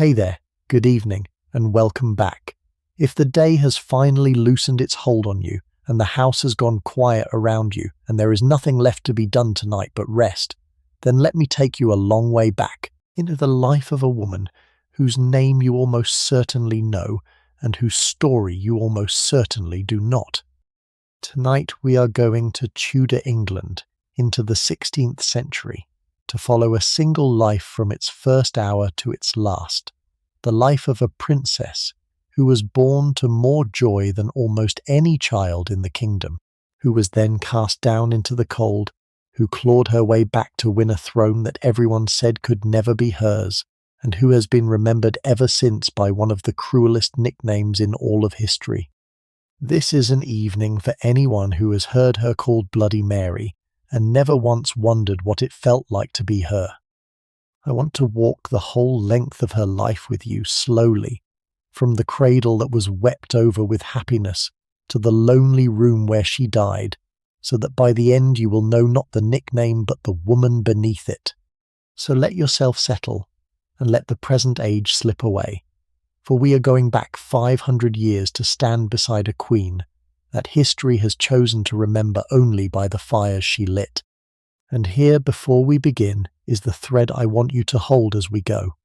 Hey there, good evening, and welcome back. If the day has finally loosened its hold on you, and the house has gone quiet around you, and there is nothing left to be done tonight but rest, then let me take you a long way back into the life of a woman whose name you almost certainly know, and whose story you almost certainly do not. Tonight we are going to Tudor England, into the 16th century, to follow a single life from its first hour to its last, the life of a princess who was born to more joy than almost any child in the kingdom, who was then cast down into the cold, who clawed her way back to win a throne that everyone said could never be hers, and who has been remembered ever since by one of the cruelest nicknames in all of history. This is an evening for anyone who has heard her called Bloody Mary, and never once wondered what it felt like to be her. I want to walk the whole length of her life with you slowly, from the cradle that was wept over with happiness to the lonely room where she died, so that by the end you will know not the nickname but the woman beneath it. So let yourself settle, and let the present age slip away, for we are going back 500 years to stand beside a queen that history has chosen to remember only by the fires she lit. And here, before we begin, is the thread I want you to hold as we go.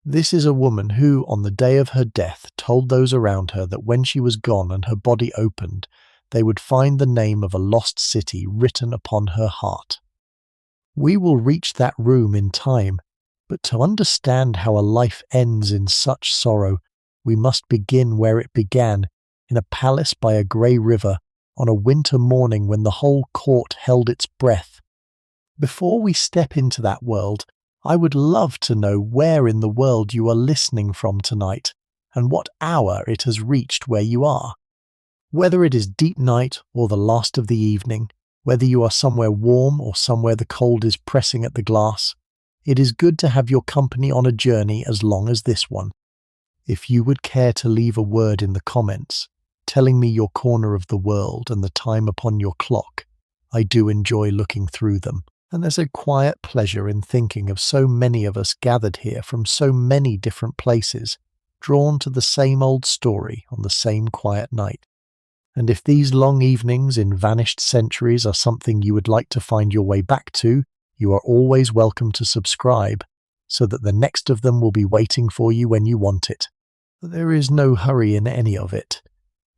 This is a woman who, on the day of her death, told those around her that when she was gone and her body opened, they would find the name of a lost city written upon her heart. We will reach that room in time, but to understand how a life ends in such sorrow, we must begin where it began, in a palace by a grey river, on a winter morning when the whole court held its breath. Before we step into that world, I would love to know where in the world you are listening from tonight, and what hour it has reached where you are. Whether it is deep night or the last of the evening, whether you are somewhere warm or somewhere the cold is pressing at the glass, it is good to have your company on a journey as long as this one. If you would care to leave a word in the comments, telling me your corner of the world and the time upon your clock, I do enjoy looking through them. And there's a quiet pleasure in thinking of so many of us gathered here from so many different places, drawn to the same old story on the same quiet night. And if these long evenings in vanished centuries are something you would like to find your way back to, you are always welcome to subscribe, so that the next of them will be waiting for you when you want it. There is no hurry in any of it.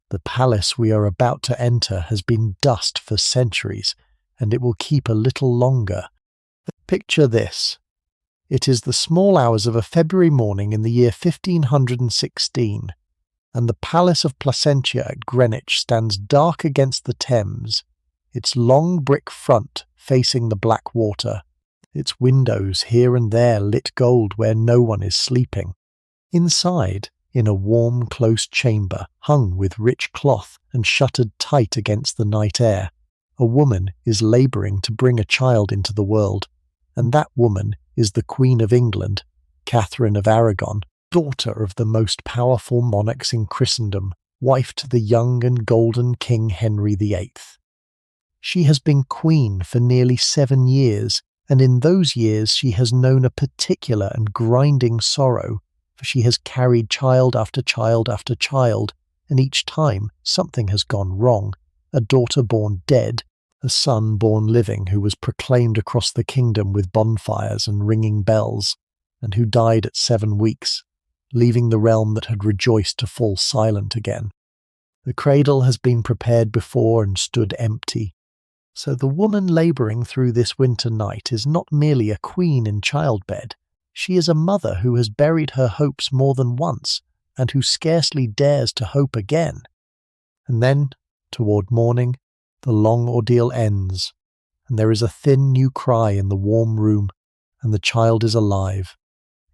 The palace we are about to enter has been dust for centuries, and it will keep a little longer. Picture this. It is the small hours of a February morning in the year 1516, and the Palace of Placentia at Greenwich stands dark against the Thames, its long brick front facing the black water, its windows here and there lit gold where no one is sleeping. Inside, in a warm, close chamber, hung with rich cloth and shuttered tight against the night air, a woman is labouring to bring a child into the world, and that woman is the Queen of England, Catherine of Aragon, daughter of the most powerful monarchs in Christendom, wife to the young and golden King Henry VIII. She has been queen for nearly 7 years, and in those years she has known a particular and grinding sorrow, for she has carried child after child after child, and each time something has gone wrong. A daughter born dead, a son born living who was proclaimed across the kingdom with bonfires and ringing bells, and who died at 7 weeks, leaving the realm that had rejoiced to fall silent again. The cradle has been prepared before and stood empty. So the woman labouring through this winter night is not merely a queen in childbed. She is a mother who has buried her hopes more than once, and who scarcely dares to hope again. And then, toward morning, the long ordeal ends, and there is a thin new cry in the warm room, and the child is alive.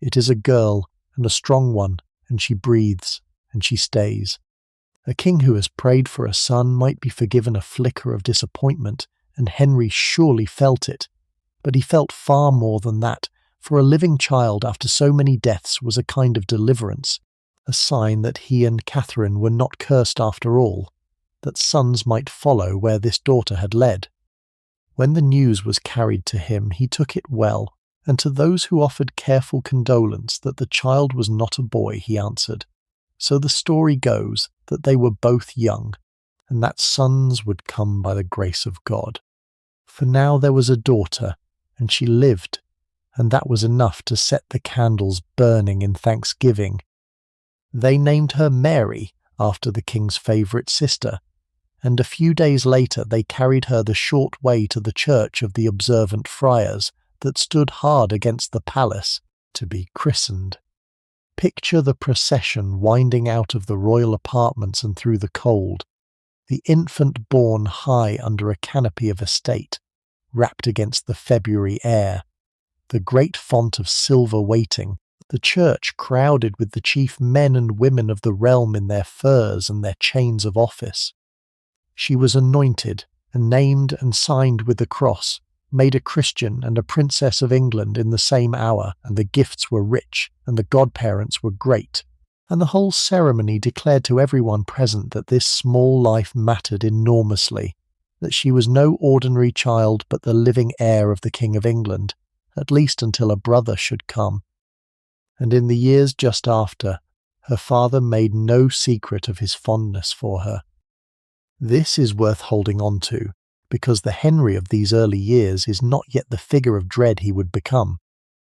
It is a girl, and a strong one, and she breathes, and she stays. A king who has prayed for a son might be forgiven a flicker of disappointment, and Henry surely felt it. But he felt far more than that, for a living child after so many deaths was a kind of deliverance, a sign that he and Catherine were not cursed after all, that sons might follow where this daughter had led. When the news was carried to him, he took it well, And to those who offered careful condolence that the child was not a boy, he answered, "So the story goes that they were both young, and that sons would come by the grace of God. For now there was a daughter, and she lived, and that was enough to set the candles burning in thanksgiving. They named her Mary, after the king's favourite sister, and a few days later they carried her the short way to the church of the observant friars that stood hard against the palace to be christened. Picture the procession winding out of the royal apartments and through the cold, the infant borne high under a canopy of estate, wrapped against the February air, the great font of silver waiting, the church crowded with the chief men and women of the realm in their furs and their chains of office. She was anointed and named and signed with the cross, made a Christian and a princess of England in the same hour, and the gifts were rich, and the godparents were great, and the whole ceremony declared to everyone present that this small life mattered enormously, that she was no ordinary child but the living heir of the King of England, at least until a brother should come. And in the years just after, her father made no secret of his fondness for her. This is worth holding on to, because the Henry of these early years is not yet the figure of dread he would become.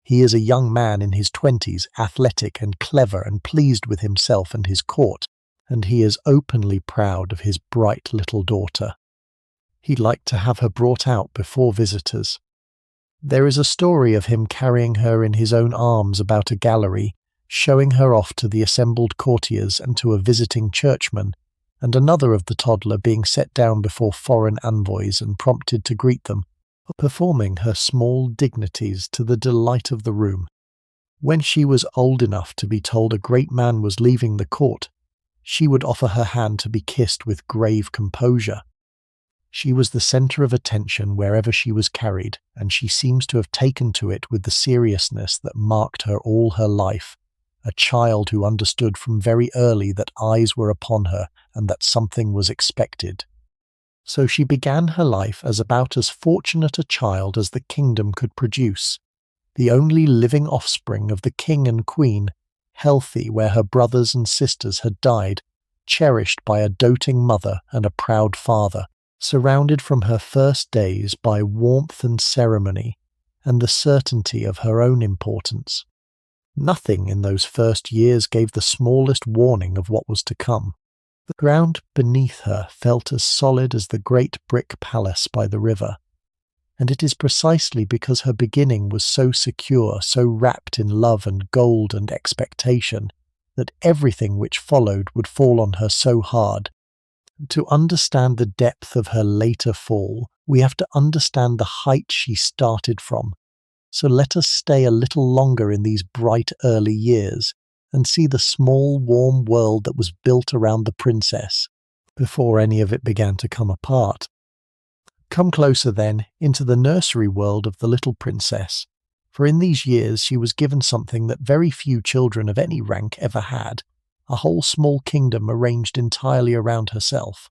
He is a young man in his 20s, athletic and clever and pleased with himself and his court, and he is openly proud of his bright little daughter. He liked to have her brought out before visitors. There is a story of him carrying her in his own arms about a gallery, showing her off to the assembled courtiers and to a visiting churchman, and another of the toddler being set down before foreign envoys and prompted to greet them, performing her small dignities to the delight of the room. When she was old enough to be told a great man was leaving the court, she would offer her hand to be kissed with grave composure. She was the centre of attention wherever she was carried, and she seems to have taken to it with the seriousness that marked her all her life, a child who understood from very early that eyes were upon her and that something was expected. So she began her life as about as fortunate a child as the kingdom could produce, the only living offspring of the king and queen, healthy where her brothers and sisters had died, cherished by a doting mother and a proud father, surrounded from her first days by warmth and ceremony and the certainty of her own importance. Nothing in those first years gave the smallest warning of what was to come. The ground beneath her felt as solid as the great brick palace by the river, and it is precisely because her beginning was so secure, so wrapped in love and gold and expectation, that everything which followed would fall on her so hard. To understand the depth of her later fall, we have to understand the height she started from. So let us stay a little longer in these bright early years, and see the small warm world that was built around the princess, before any of it began to come apart. Come closer then into the nursery world of the little princess, for in these years she was given something that very few children of any rank ever had, a whole small kingdom arranged entirely around herself.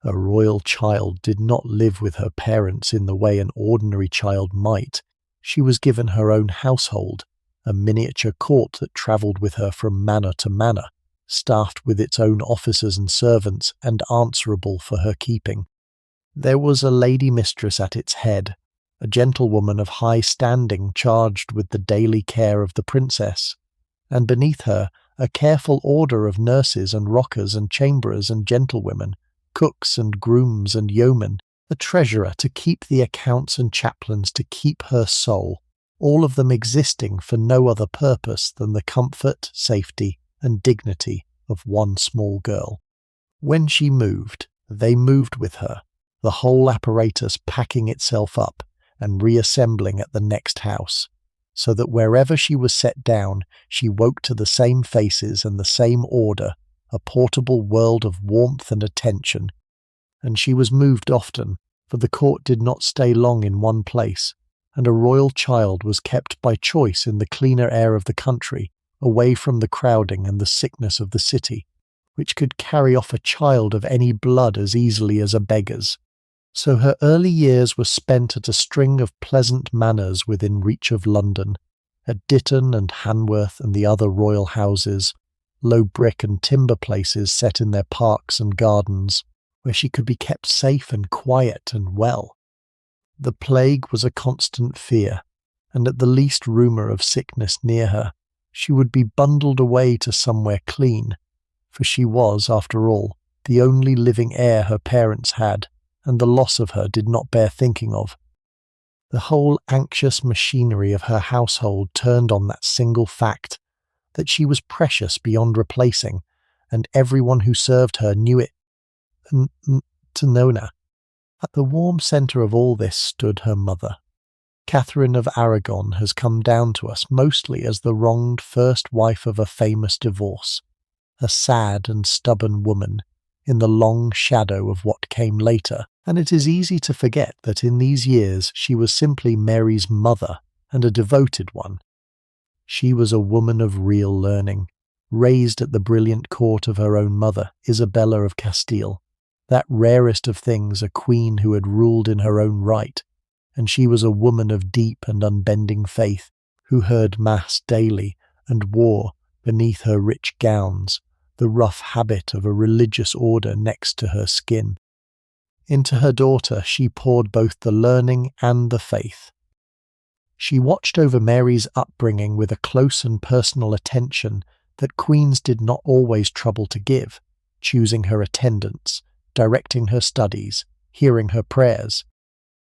A royal child did not live with her parents in the way an ordinary child might. She was given her own household, a miniature court that travelled with her from manor to manor, staffed with its own officers and servants and answerable for her keeping. There was a lady mistress at its head, a gentlewoman of high standing charged with the daily care of the princess, and beneath her a careful order of nurses and rockers and chamberers and gentlewomen, cooks and grooms and yeomen, a treasurer to keep the accounts and chaplains to keep her soul, all of them existing for no other purpose than the comfort, safety, and dignity of one small girl. When she moved, they moved with her, the whole apparatus packing itself up and reassembling at the next house, so that wherever she was set down, she woke to the same faces and the same order, a portable world of warmth and attention. And she was moved often, for the court did not stay long in one place, and a royal child was kept by choice in the cleaner air of the country, away from the crowding and the sickness of the city, which could carry off a child of any blood as easily as a beggar's. So her early years were spent at a string of pleasant manors within reach of London, at Ditton and Hanworth and the other royal houses, low brick and timber places set in their parks and gardens, where she could be kept safe and quiet and well. The plague was a constant fear, and at the least rumour of sickness near her, she would be bundled away to somewhere clean, for she was, after all, the only living heir her parents had, and the loss of her did not bear thinking of. The whole anxious machinery of her household turned on that single fact, that she was precious beyond replacing, and everyone who served her knew it. To Nona. At the warm centre of all this stood her mother. Catherine of Aragon has come down to us mostly as the wronged first wife of a famous divorce, a sad and stubborn woman, in the long shadow of what came later, and it is easy to forget that in these years she was simply Mary's mother, and a devoted one. She was a woman of real learning, raised at the brilliant court of her own mother, Isabella of Castile, that rarest of things, a queen who had ruled in her own right, and she was a woman of deep and unbending faith, who heard Mass daily, and wore, beneath her rich gowns, the rough habit of a religious order next to her skin. Into her daughter she poured both the learning and the faith. She watched over Mary's upbringing with a close and personal attention that queens did not always trouble to give, choosing her attendants, directing her studies, hearing her prayers.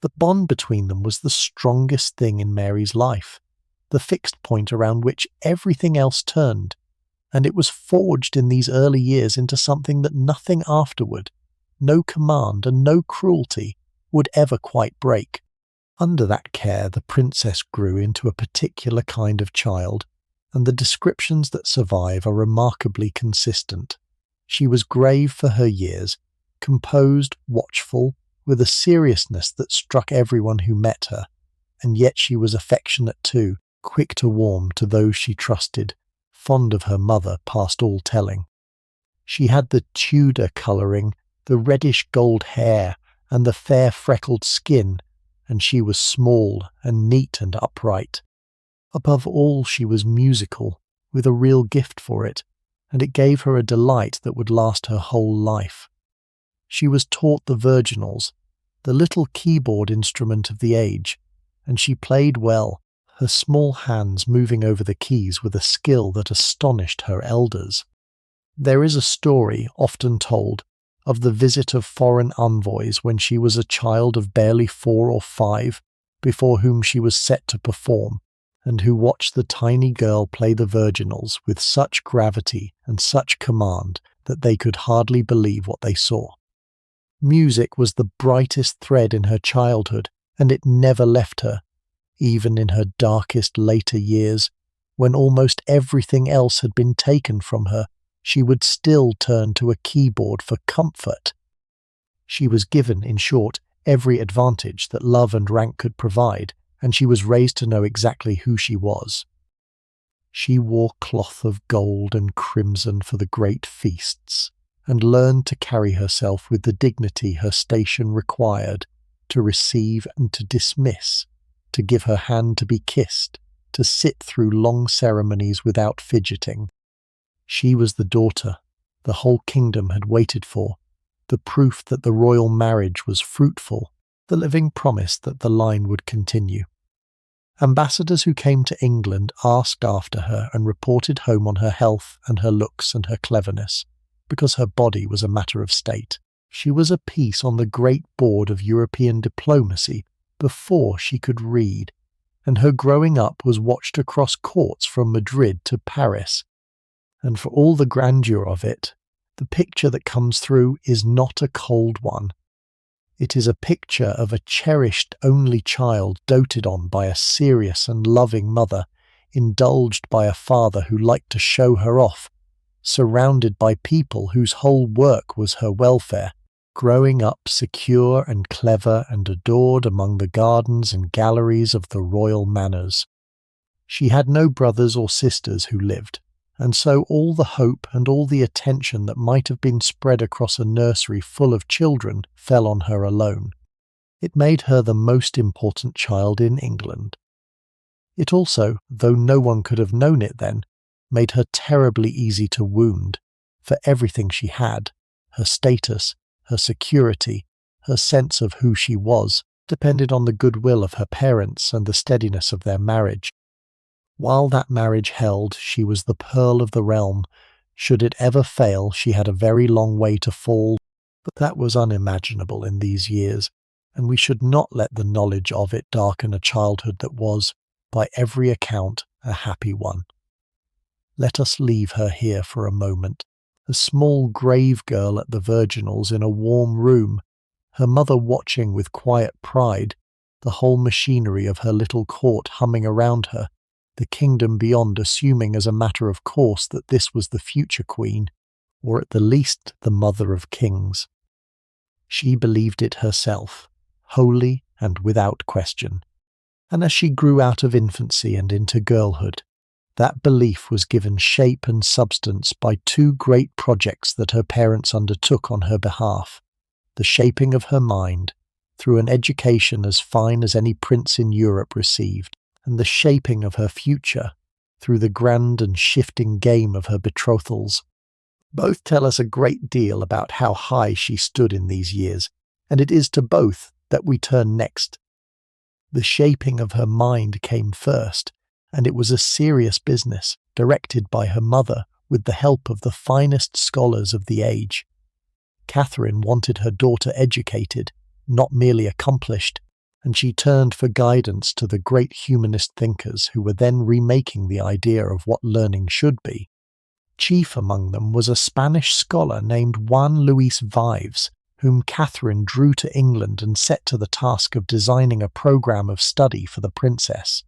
The bond between them was the strongest thing in Mary's life, the fixed point around which everything else turned, and it was forged in these early years into something that nothing afterward, no command and no cruelty, would ever quite break. Under that care the princess grew into a particular kind of child, and the descriptions that survive are remarkably consistent. She was grave for her years, composed, watchful, with a seriousness that struck everyone who met her, and yet she was affectionate too, quick to warm to those she trusted, fond of her mother past all telling. She had the Tudor colouring, the reddish gold hair, and the fair freckled skin, and she was small and neat and upright. Above all, she was musical, with a real gift for it, and it gave her a delight that would last her whole life. She was taught the virginals, the little keyboard instrument of the age, and she played well, her small hands moving over the keys with a skill that astonished her elders. There is a story, often told, of the visit of foreign envoys when she was a child of barely 4 or 5, before whom she was set to perform, and who watched the tiny girl play the virginals with such gravity and such command that they could hardly believe what they saw. Music was the brightest thread in her childhood, and it never left her, even in her darkest later years, when almost everything else had been taken from her. She would still turn to a keyboard for comfort. She was given, in short, every advantage that love and rank could provide, and she was raised to know exactly who she was. She wore cloth of gold and crimson for the great feasts, and learned to carry herself with the dignity her station required, to receive and to dismiss, to give her hand to be kissed, to sit through long ceremonies without fidgeting. She was the daughter the whole kingdom had waited for, the proof that the royal marriage was fruitful, the living promise that the line would continue. Ambassadors who came to England asked after her and reported home on her health and her looks and her cleverness, because her body was a matter of state. She was a piece on the great board of European diplomacy before she could read, and her growing up was watched across courts from Madrid to Paris. And for all the grandeur of it, the picture that comes through is not a cold one. It is a picture of a cherished only child doted on by a serious and loving mother, indulged by a father who liked to show her off, surrounded by people whose whole work was her welfare, growing up secure and clever and adored among the gardens and galleries of the royal manors. She had no brothers or sisters who lived, and so all the hope and all the attention that might have been spread across a nursery full of children fell on her alone. It made her the most important child in England. It also, though no one could have known it then, made her terribly easy to wound, for everything she had, her status, her security, her sense of who she was, depended on the goodwill of her parents and the steadiness of their marriage. While that marriage held, she was the pearl of the realm. Should it ever fail, she had a very long way to fall, but that was unimaginable in these years, and we should not let the knowledge of it darken a childhood that was, by every account, a happy one. Let us leave her here for a moment, a small grave girl at the virginals in a warm room, her mother watching with quiet pride, the whole machinery of her little court humming around her, the kingdom beyond assuming as a matter of course that this was the future queen, or at the least the mother of kings. She believed it herself, wholly and without question. And as she grew out of infancy and into girlhood, that belief was given shape and substance by two great projects that her parents undertook on her behalf: the shaping of her mind, through an education as fine as any prince in Europe received, and the shaping of her future, through the grand and shifting game of her betrothals. Both tell us a great deal about how high she stood in these years, and it is to both that we turn next. The shaping of her mind came first, and it was a serious business, directed by her mother with the help of the finest scholars of the age. Catherine wanted her daughter educated, not merely accomplished, and she turned for guidance to the great humanist thinkers who were then remaking the idea of what learning should be. Chief among them was a Spanish scholar named Juan Luis Vives, whom Catherine drew to England and set to the task of designing a program of study for the princess.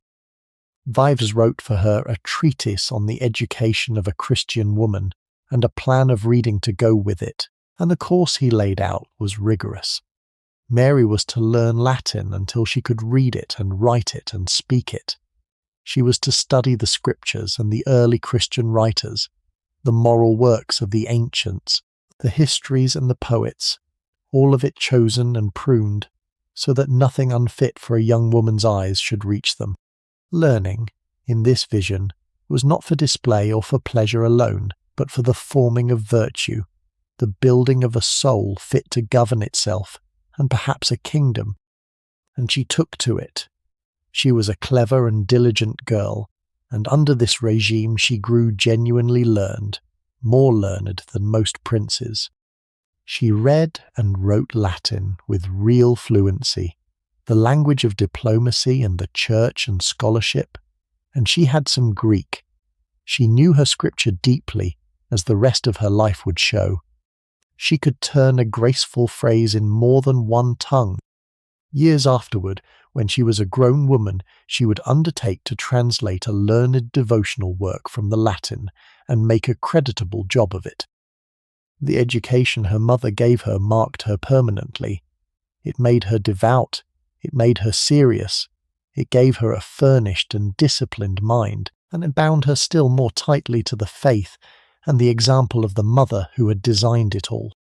Vives wrote for her a treatise on the education of a Christian woman and a plan of reading to go with it, and the course he laid out was rigorous. Mary was to learn Latin until she could read it and write it and speak it. She was to study the scriptures and the early Christian writers, the moral works of the ancients, the histories and the poets, all of it chosen and pruned, so that nothing unfit for a young woman's eyes should reach them. Learning, in this vision, was not for display or for pleasure alone, but for the forming of virtue, the building of a soul fit to govern itself, and perhaps a kingdom. And she took to it. She was a clever and diligent girl, and under this regime she grew genuinely learned, more learned than most princes. She read and wrote Latin with real fluency, the language of diplomacy and the church and scholarship, and she had some Greek. She knew her scripture deeply, as the rest of her life would show. She could turn a graceful phrase in more than one tongue. Years afterward, when she was a grown woman, she would undertake to translate a learned devotional work from the Latin and make a creditable job of it. The education her mother gave her marked her permanently. It made her devout, it made her serious, it gave her a furnished and disciplined mind, and it bound her still more tightly to the faith and the example of the mother who had designed it all.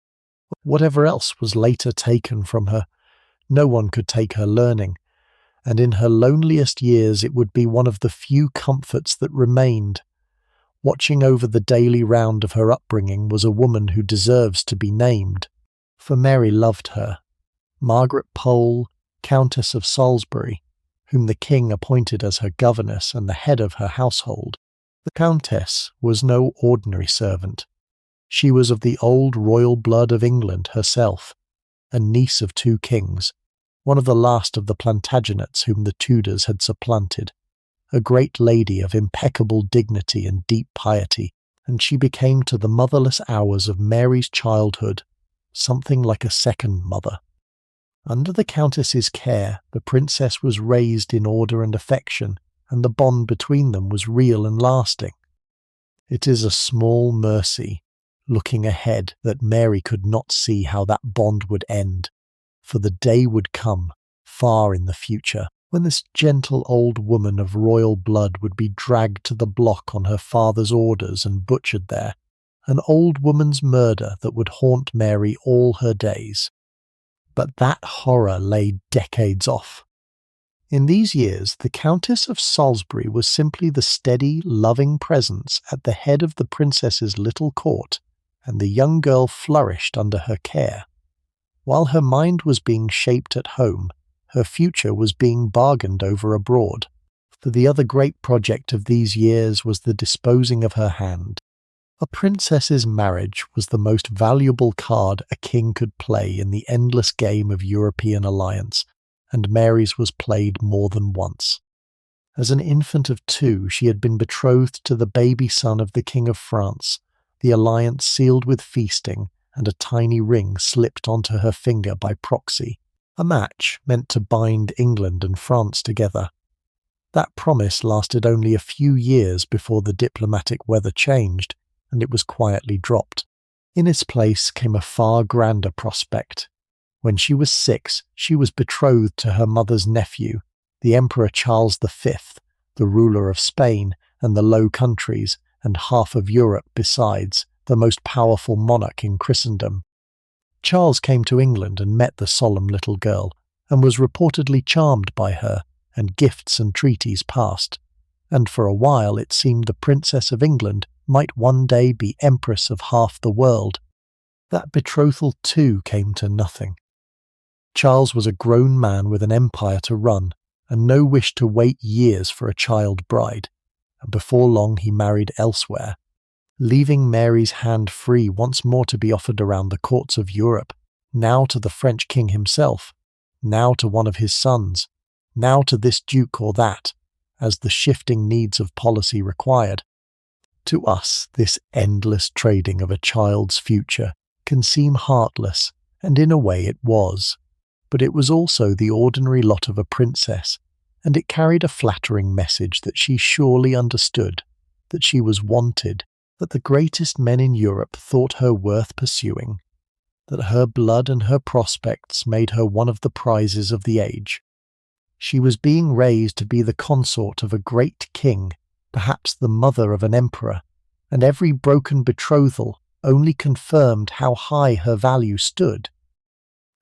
Whatever else was later taken from her, no one could take her learning, and in her loneliest years it would be one of the few comforts that remained. Watching over the daily round of her upbringing was a woman who deserves to be named, for Mary loved her. Margaret Pole, Countess of Salisbury, whom the king appointed as her governess and the head of her household. The Countess was no ordinary servant. She was of the old royal blood of England herself, a niece of two kings, one of the last of the Plantagenets whom the Tudors had supplanted, a great lady of impeccable dignity and deep piety, and she became to the motherless hours of Mary's childhood something like a second mother. Under the Countess's care, the princess was raised in order and affection, and the bond between them was real and lasting. It is a small mercy, looking ahead, that Mary could not see how that bond would end, for the day would come, far in the future, when this gentle old woman of royal blood would be dragged to the block on her father's orders and butchered there, an old woman's murder that would haunt Mary all her days. But that horror lay decades off. In these years, the Countess of Salisbury was simply the steady, loving presence at the head of the princess's little court, and the young girl flourished under her care. While her mind was being shaped at home, her future was being bargained over abroad. For the other great project of these years was the disposing of her hand. A princess's marriage was the most valuable card a king could play in the endless game of European alliance, and Mary's was played more than once. As an infant of 2, she had been betrothed to the baby son of the King of France, the alliance sealed with feasting, and a tiny ring slipped onto her finger by proxy, a match meant to bind England and France together. That promise lasted only a few years before the diplomatic weather changed, and it was quietly dropped. In its place came a far grander prospect. When she was 6, she was betrothed to her mother's nephew, the Emperor Charles V, the ruler of Spain and the Low Countries, and half of Europe besides, the most powerful monarch in Christendom. Charles came to England and met the solemn little girl, and was reportedly charmed by her, and gifts and treaties passed. And for a while it seemed the Princess of England might one day be Empress of half the world. That betrothal too came to nothing. Charles was a grown man with an empire to run, and no wish to wait years for a child bride, and before long he married elsewhere, leaving Mary's hand free once more to be offered around the courts of Europe, now to the French king himself, now to one of his sons, now to this duke or that, as the shifting needs of policy required. To us, this endless trading of a child's future can seem heartless, and in a way it was. But it was also the ordinary lot of a princess, and it carried a flattering message that she surely understood, that she was wanted, that the greatest men in Europe thought her worth pursuing, that her blood and her prospects made her one of the prizes of the age. She was being raised to be the consort of a great king, perhaps the mother of an emperor, and every broken betrothal only confirmed how high her value stood.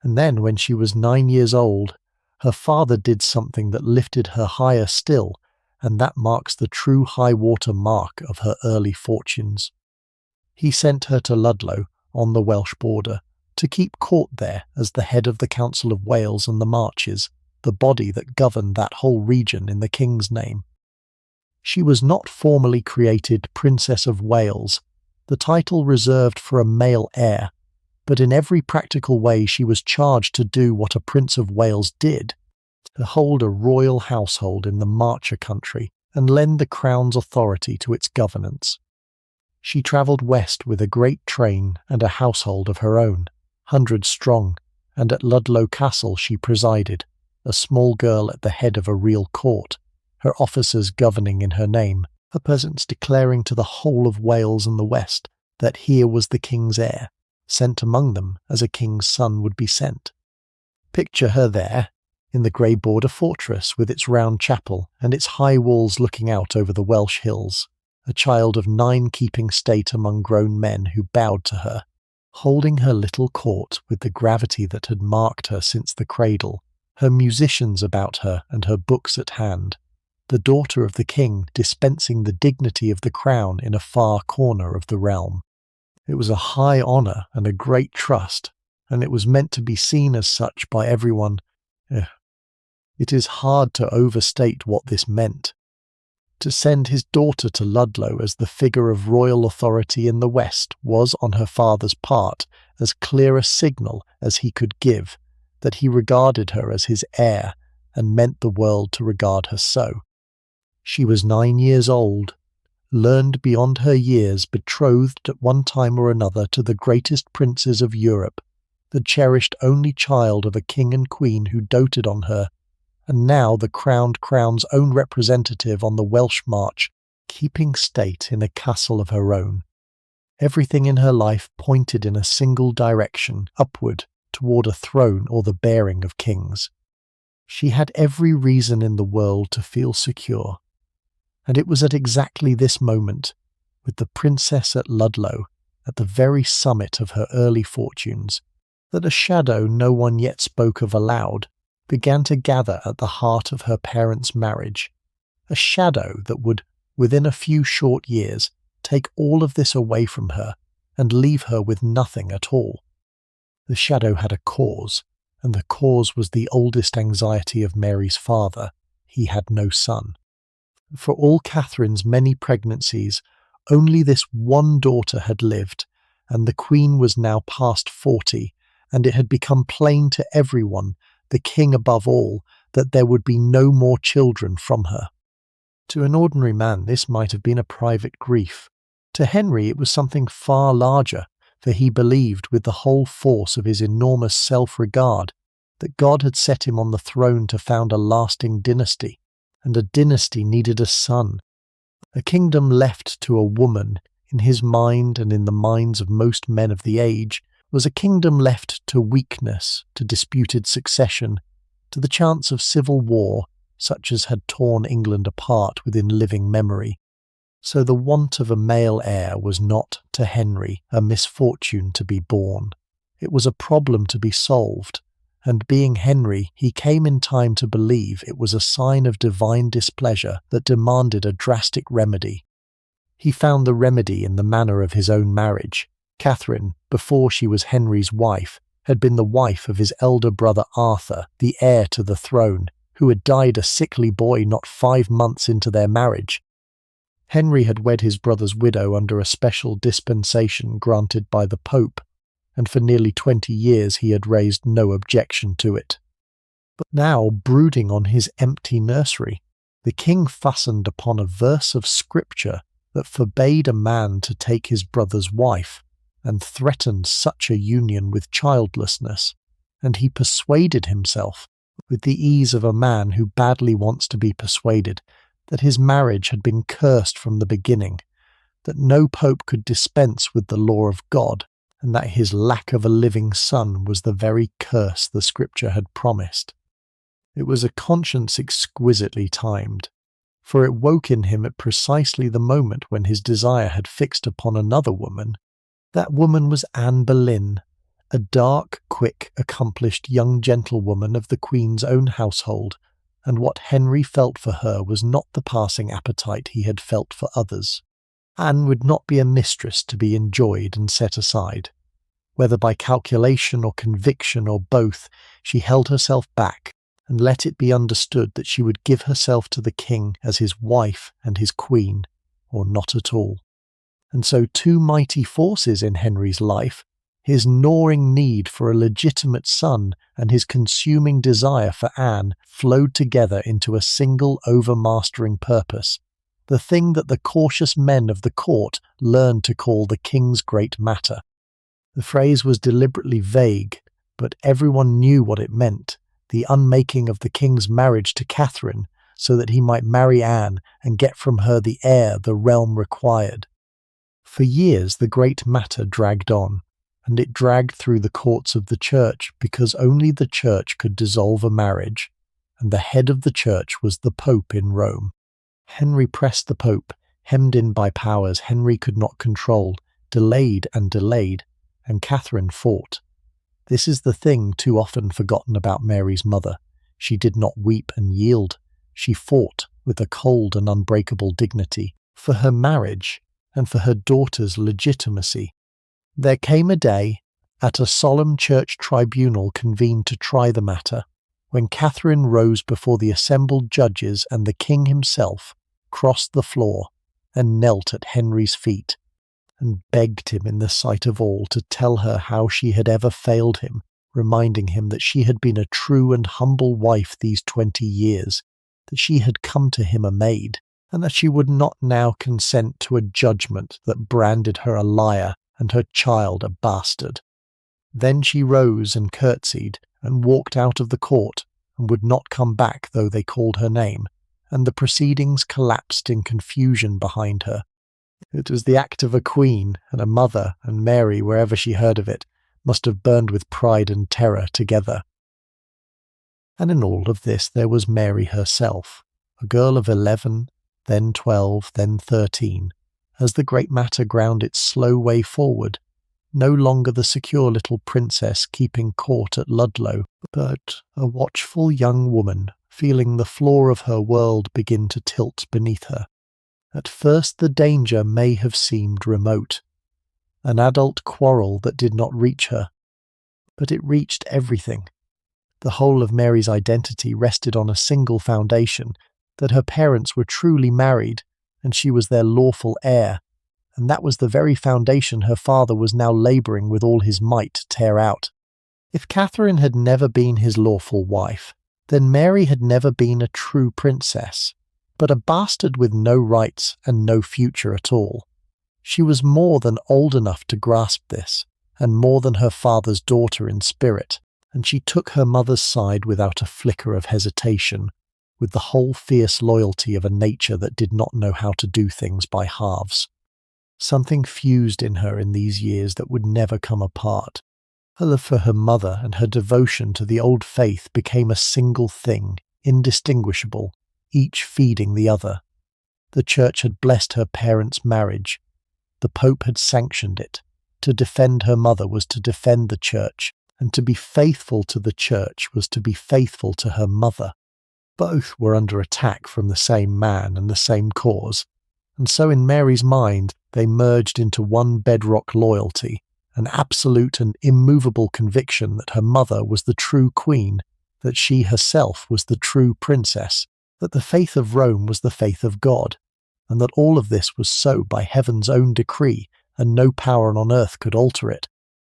And then, when she was 9 years old, her father did something that lifted her higher still, and that marks the true high-water mark of her early fortunes. He sent her to Ludlow, on the Welsh border, to keep court there as the head of the Council of Wales and the Marches, the body that governed that whole region in the king's name. She was not formally created Princess of Wales, the title reserved for a male heir, but in every practical way she was charged to do what a Prince of Wales did, to hold a royal household in the Marcher country and lend the Crown's authority to its governance. She travelled west with a great train and a household of her own, 100 strong, and at Ludlow Castle she presided, a small girl at the head of a real court, her officers governing in her name, her peasants declaring to the whole of Wales and the West that here was the king's heir, sent among them as a king's son would be sent. Picture her there, in the grey border fortress with its round chapel and its high walls looking out over the Welsh hills, a child of 9 keeping state among grown men who bowed to her, holding her little court with the gravity that had marked her since the cradle, her musicians about her and her books at hand, the daughter of the king dispensing the dignity of the crown in a far corner of the realm. It was a high honour and a great trust, and it was meant to be seen as such by everyone. It is hard to overstate what this meant. To send his daughter to Ludlow as the figure of royal authority in the West was, on her father's part, as clear a signal as he could give, that he regarded her as his heir, and meant the world to regard her so. She was 9 years old, learned beyond her years, betrothed at one time or another to the greatest princes of Europe, the cherished only child of a king and queen who doted on her, and now the crowned crown's own representative on the Welsh march, keeping state in a castle of her own. Everything in her life pointed in a single direction, upward, toward a throne or the bearing of kings. She had every reason in the world to feel secure. And it was at exactly this moment, with the princess at Ludlow, at the very summit of her early fortunes, that a shadow no one yet spoke of aloud began to gather at the heart of her parents' marriage, a shadow that would, within a few short years, take all of this away from her and leave her with nothing at all. The shadow had a cause, and the cause was the oldest anxiety of Mary's father. He had no son. For all Catherine's many pregnancies, only this one daughter had lived, and the Queen was now past 40, and it had become plain to everyone, the King above all, that there would be no more children from her. To an ordinary man this might have been a private grief. To Henry it was something far larger, for he believed with the whole force of his enormous self-regard that God had set him on the throne to found a lasting dynasty, and a dynasty needed a son. A kingdom left to a woman, in his mind and in the minds of most men of the age, was a kingdom left to weakness, to disputed succession, to the chance of civil war, such as had torn England apart within living memory. So the want of a male heir was not, to Henry, a misfortune to be born. It was a problem to be solved, and being Henry, he came in time to believe it was a sign of divine displeasure that demanded a drastic remedy. He found the remedy in the manner of his own marriage. Catherine, before she was Henry's wife, had been the wife of his elder brother Arthur, the heir to the throne, who had died a sickly boy not 5 months into their marriage. Henry had wed his brother's widow under a special dispensation granted by the Pope, and for nearly 20 years he had raised no objection to it. But now, brooding on his empty nursery, the king fastened upon a verse of Scripture that forbade a man to take his brother's wife, and threatened such a union with childlessness, and he persuaded himself, with the ease of a man who badly wants to be persuaded, that his marriage had been cursed from the beginning, that no pope could dispense with the law of God, and that his lack of a living son was the very curse the Scripture had promised. It was a conscience exquisitely timed, for it woke in him at precisely the moment when his desire had fixed upon another woman. That woman was Anne Boleyn, a dark, quick, accomplished young gentlewoman of the Queen's own household, and what Henry felt for her was not the passing appetite he had felt for others. Anne would not be a mistress to be enjoyed and set aside. Whether by calculation or conviction or both, she held herself back, and let it be understood that she would give herself to the king as his wife and his queen, or not at all. And so two mighty forces in Henry's life, his gnawing need for a legitimate son and his consuming desire for Anne, flowed together into a single overmastering purpose, the thing that the cautious men of the court learned to call the king's great matter. The phrase was deliberately vague, but everyone knew what it meant, the unmaking of the king's marriage to Catherine, so that he might marry Anne and get from her the heir the realm required. For years the great matter dragged on, and it dragged through the courts of the church because only the church could dissolve a marriage, and the head of the church was the Pope in Rome. Henry pressed the Pope, hemmed in by powers Henry could not control, delayed, and Catherine fought. This is the thing too often forgotten about Mary's mother. She did not weep and yield. She fought with a cold and unbreakable dignity for her marriage and for her daughter's legitimacy. There came a day, at a solemn church tribunal convened to try the matter, when Catherine rose before the assembled judges and the king himself, crossed the floor, and knelt at Henry's feet, and begged him in the sight of all to tell her how she had ever failed him, reminding him that she had been a true and humble wife these 20 years, that she had come to him a maid, and that she would not now consent to a judgment that branded her a liar and her child a bastard. Then she rose and curtsied, and walked out of the court, and would not come back though they called her name, and the proceedings collapsed in confusion behind her. It was the act of a queen, and a mother, and Mary, wherever she heard of it, must have burned with pride and terror together. And in all of this there was Mary herself, a girl of 11, then 12, then 13, as the great matter ground its slow way forward, no longer the secure little princess keeping court at Ludlow, but a watchful young woman feeling the floor of her world begin to tilt beneath her. At first the danger may have seemed remote, an adult quarrel that did not reach her, but it reached everything. The whole of Mary's identity rested on a single foundation, that her parents were truly married and she was their lawful heir, and that was the very foundation her father was now labouring with all his might to tear out. If Catherine had never been his lawful wife, then Mary had never been a true princess, but a bastard with no rights and no future at all. She was more than old enough to grasp this, and more than her father's daughter in spirit, and she took her mother's side without a flicker of hesitation, with the whole fierce loyalty of a nature that did not know how to do things by halves. Something fused in her in these years that would never come apart. Her love for her mother and her devotion to the old faith became a single thing, indistinguishable, each feeding the other. The Church had blessed her parents' marriage. The Pope had sanctioned it. To defend her mother was to defend the Church, and to be faithful to the Church was to be faithful to her mother. Both were under attack from the same man and the same cause, and so in Mary's mind they merged into one bedrock loyalty, an absolute and immovable conviction that her mother was the true queen, that she herself was the true princess, that the faith of Rome was the faith of God, and that all of this was so by heaven's own decree, and no power on earth could alter it.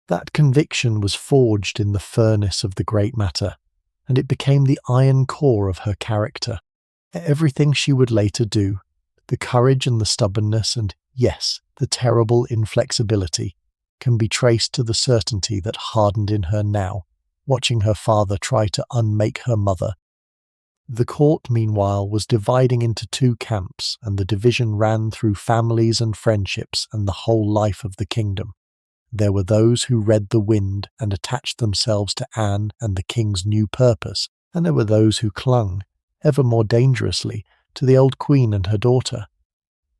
That conviction was forged in the furnace of the great matter, and it became the iron core of her character. Everything she would later do, the courage and the stubbornness and, yes, the terrible inflexibility, can be traced to the certainty that hardened in her now, watching her father try to unmake her mother. The court, meanwhile, was dividing into two camps, and the division ran through families and friendships and the whole life of the kingdom. There were those who read the wind and attached themselves to Anne and the king's new purpose, and there were those who clung, ever more dangerously, to the old queen and her daughter.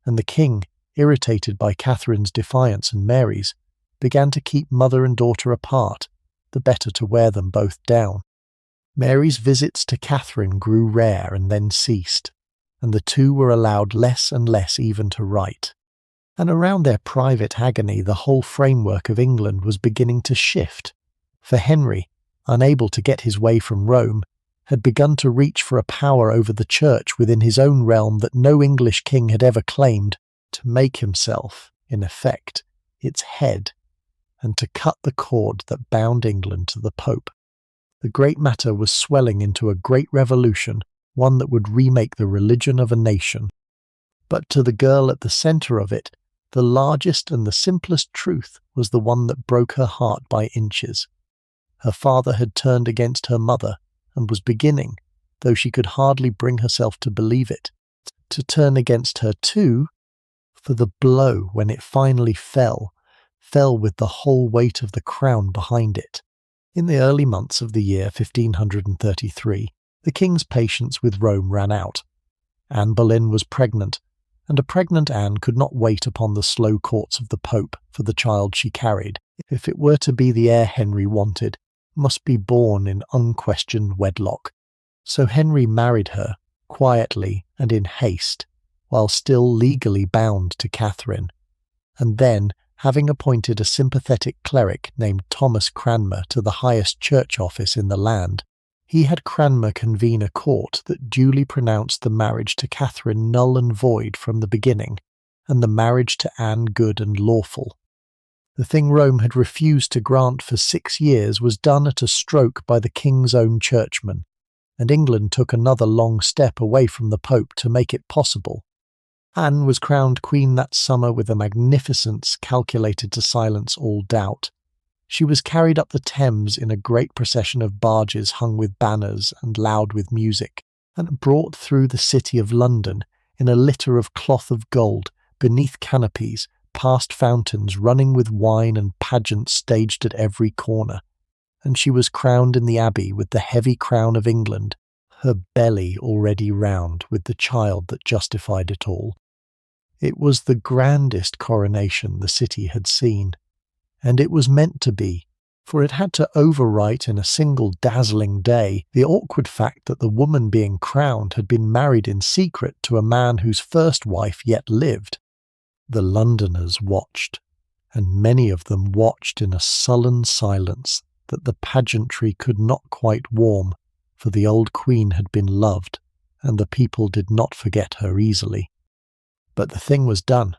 And the king, irritated by Catherine's defiance and Mary's, began to keep mother and daughter apart, the better to wear them both down. Mary's visits to Catherine grew rare and then ceased, and the two were allowed less and less even to write. And around their private agony the whole framework of England was beginning to shift, for Henry, unable to get his way from Rome, had begun to reach for a power over the Church within his own realm that no English king had ever claimed, to make himself, in effect, its head, and to cut the cord that bound England to the Pope. The great matter was swelling into a great revolution, one that would remake the religion of a nation. But to the girl at the centre of it, the largest and the simplest truth was the one that broke her heart by inches. Her father had turned against her mother, and was beginning, though she could hardly bring herself to believe it, to turn against her too, for the blow, when it finally fell with the whole weight of the crown behind it. In the early months of the year 1533, the king's patience with Rome ran out. Anne Boleyn was pregnant, and a pregnant Anne could not wait upon the slow courts of the Pope for the child she carried. If it were to be the heir Henry wanted, it must be born in unquestioned wedlock. So Henry married her, quietly and in haste, while still legally bound to Catherine, and then, having appointed a sympathetic cleric named Thomas Cranmer to the highest church office in the land, he had Cranmer convene a court that duly pronounced the marriage to Catherine null and void from the beginning, and the marriage to Anne good and lawful. The thing Rome had refused to grant for 6 years was done at a stroke by the king's own churchmen, and England took another long step away from the Pope to make it possible. Anne was crowned queen that summer with a magnificence calculated to silence all doubt. She was carried up the Thames in a great procession of barges hung with banners and loud with music, and brought through the city of London in a litter of cloth of gold, beneath canopies, past fountains running with wine and pageants staged at every corner. And she was crowned in the Abbey with the heavy crown of England, her belly already round with the child that justified it all. It was the grandest coronation the city had seen, And it was meant to be, for it had to overwrite in a single dazzling day the awkward fact that the woman being crowned had been married in secret to a man whose first wife yet lived. The Londoners watched, and many of them watched in a sullen silence that the pageantry could not quite warm, for the old queen had been loved, and the people did not forget her easily. But the thing was done.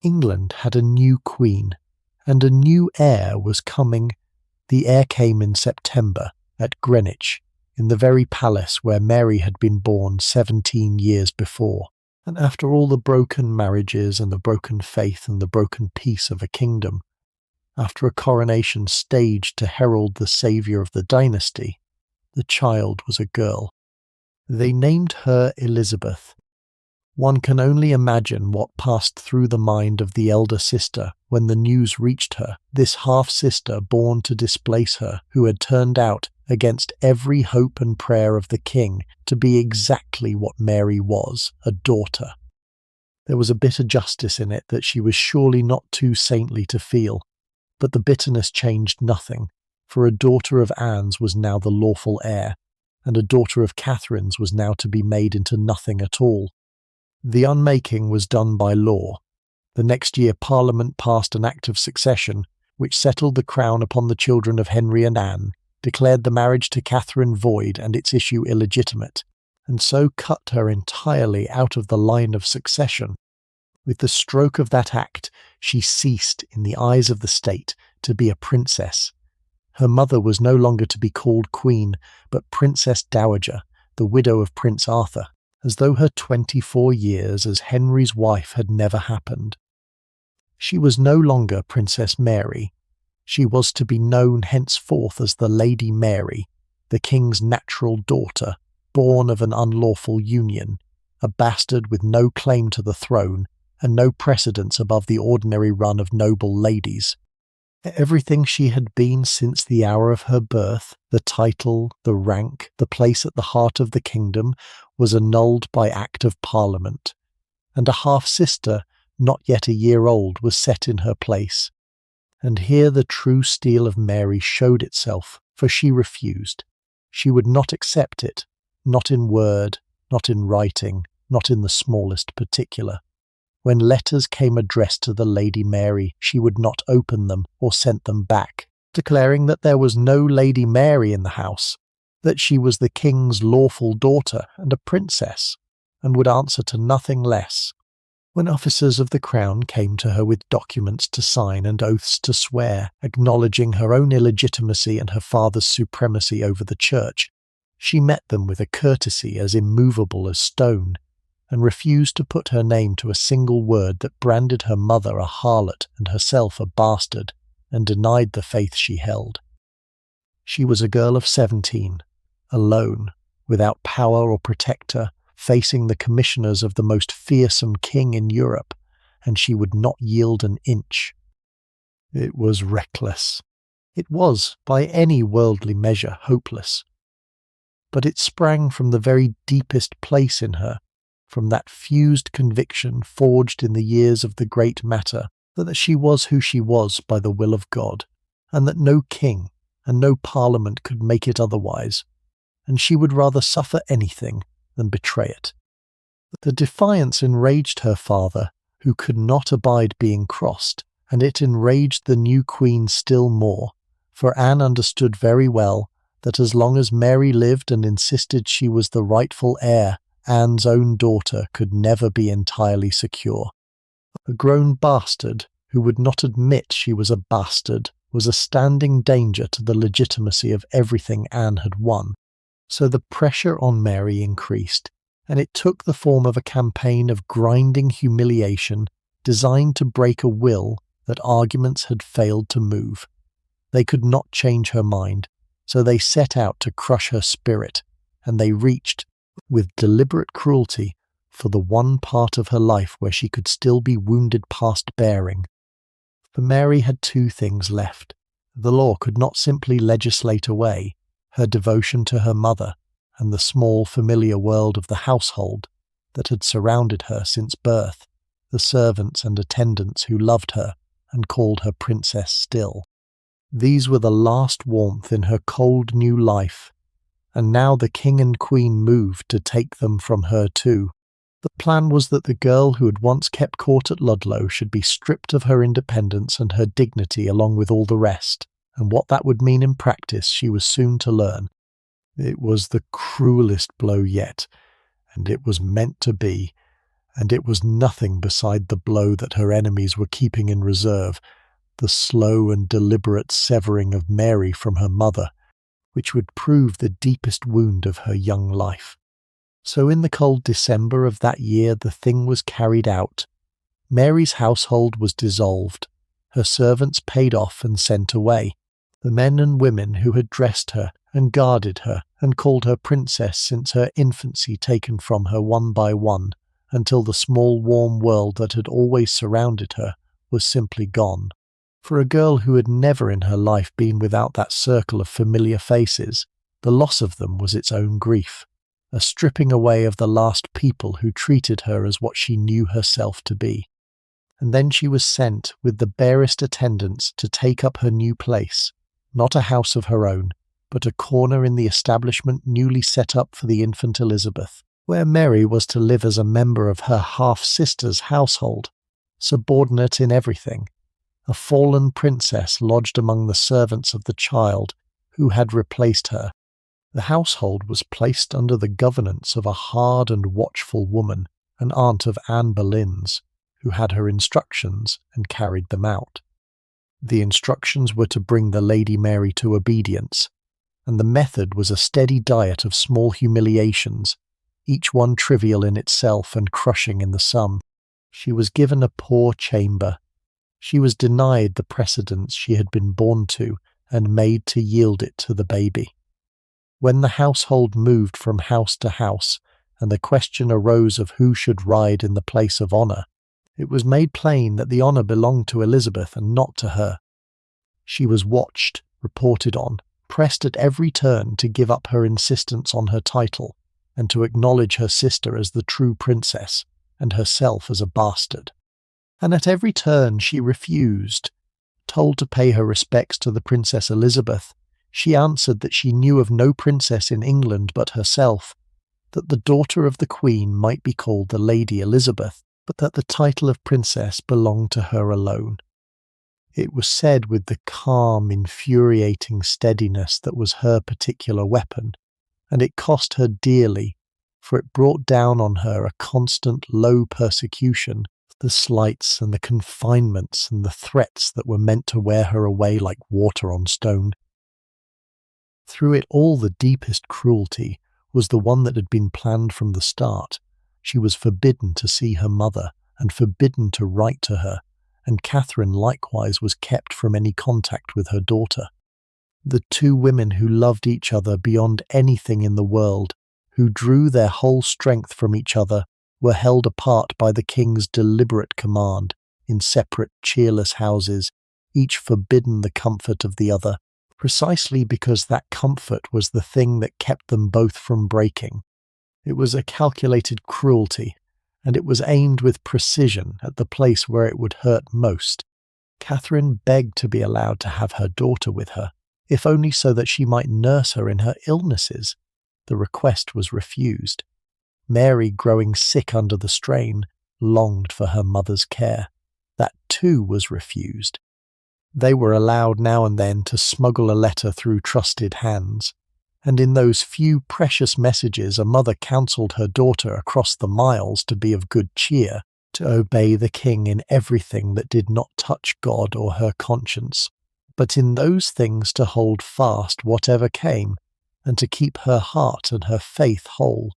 England had a new queen, and a new heir was coming. The heir came in September, at Greenwich, in the very palace where Mary had been born 17 years before. And after all the broken marriages and the broken faith and the broken peace of a kingdom, after a coronation staged to herald the saviour of the dynasty, the child was a girl. They named her Elizabeth. One can only imagine what passed through the mind of the elder sister when the news reached her, this half-sister born to displace her, who had turned out, against every hope and prayer of the king, to be exactly what Mary was, a daughter. There was a bitter justice in it that she was surely not too saintly to feel, but the bitterness changed nothing, for a daughter of Anne's was now the lawful heir, and a daughter of Catherine's was now to be made into nothing at all. The unmaking was done by law. The next year Parliament passed an Act of Succession, which settled the crown upon the children of Henry and Anne, declared the marriage to Catherine void and its issue illegitimate, and so cut her entirely out of the line of succession. With the stroke of that act, she ceased, in the eyes of the state, to be a princess. Her mother was no longer to be called queen, but Princess Dowager, the widow of Prince Arthur, as though her 24 years as Henry's wife had never happened. She was no longer Princess Mary. She was to be known henceforth as the Lady Mary, the king's natural daughter, born of an unlawful union, a bastard with no claim to the throne, and no precedence above the ordinary run of noble ladies. Everything she had been since the hour of her birth, the title, the rank, the place at the heart of the kingdom, was annulled by Act of Parliament, and a half-sister, not yet a year old, was set in her place. And here the true steel of Mary showed itself, for she refused. She would not accept it, not in word, not in writing, not in the smallest particular. When letters came addressed to the Lady Mary, she would not open them or sent them back, declaring that there was no Lady Mary in the house, that she was the king's lawful daughter and a princess, and would answer to nothing less. When officers of the crown came to her with documents to sign and oaths to swear, acknowledging her own illegitimacy and her father's supremacy over the church, she met them with a courtesy as immovable as stone, and refused to put her name to a single word that branded her mother a harlot and herself a bastard, and denied the faith she held. She was a girl of 17, alone, without power or protector, facing the commissioners of the most fearsome king in Europe, and she would not yield an inch. It was reckless. It was, by any worldly measure, hopeless. But it sprang from the very deepest place in her, from that fused conviction forged in the years of the great matter, that she was who she was by the will of God, and that no king and no parliament could make it otherwise, and she would rather suffer anything than betray it. The defiance enraged her father, who could not abide being crossed, and it enraged the new queen still more, for Anne understood very well that as long as Mary lived and insisted she was the rightful heir, Anne's own daughter could never be entirely secure. A grown bastard, who would not admit she was a bastard, was a standing danger to the legitimacy of everything Anne had won. So the pressure on Mary increased, and it took the form of a campaign of grinding humiliation designed to break a will that arguments had failed to move. They could not change her mind, so they set out to crush her spirit, and they reached, with deliberate cruelty, for the one part of her life where she could still be wounded past bearing. For Mary had two things left. The law could not simply legislate away her devotion to her mother and the small familiar world of the household that had surrounded her since birth, the servants and attendants who loved her and called her princess still. These were the last warmth in her cold new life, and now the king and queen moved to take them from her too. The plan was that the girl who had once kept court at Ludlow should be stripped of her independence and her dignity along with all the rest, and what that would mean in practice she was soon to learn. It was the cruelest blow yet, and it was meant to be, and it was nothing beside the blow that her enemies were keeping in reserve, the slow and deliberate severing of Mary from her mother, which would prove the deepest wound of her young life. So in the cold December of that year the thing was carried out. Mary's household was dissolved, her servants paid off and sent away. The men and women who had dressed her and guarded her and called her princess since her infancy taken from her one by one, until the small warm world that had always surrounded her was simply gone. For a girl who had never in her life been without that circle of familiar faces, the loss of them was its own grief, a stripping away of the last people who treated her as what she knew herself to be. And then she was sent with the barest attendants to take up her new place, not a house of her own, but a corner in the establishment newly set up for the infant Elizabeth, where Mary was to live as a member of her half-sister's household, subordinate in everything, a fallen princess lodged among the servants of the child who had replaced her. The household was placed under the governance of a hard and watchful woman, an aunt of Anne Boleyn's, who had her instructions and carried them out. The instructions were to bring the Lady Mary to obedience, and the method was a steady diet of small humiliations, each one trivial in itself and crushing in the sum. She was given a poor chamber. She was denied the precedence she had been born to and made to yield it to the baby. When the household moved from house to house, and the question arose of who should ride in the place of honour, it was made plain that the honour belonged to Elizabeth and not to her. She was watched, reported on, pressed at every turn to give up her insistence on her title, and to acknowledge her sister as the true princess, and herself as a bastard. And at every turn she refused. Told to pay her respects to the Princess Elizabeth, she answered that she knew of no princess in England but herself, that the daughter of the Queen might be called the Lady Elizabeth, but that the title of princess belonged to her alone. It was said with the calm, infuriating steadiness that was her particular weapon, and it cost her dearly, for it brought down on her a constant low persecution, the slights and the confinements and the threats that were meant to wear her away like water on stone. Through it all the deepest cruelty was the one that had been planned from the start. She was forbidden to see her mother and forbidden to write to her, and Catherine likewise was kept from any contact with her daughter. The two women who loved each other beyond anything in the world, who drew their whole strength from each other, were held apart by the king's deliberate command, in separate cheerless houses, each forbidden the comfort of the other, precisely because that comfort was the thing that kept them both from breaking. It was a calculated cruelty, and it was aimed with precision at the place where it would hurt most. Catherine begged to be allowed to have her daughter with her, if only so that she might nurse her in her illnesses. The request was refused. Mary, growing sick under the strain, longed for her mother's care. That too was refused. They were allowed now and then to smuggle a letter through trusted hands, and in those few precious messages a mother counselled her daughter across the miles to be of good cheer, to obey the king in everything that did not touch God or her conscience, but in those things to hold fast whatever came, and to keep her heart and her faith whole.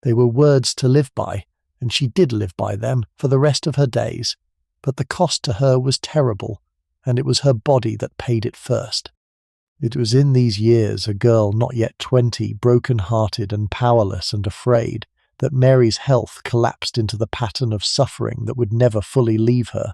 They were words to live by, and she did live by them for the rest of her days, but the cost to her was terrible, and it was her body that paid it first. It was in these years, a girl not yet 20, broken-hearted and powerless and afraid, that Mary's health collapsed into the pattern of suffering that would never fully leave her.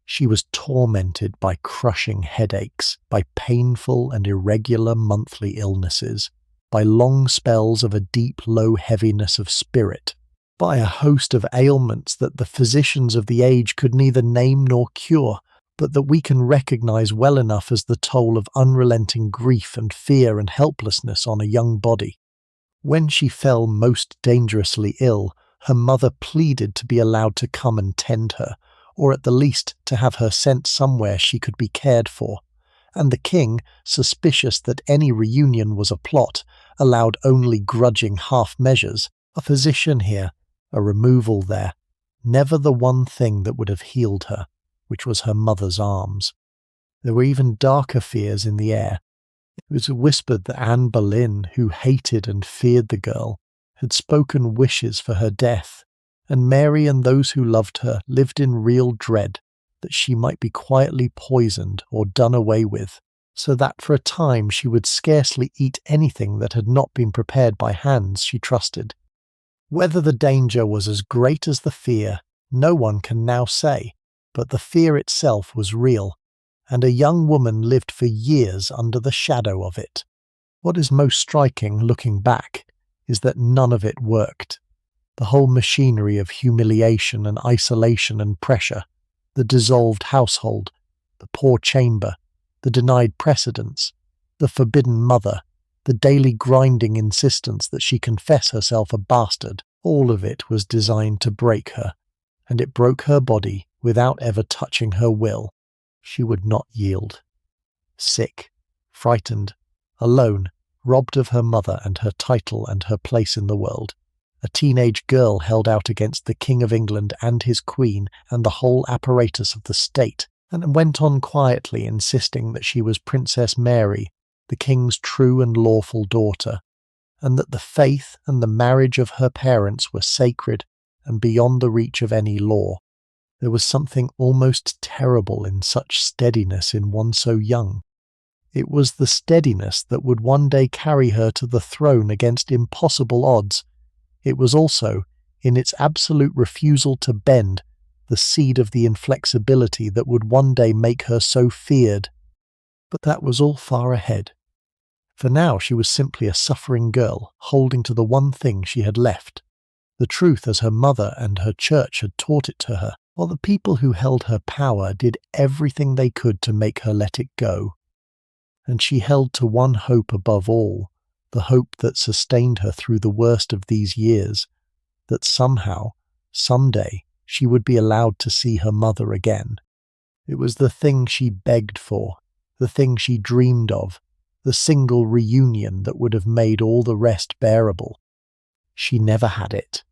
She was tormented by crushing headaches, by painful and irregular monthly illnesses, by long spells of a deep, low heaviness of spirit, by a host of ailments that the physicians of the age could neither name nor cure, but that we can recognize well enough as the toll of unrelenting grief and fear and helplessness on a young body. When she fell most dangerously ill, her mother pleaded to be allowed to come and tend her, or at the least to have her sent somewhere she could be cared for. And the king, suspicious that any reunion was a plot, allowed only grudging half measures, a physician here, a removal there, never the one thing that would have healed her, which was her mother's arms. There were even darker fears in the air. It was whispered that Anne Boleyn, who hated and feared the girl, had spoken wishes for her death, and Mary and those who loved her lived in real dread that she might be quietly poisoned or done away with, so that for a time she would scarcely eat anything that had not been prepared by hands she trusted. Whether the danger was as great as the fear, no one can now say, but the fear itself was real, and a young woman lived for years under the shadow of it. What is most striking, looking back, is that none of it worked. The whole machinery of humiliation and isolation and pressure, the dissolved household, the poor chamber, the denied precedence, the forbidden mother, the daily grinding insistence that she confess herself a bastard, all of it was designed to break her, and it broke her body without ever touching her will. She would not yield. Sick, frightened, alone, robbed of her mother and her title and her place in the world, a teenage girl held out against the King of England and his Queen and the whole apparatus of the state, and went on quietly insisting that she was Princess Mary, the King's true and lawful daughter, and that the faith and the marriage of her parents were sacred and beyond the reach of any law. There was something almost terrible in such steadiness in one so young. It was the steadiness that would one day carry her to the throne against impossible odds. It was also, in its absolute refusal to bend, the seed of the inflexibility that would one day make her so feared. But that was all far ahead. For now she was simply a suffering girl, holding to the one thing she had left, the truth as her mother and her church had taught it to her, while the people who held her power did everything they could to make her let it go. And she held to one hope above all, the hope that sustained her through the worst of these years, that somehow, someday, she would be allowed to see her mother again. It was the thing she begged for, the thing she dreamed of, the single reunion that would have made all the rest bearable. She never had it.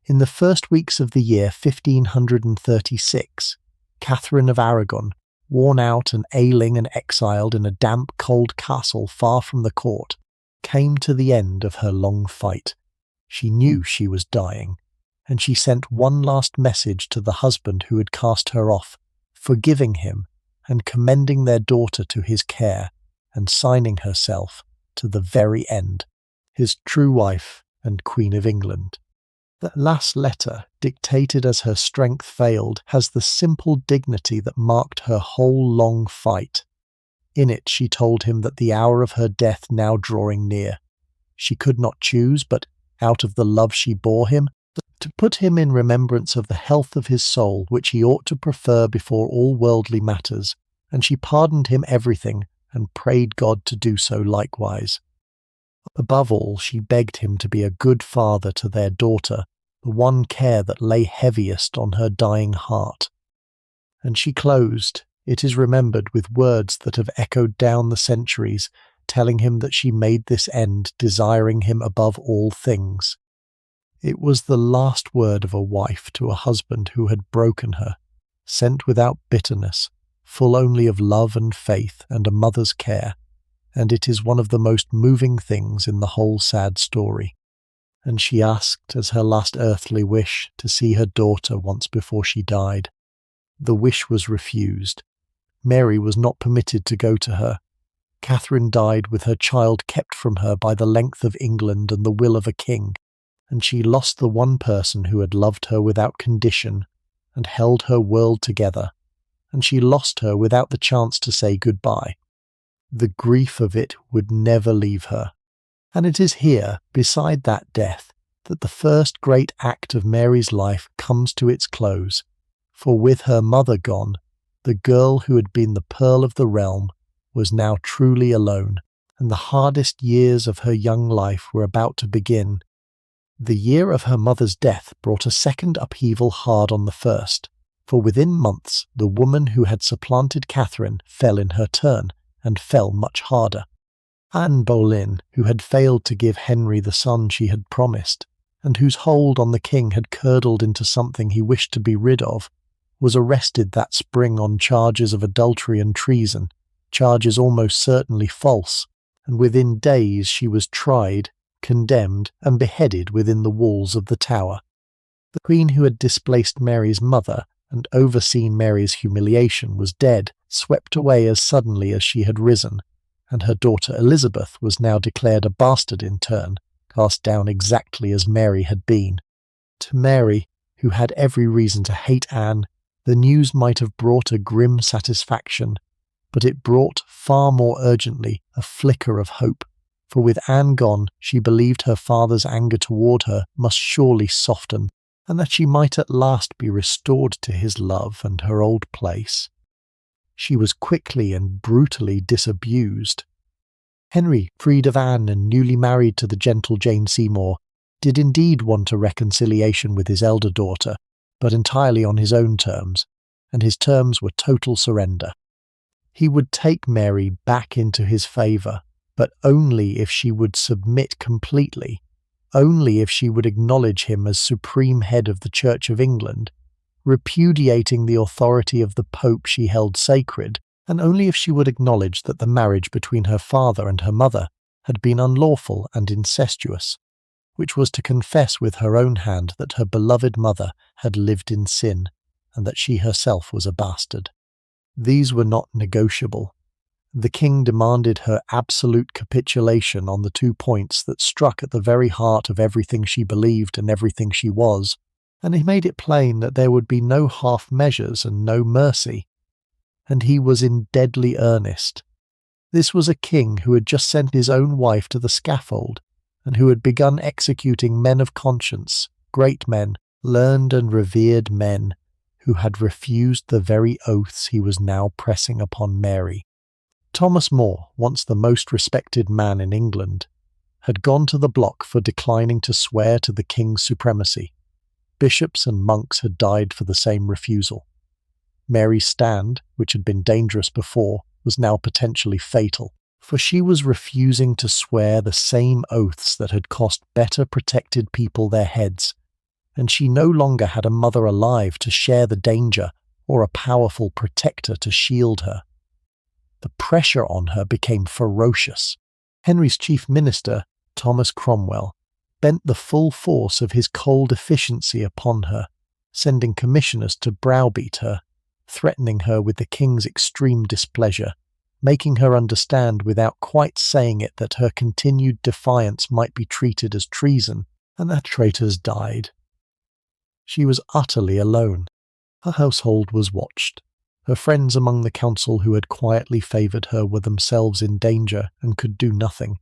In the first weeks of the year 1536, Catherine of Aragon, worn out and ailing and exiled in a damp, cold castle far from the court, came to the end of her long fight. She knew she was dying, and she sent one last message to the husband who had cast her off, forgiving him and commending their daughter to his care, and signing herself, to the very end, his true wife and Queen of England. That last letter, dictated as her strength failed, has the simple dignity that marked her whole long fight. In it she told him that the hour of her death now drawing near, she could not choose but, out of the love she bore him, to put him in remembrance of the health of his soul which he ought to prefer before all worldly matters, and she pardoned him everything, and prayed God to do so likewise. Above all, she begged him to be a good father to their daughter, the one care that lay heaviest on her dying heart. And she closed, it is remembered, with words that have echoed down the centuries, telling him that she made this end desiring him above all things. It was the last word of a wife to a husband who had broken her, sent without bitterness, full only of love and faith and a mother's care, and it is one of the most moving things in the whole sad story. And she asked, as her last earthly wish, to see her daughter once before she died. The wish was refused. Mary was not permitted to go to her. Catherine died with her child kept from her by the length of England and the will of a king, and she lost the one person who had loved her without condition and held her world together, and she lost her without the chance to say goodbye. The grief of it would never leave her. And it is here, beside that death, that the first great act of Mary's life comes to its close, for with her mother gone, The girl who had been the pearl of the realm was now truly alone, and the hardest years of her young life were about to begin. The year of her mother's death brought a second upheaval hard on the first, for within months the woman who had supplanted Catherine fell in her turn, and fell much harder. Anne Boleyn, who had failed to give Henry the son she had promised, and whose hold on the king had curdled into something he wished to be rid of, was arrested that spring on charges of adultery and treason, charges almost certainly false, and within days she was tried, condemned, and beheaded within the walls of the Tower. The Queen who had displaced Mary's mother and overseen Mary's humiliation was dead, swept away as suddenly as she had risen, and her daughter Elizabeth was now declared a bastard in turn, cast down exactly as Mary had been. To Mary, who had every reason to hate Anne, the news might have brought a grim satisfaction, but it brought far more urgently a flicker of hope, for with Anne gone she believed her father's anger toward her must surely soften, and that she might at last be restored to his love and her old place. She was quickly and brutally disabused. Henry, freed of Anne and newly married to the gentle Jane Seymour, did indeed want a reconciliation with his elder daughter, but entirely on his own terms, and his terms were total surrender. He would take Mary back into his favour, but only if she would submit completely, only if she would acknowledge him as supreme head of the Church of England, repudiating the authority of the Pope she held sacred, and only if she would acknowledge that the marriage between her father and her mother had been unlawful and incestuous, which was to confess with her own hand that her beloved mother had lived in sin, and that she herself was a bastard. These were not negotiable. The king demanded her absolute capitulation on the 2 points that struck at the very heart of everything she believed and everything she was, and he made it plain that there would be no half measures and no mercy. And he was in deadly earnest. This was a king who had just sent his own wife to the scaffold, and who had begun executing men of conscience, great men, learned and revered men, who had refused the very oaths he was now pressing upon Mary. Thomas More, once the most respected man in England, had gone to the block for declining to swear to the king's supremacy. Bishops and monks had died for the same refusal. Mary's stand, which had been dangerous before, was now potentially fatal, for she was refusing to swear the same oaths that had cost better protected people their heads, and she no longer had a mother alive to share the danger or a powerful protector to shield her. The pressure on her became ferocious. Henry's chief minister, Thomas Cromwell, bent the full force of his cold efficiency upon her, sending commissioners to browbeat her, threatening her with the king's extreme displeasure, making her understand without quite saying it that her continued defiance might be treated as treason, and that traitors died. She was utterly alone. Her household was watched. Her friends among the council who had quietly favoured her were themselves in danger and could do nothing.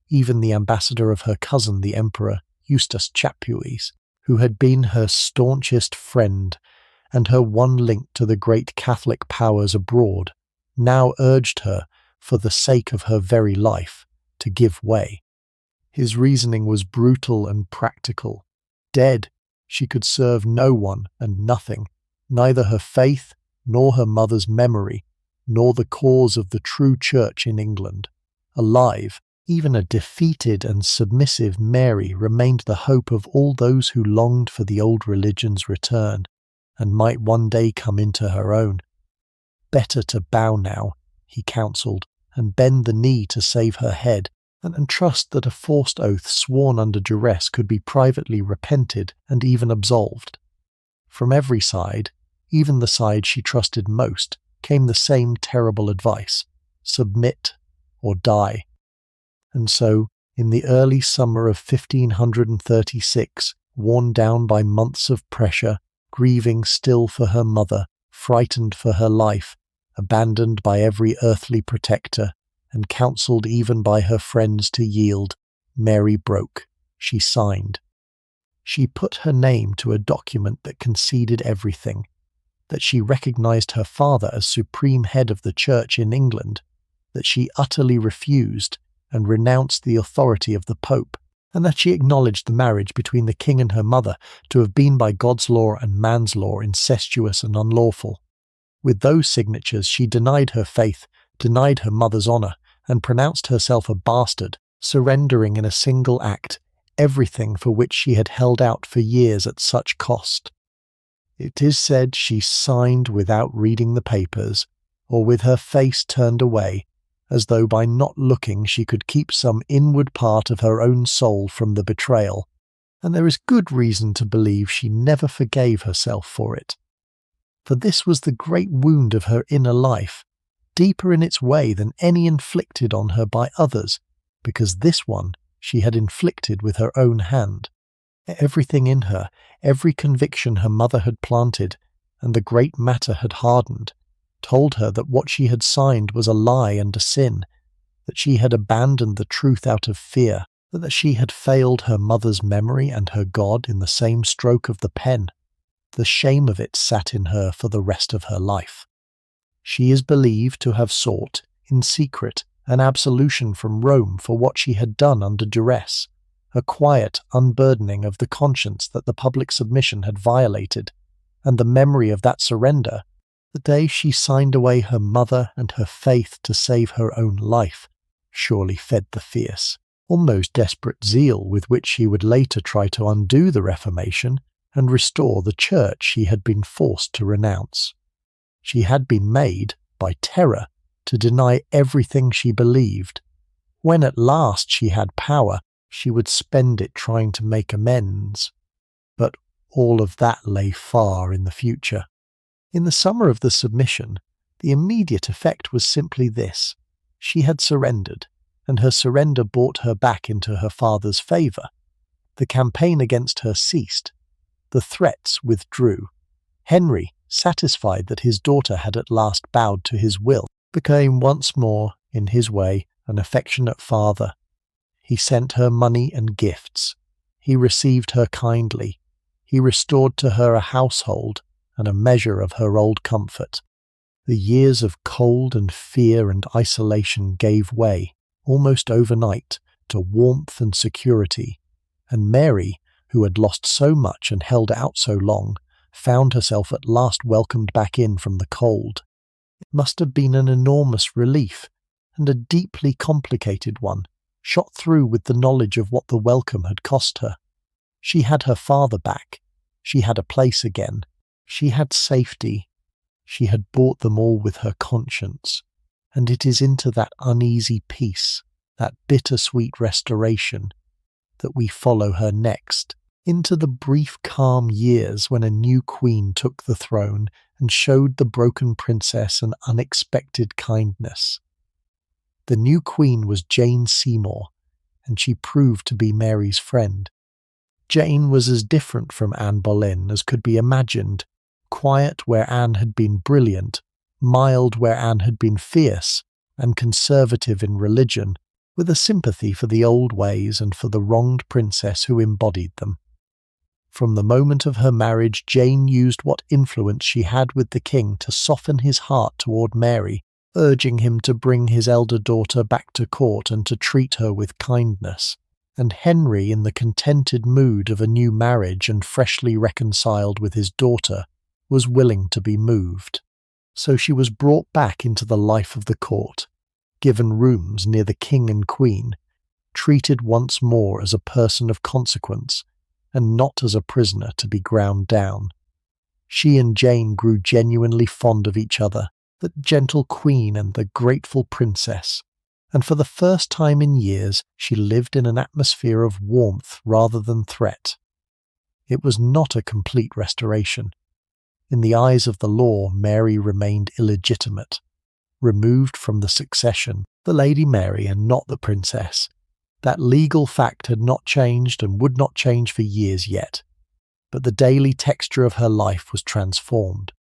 Even the ambassador of her cousin, the Emperor, Eustace Chapuis, who had been her staunchest friend and her one link to the great Catholic powers abroad, now urged her, for the sake of her very life, to give way. His reasoning was brutal and practical. Dead, she could serve no one and nothing, neither her faith, nor her mother's memory, nor the cause of the true Church in England. Alive, even a defeated and submissive Mary remained the hope of all those who longed for the old religion's return, and might one day come into her own. Better to bow now, he counselled, and bend the knee to save her head, and trust that a forced oath sworn under duress could be privately repented and even absolved. From every side, even the side she trusted most, came the same terrible advice: submit or die. And so, in the early summer of 1536, worn down by months of pressure, grieving still for her mother, frightened for her life, abandoned by every earthly protector, and counselled even by her friends to yield, Mary broke. She signed. She put her name to a document that conceded everything. that she recognized her father as supreme head of the church in England, that she utterly refused and renounced the authority of the Pope, and that she acknowledged the marriage between the king and her mother to have been by God's law and man's law incestuous and unlawful. With those signatures she denied her faith, denied her mother's honour, and pronounced herself a bastard, surrendering in a single act everything for which she had held out for years at such cost. It is said she signed without reading the papers, or with her face turned away, as though by not looking she could keep some inward part of her own soul from the betrayal, and there is good reason to believe she never forgave herself for it. For this was the great wound of her inner life, deeper in its way than any inflicted on her by others, because this one she had inflicted with her own hand. Everything in her, every conviction her mother had planted, and the great matter had hardened, told her that what she had signed was a lie and a sin, that she had abandoned the truth out of fear, that she had failed her mother's memory and her God in the same stroke of the pen. The shame of it sat in her for the rest of her life. She is believed to have sought, in secret, an absolution from Rome for what she had done under duress, a quiet unburdening of the conscience that the public submission had violated, and the memory of that surrender, the day she signed away her mother and her faith to save her own life, surely fed the fierce, almost desperate zeal with which she would later try to undo the Reformation and restore the church she had been forced to renounce. She had been made, by terror, to deny everything she believed. When at last she had power, she would spend it trying to make amends. But all of that lay far in the future. In the summer of the submission, the immediate effect was simply this: she had surrendered, and her surrender brought her back into her father's favour. The campaign against her ceased. The threats withdrew. Henry, satisfied that his daughter had at last bowed to his will, became once more, in his way, an affectionate father. He sent her money and gifts. He received her kindly. He restored to her a household and a measure of her old comfort. The years of cold and fear and isolation gave way, almost overnight, to warmth and security, and Mary, who had lost so much and held out so long, found herself at last welcomed back in from the cold. It must have been an enormous relief, and a deeply complicated one, shot through with the knowledge of what the welcome had cost her. She had her father back. She had a place again. She had safety. She had bought them all with her conscience, and it is into that uneasy peace, that bittersweet restoration, that we follow her next, into the brief calm years when a new queen took the throne and showed the broken princess an unexpected kindness. The new queen was Jane Seymour, and she proved to be Mary's friend. Jane was as different from Anne Boleyn as could be imagined, quiet where Anne had been brilliant, mild where Anne had been fierce, and conservative in religion, with a sympathy for the old ways and for the wronged princess who embodied them. From the moment of her marriage, Jane used what influence she had with the king to soften his heart toward Mary, urging him to bring his elder daughter back to court and to treat her with kindness. And Henry, in the contented mood of a new marriage and freshly reconciled with his daughter, was willing to be moved. So she was brought back into the life of the court, given rooms near the king and queen, treated once more as a person of consequence, and not as a prisoner to be ground down. She and Jane grew genuinely fond of each other, the gentle queen and the grateful princess, and for the first time in years she lived in an atmosphere of warmth rather than threat. It was not a complete restoration. In the eyes of the law, Mary remained illegitimate, removed from the succession, the Lady Mary and not the princess. That legal fact had not changed and would not change for years yet, but the daily texture of her life was transformed.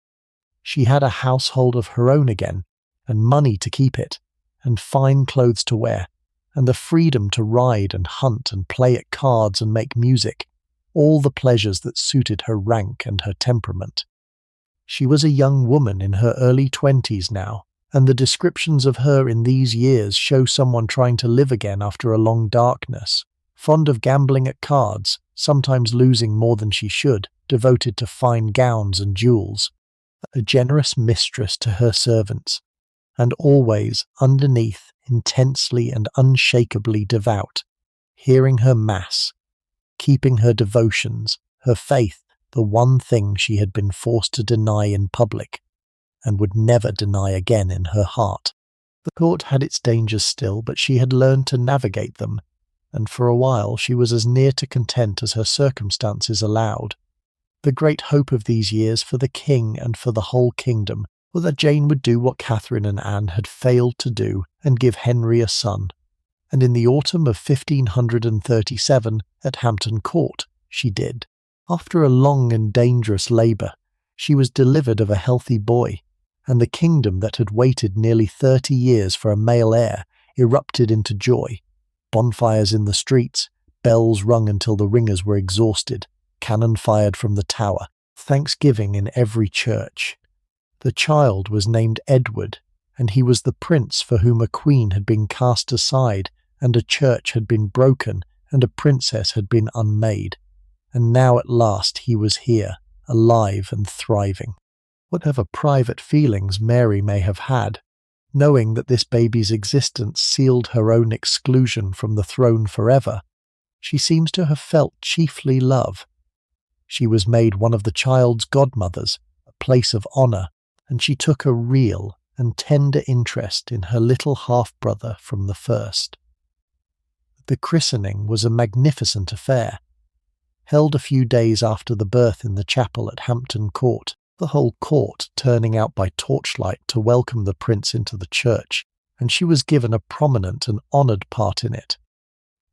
She had a household of her own again, and money to keep it, and fine clothes to wear, and the freedom to ride and hunt and play at cards and make music, all the pleasures that suited her rank and her temperament. She was a young woman in her early 20s now, and the descriptions of her in these years show someone trying to live again after a long darkness, fond of gambling at cards, sometimes losing more than she should, devoted to fine gowns and jewels, a generous mistress to her servants, and always, underneath, intensely and unshakably devout, hearing her mass, keeping her devotions, her faith, the one thing she had been forced to deny in public, and would never deny again in her heart. The court had its dangers still, but she had learned to navigate them, and for a while she was as near to content as her circumstances allowed. The great hope of these years for the king and for the whole kingdom was that Jane would do what Catherine and Anne had failed to do and give Henry a son. And in the autumn of 1537, at Hampton Court, she did. After a long and dangerous labour, she was delivered of a healthy boy, and the kingdom that had waited nearly 30 years for a male heir erupted into joy. Bonfires in the streets, bells rung until the ringers were exhausted, cannon fired from the tower, thanksgiving in every church. The child was named Edward, and he was the prince for whom a queen had been cast aside, and a church had been broken, and a princess had been unmade. And now at last he was here, alive and thriving. Whatever private feelings Mary may have had, knowing that this baby's existence sealed her own exclusion from the throne forever, she seems to have felt chiefly love. She was made one of the child's godmothers, a place of honour, and she took a real and tender interest in her little half-brother from the first. The christening was a magnificent affair, held a few days after the birth in the chapel at Hampton Court, the whole court turning out by torchlight to welcome the prince into the church, and she was given a prominent and honoured part in it.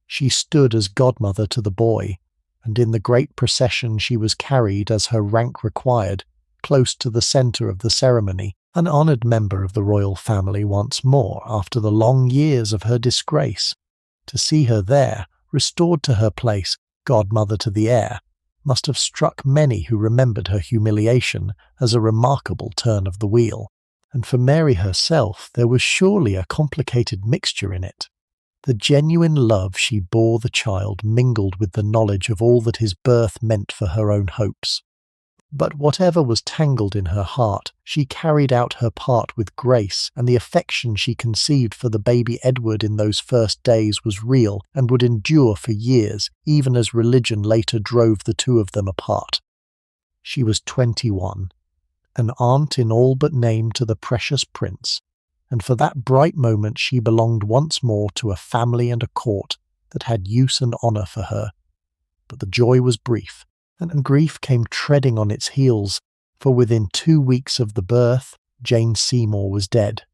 She stood as godmother to the boy, and in the great procession she was carried, as her rank required, close to the centre of the ceremony, an honoured member of the royal family once more after the long years of her disgrace. To see her there, restored to her place, godmother to the heir, must have struck many who remembered her humiliation as a remarkable turn of the wheel, and for Mary herself there was surely a complicated mixture in it. The genuine love she bore the child mingled with the knowledge of all that his birth meant for her own hopes. But whatever was tangled in her heart, she carried out her part with grace, and the affection she conceived for the baby Edward in those first days was real and would endure for years, even as religion later drove the two of them apart. She was 21, an aunt in all but name to the precious prince, and for that bright moment she belonged once more to a family and a court that had use and honour for her. But the joy was brief, and grief came treading on its heels, for within 2 weeks of the birth, Jane Seymour was dead.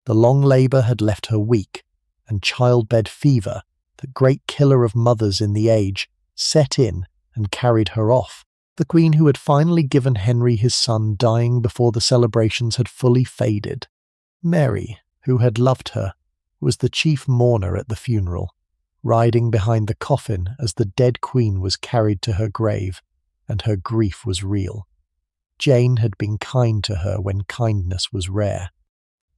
The long labour had left her weak, and childbed fever, the great killer of mothers in the age, set in and carried her off, the queen who had finally given Henry his son dying before the celebrations had fully faded. Mary, who had loved her, was the chief mourner at the funeral, riding behind the coffin as the dead queen was carried to her grave, and her grief was real. Jane had been kind to her when kindness was rare.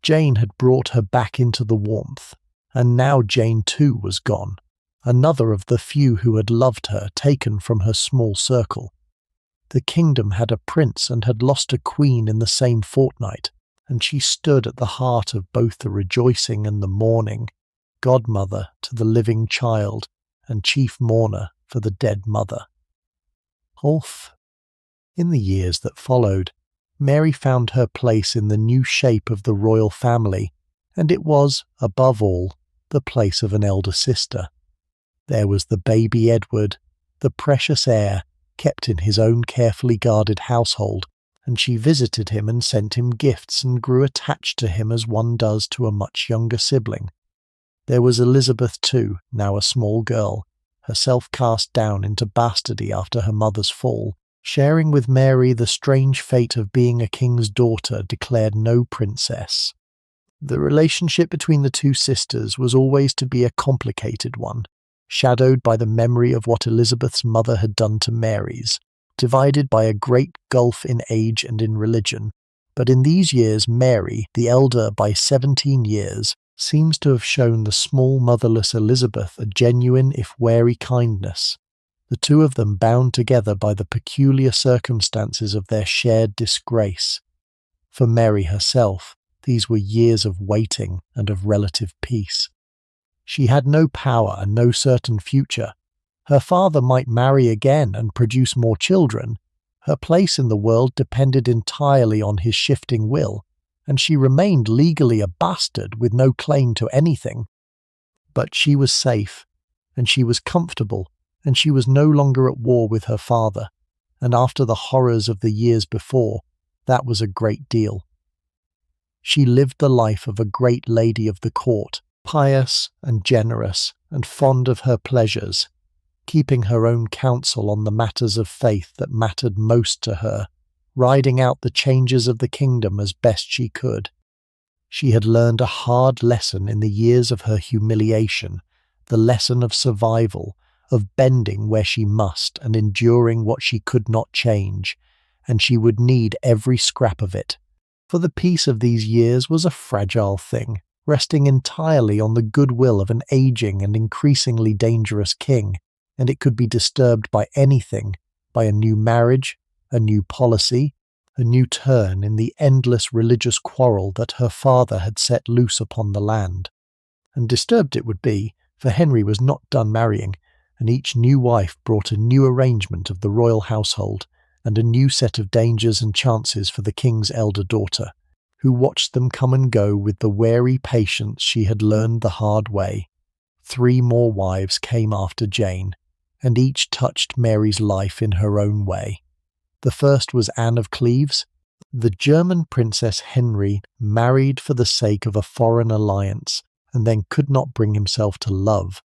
Jane had brought her back into the warmth, and now Jane too was gone, another of the few who had loved her taken from her small circle. The kingdom had a prince and had lost a queen in the same fortnight, and she stood at the heart of both the rejoicing and the mourning, godmother to the living child, and chief mourner for the dead mother. In the years that followed, Mary found her place in the new shape of the royal family, and it was, above all, the place of an elder sister. There was the baby Edward, the precious heir, kept in his own carefully guarded household, and she visited him and sent him gifts and grew attached to him as one does to a much younger sibling. There was Elizabeth too, now a small girl, herself cast down into bastardy after her mother's fall, sharing with Mary the strange fate of being a king's daughter declared no princess. The relationship between the two sisters was always to be a complicated one, shadowed by the memory of what Elizabeth's mother had done to Mary's. divided by a great gulf in age and in religion. But in these years Mary, the elder by 17 years, seems to have shown the small motherless Elizabeth a genuine if wary kindness, the two of them bound together by the peculiar circumstances of their shared disgrace. For Mary herself, these were years of waiting and of relative peace. She had no power and no certain future. Her father might marry again and produce more children. Her place in the world depended entirely on his shifting will, and she remained legally a bastard with no claim to anything. But she was safe, and she was comfortable, and she was no longer at war with her father, and after the horrors of the years before, that was a great deal. She lived the life of a great lady of the court, pious and generous and fond of her pleasures, keeping her own counsel on the matters of faith that mattered most to her, riding out the changes of the kingdom as best she could. She had learned a hard lesson in the years of her humiliation, the lesson of survival, of bending where she must and enduring what she could not change, and she would need every scrap of it. For the peace of these years was a fragile thing, resting entirely on the goodwill of an aging and increasingly dangerous king, and it could be disturbed by anything, by a new marriage, a new policy, a new turn in the endless religious quarrel that her father had set loose upon the land. And disturbed it would be, for Henry was not done marrying, and each new wife brought a new arrangement of the royal household, and a new set of dangers and chances for the king's elder daughter, who watched them come and go with the wary patience she had learned the hard way. 3 more wives came after Jane, and each touched Mary's life in her own way. The first was Anne of Cleves. The German Princess Henry married for the sake of a foreign alliance, and then could not bring himself to love.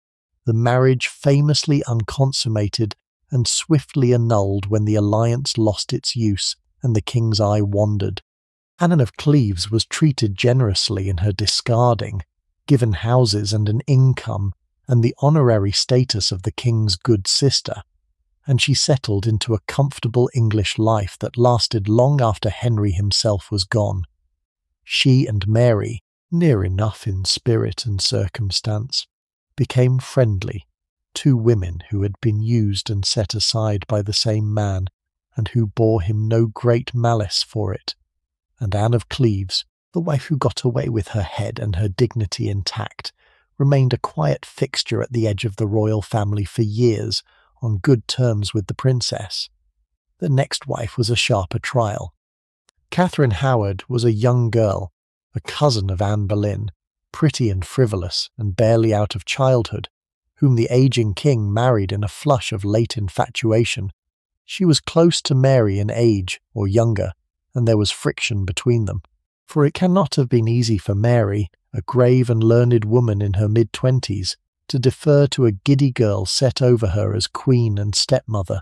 The marriage famously unconsummated and swiftly annulled when the alliance lost its use and the king's eye wandered. Anne of Cleves was treated generously in her discarding, given houses and an income and the honorary status of the king's good sister, and she settled into a comfortable English life that lasted long after Henry himself was gone. She and Mary, near enough in spirit and circumstance, became friendly, 2 women who had been used and set aside by the same man, and who bore him no great malice for it. And Anne of Cleves, the wife who got away with her head and her dignity intact, remained a quiet fixture at the edge of the royal family for years, on good terms with the princess. The next wife was a sharper trial. Catherine Howard was a young girl, a cousin of Anne Boleyn, pretty and frivolous and barely out of childhood, whom the aging king married in a flush of late infatuation. She was close to Mary in age, or younger, and there was friction between them. For it cannot have been easy for Mary, a grave and learned woman in her mid-20s, to defer to a giddy girl set over her as queen and stepmother.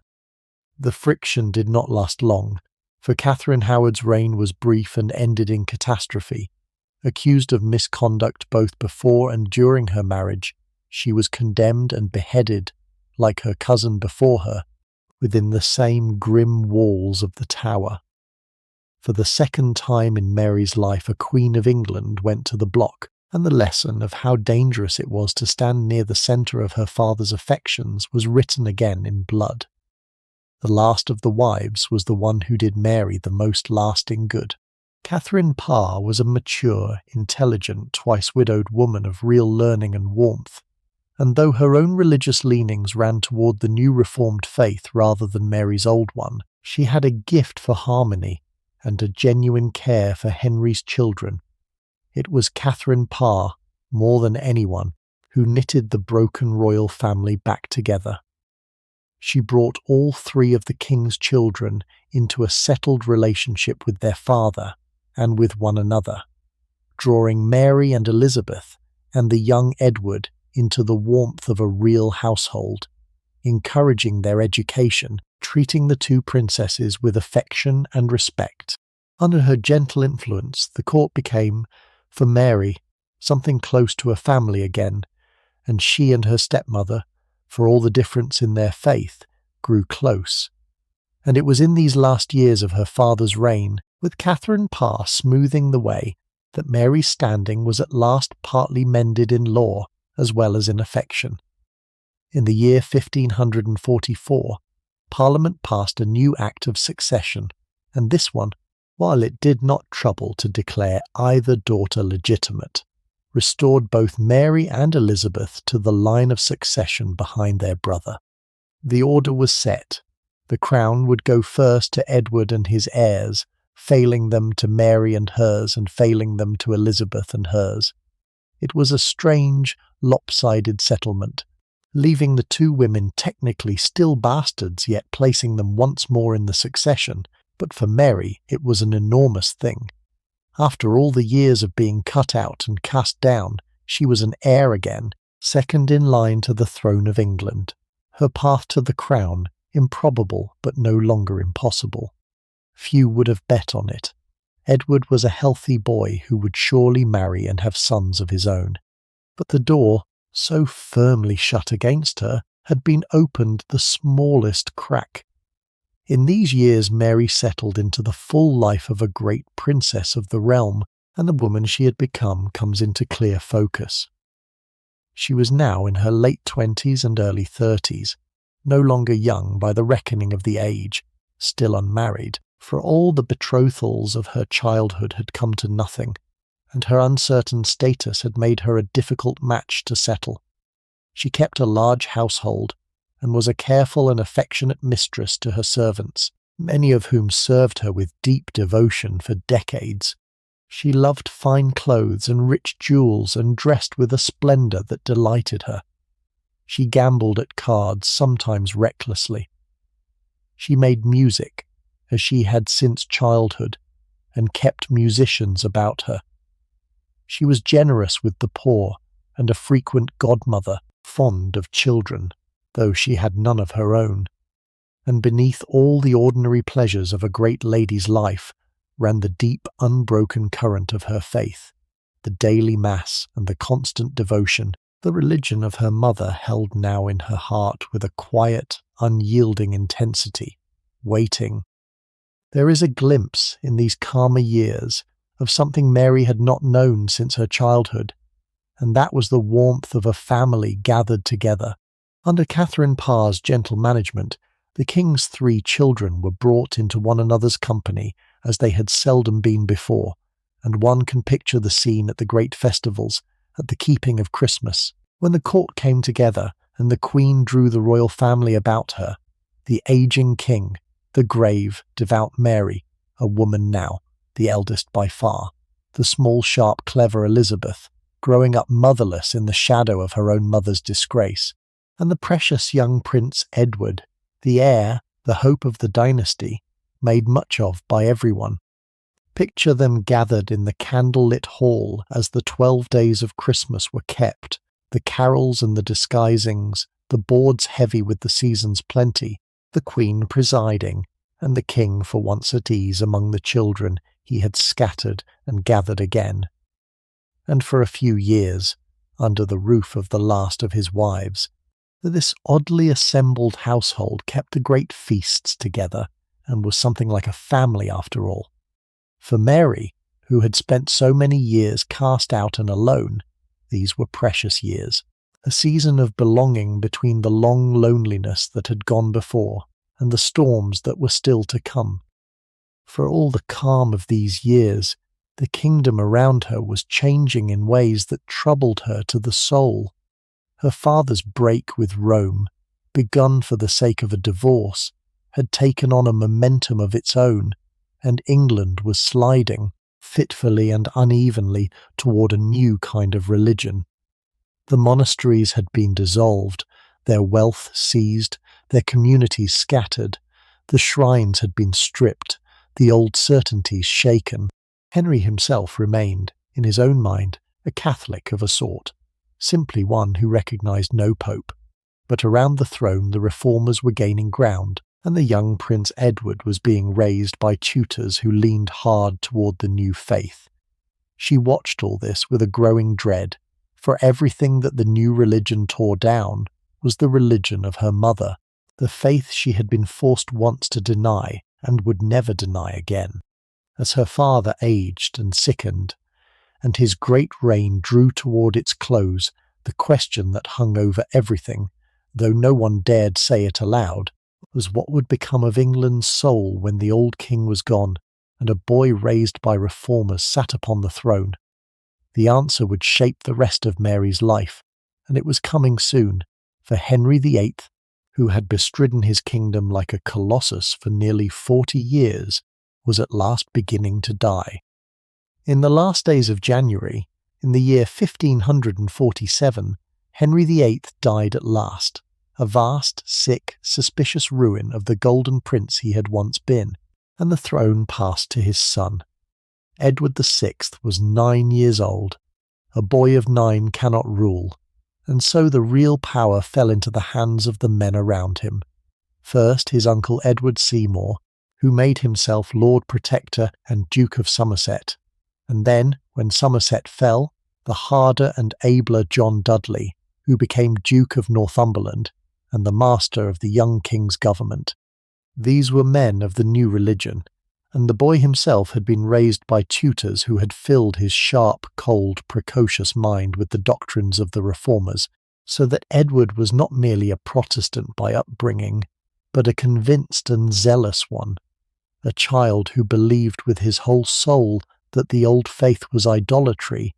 The friction did not last long, for Catherine Howard's reign was brief and ended in catastrophe. Accused of misconduct both before and during her marriage, she was condemned and beheaded, like her cousin before her, within the same grim walls of the Tower. For the second time in Mary's life a Queen of England went to the block, and the lesson of how dangerous it was to stand near the centre of her father's affections was written again in blood. The last of the wives was the one who did Mary the most lasting good. Catherine Parr was a mature, intelligent, twice-widowed woman of real learning and warmth, and though her own religious leanings ran toward the new Reformed faith rather than Mary's old one, she had a gift for harmony and a genuine care for Henry's children. It was Catherine Parr, more than anyone, who knitted the broken royal family back together. She brought all 3 of the king's children into a settled relationship with their father and with one another, drawing Mary and Elizabeth and the young Edward into the warmth of a real household, encouraging their education, treating the 2 princesses with affection and respect. Under her gentle influence, the court became, for Mary, something close to a family again, and she and her stepmother, for all the difference in their faith, grew close. And it was in these last years of her father's reign, with Catherine Parr smoothing the way, that Mary's standing was at last partly mended in law as well as in affection. In the year 1544, Parliament passed a new Act of Succession, and this one, while it did not trouble to declare either daughter legitimate, restored both Mary and Elizabeth to the line of succession behind their brother. The order was set. The crown would go first to Edward and his heirs, failing them to Mary and hers, and failing them to Elizabeth and hers. It was a strange, lopsided settlement, leaving the two women technically still bastards, yet placing them once more in the succession, but for Mary it was an enormous thing. After all the years of being cut out and cast down, she was an heir again, second in line to the throne of England. Her path to the crown, improbable but no longer impossible. Few would have bet on it. Edward was a healthy boy who would surely marry and have sons of his own. But the door, so firmly shut against her, had been opened the smallest crack. In these years Mary settled into the full life of a great princess of the realm, and the woman she had become comes into clear focus. She was now in her late 20s and early 30s, no longer young by the reckoning of the age, still unmarried, for all the betrothals of her childhood had come to nothing, and her uncertain status had made her a difficult match to settle. She kept a large household, and was a careful and affectionate mistress to her servants, many of whom served her with deep devotion for decades. She loved fine clothes and rich jewels, and dressed with a splendour that delighted her. She gambled at cards, sometimes recklessly. She made music, as she had since childhood, and kept musicians about her. She was generous with the poor, and a frequent godmother, fond of children, though she had none of her own. And beneath all the ordinary pleasures of a great lady's life ran the deep, unbroken current of her faith, the daily mass and the constant devotion, the religion of her mother held now in her heart with a quiet, unyielding intensity, waiting. There is a glimpse in these calmer years of something Mary had not known since her childhood, and that was the warmth of a family gathered together. Under Catherine Parr's gentle management, the king's 3 children were brought into one another's company as they had seldom been before, and one can picture the scene at the great festivals, at the keeping of Christmas, when the court came together and the Queen drew the royal family about her, the ageing king, the grave, devout Mary, a woman now, the eldest by far, the small, sharp, clever Elizabeth, growing up motherless in the shadow of her own mother's disgrace, and the precious young Prince Edward, the heir, the hope of the dynasty, made much of by everyone. Picture them gathered in the candle-lit hall as the 12 days of Christmas were kept, the carols and the disguisings, the boards heavy with the season's plenty, the Queen presiding, and the King for once at ease among the children he had scattered and gathered again. And for a few years, under the roof of the last of his wives, this oddly assembled household kept the great feasts together, and was something like a family after all. For Mary, who had spent so many years cast out and alone, these were precious years, a season of belonging between the long loneliness that had gone before and the storms that were still to come. For all the calm of these years, the kingdom around her was changing in ways that troubled her to the soul. Her father's break with Rome, begun for the sake of a divorce, had taken on a momentum of its own, and England was sliding, fitfully and unevenly, toward a new kind of religion. The monasteries had been dissolved, their wealth seized, their communities scattered, the shrines had been stripped, the old certainties shaken. Henry himself remained, in his own mind, a Catholic of a sort, simply one who recognized no pope. But around the throne the reformers were gaining ground, and the young Prince Edward was being raised by tutors who leaned hard toward the new faith. She watched all this with a growing dread, for everything that the new religion tore down was the religion of her mother, the faith she had been forced once to deny and would never deny again. As her father aged and sickened, and his great reign drew toward its close, the question that hung over everything, though no one dared say it aloud, was what would become of England's soul when the old king was gone, and a boy raised by reformers sat upon the throne. The answer would shape the rest of Mary's life, and it was coming soon, for Henry VIII, who had bestridden his kingdom like a colossus for nearly 40 years, was at last beginning to die. In the last days of January, in the year 1547, Henry VIII died at last, a vast, sick, suspicious ruin of the golden prince he had once been, and the throne passed to his son. Edward VI was 9 years old. A boy of 9 cannot rule, and so the real power fell into the hands of the men around him. First his uncle Edward Seymour, who made himself Lord Protector and Duke of Somerset, and then, when Somerset fell, the harder and abler John Dudley, who became Duke of Northumberland and the master of the young king's government. These were men of the new religion, and the boy himself had been raised by tutors who had filled his sharp, cold, precocious mind with the doctrines of the reformers, so that Edward was not merely a Protestant by upbringing, but a convinced and zealous one, a child who believed with his whole soul that the old faith was idolatry,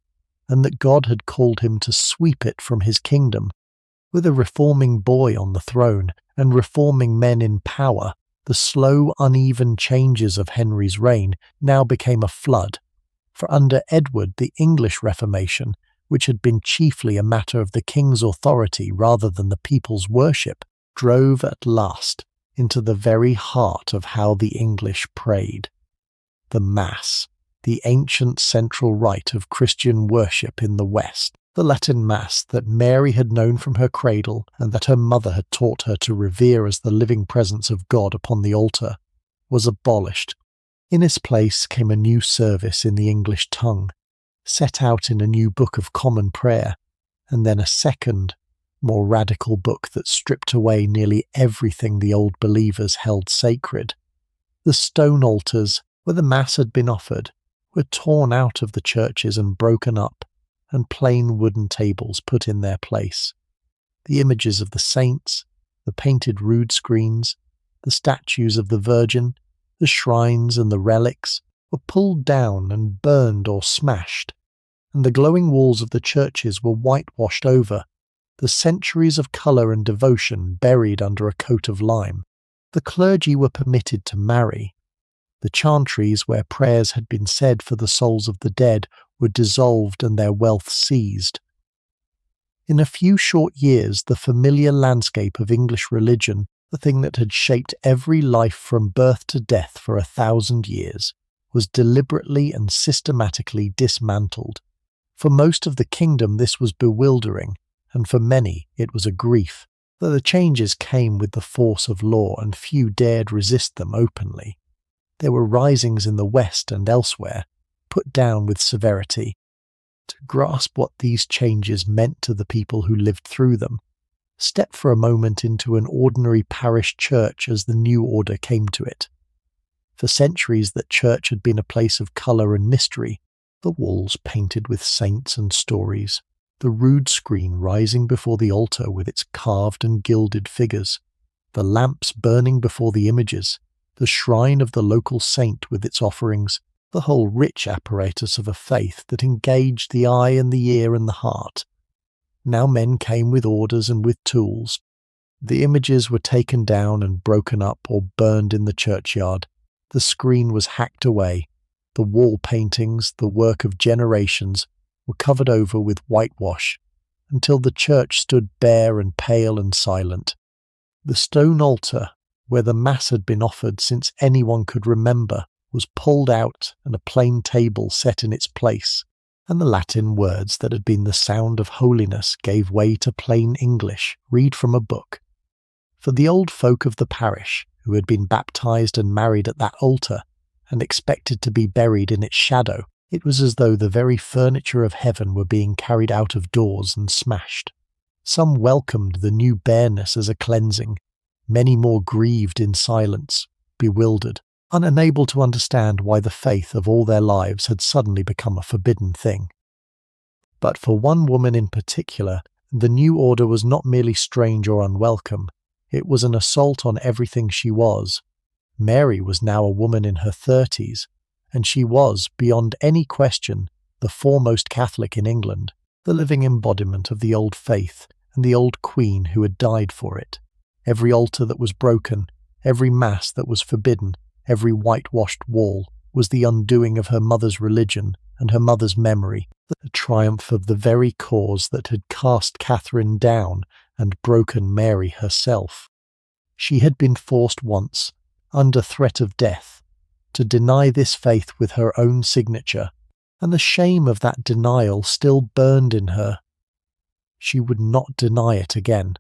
and that God had called him to sweep it from his kingdom. With a reforming boy on the throne, and reforming men in power, the slow, uneven changes of Henry's reign now became a flood. For under Edward the English Reformation, which had been chiefly a matter of the king's authority rather than the people's worship, drove at last into the very heart of how the English prayed. The Mass, the ancient central rite of Christian worship in the West, the Latin Mass that Mary had known from her cradle and that her mother had taught her to revere as the living presence of God upon the altar, was abolished. In its place came a new service in the English tongue, set out in a new book of common prayer, and then a second, more radical book that stripped away nearly everything the old believers held sacred. The stone altars, where the Mass had been offered, were torn out of the churches and broken up, and plain wooden tables put in their place. The images of the saints, the painted rood screens, the statues of the Virgin, the shrines and the relics were pulled down and burned or smashed, and the glowing walls of the churches were whitewashed over, the centuries of colour and devotion buried under a coat of lime. The clergy were permitted to marry. The chantries where prayers had been said for the souls of the dead were dissolved and their wealth seized. In a few short years, the familiar landscape of English religion, the thing that had shaped every life from birth to death for 1,000 years, was deliberately and systematically dismantled. For most of the kingdom this was bewildering, and for many it was a grief, though the changes came with the force of law and few dared resist them openly. There were risings in the West and elsewhere, put down with severity. To grasp what these changes meant to the people who lived through them, step for a moment into an ordinary parish church as the new order came to it. For centuries that church had been a place of colour and mystery, the walls painted with saints and stories, the rood screen rising before the altar with its carved and gilded figures, the lamps burning before the images, the shrine of the local saint with its offerings, the whole rich apparatus of a faith that engaged the eye and the ear and the heart. Now men came with orders and with tools. The images were taken down and broken up or burned in the churchyard. The screen was hacked away. The wall paintings, the work of generations, were covered over with whitewash, until the church stood bare and pale and silent. The stone altar, where the Mass had been offered since anyone could remember, was pulled out and a plain table set in its place, and the Latin words that had been the sound of holiness gave way to plain English, read from a book. For the old folk of the parish, who had been baptized and married at that altar, and expected to be buried in its shadow, it was as though the very furniture of heaven were being carried out of doors and smashed. Some welcomed the new bareness as a cleansing. Many more grieved in silence, bewildered, unable to understand why the faith of all their lives had suddenly become a forbidden thing. But for one woman in particular, the new order was not merely strange or unwelcome, it was an assault on everything she was. Mary was now a woman in her 30s, and she was, beyond any question, the foremost Catholic in England, the living embodiment of the old faith and the old queen who had died for it. Every altar that was broken, every mass that was forbidden, every whitewashed wall was the undoing of her mother's religion and her mother's memory, the triumph of the very cause that had cast Catherine down and broken Mary herself. She had been forced once, under threat of death, to deny this faith with her own signature, and the shame of that denial still burned in her. She would not deny it again.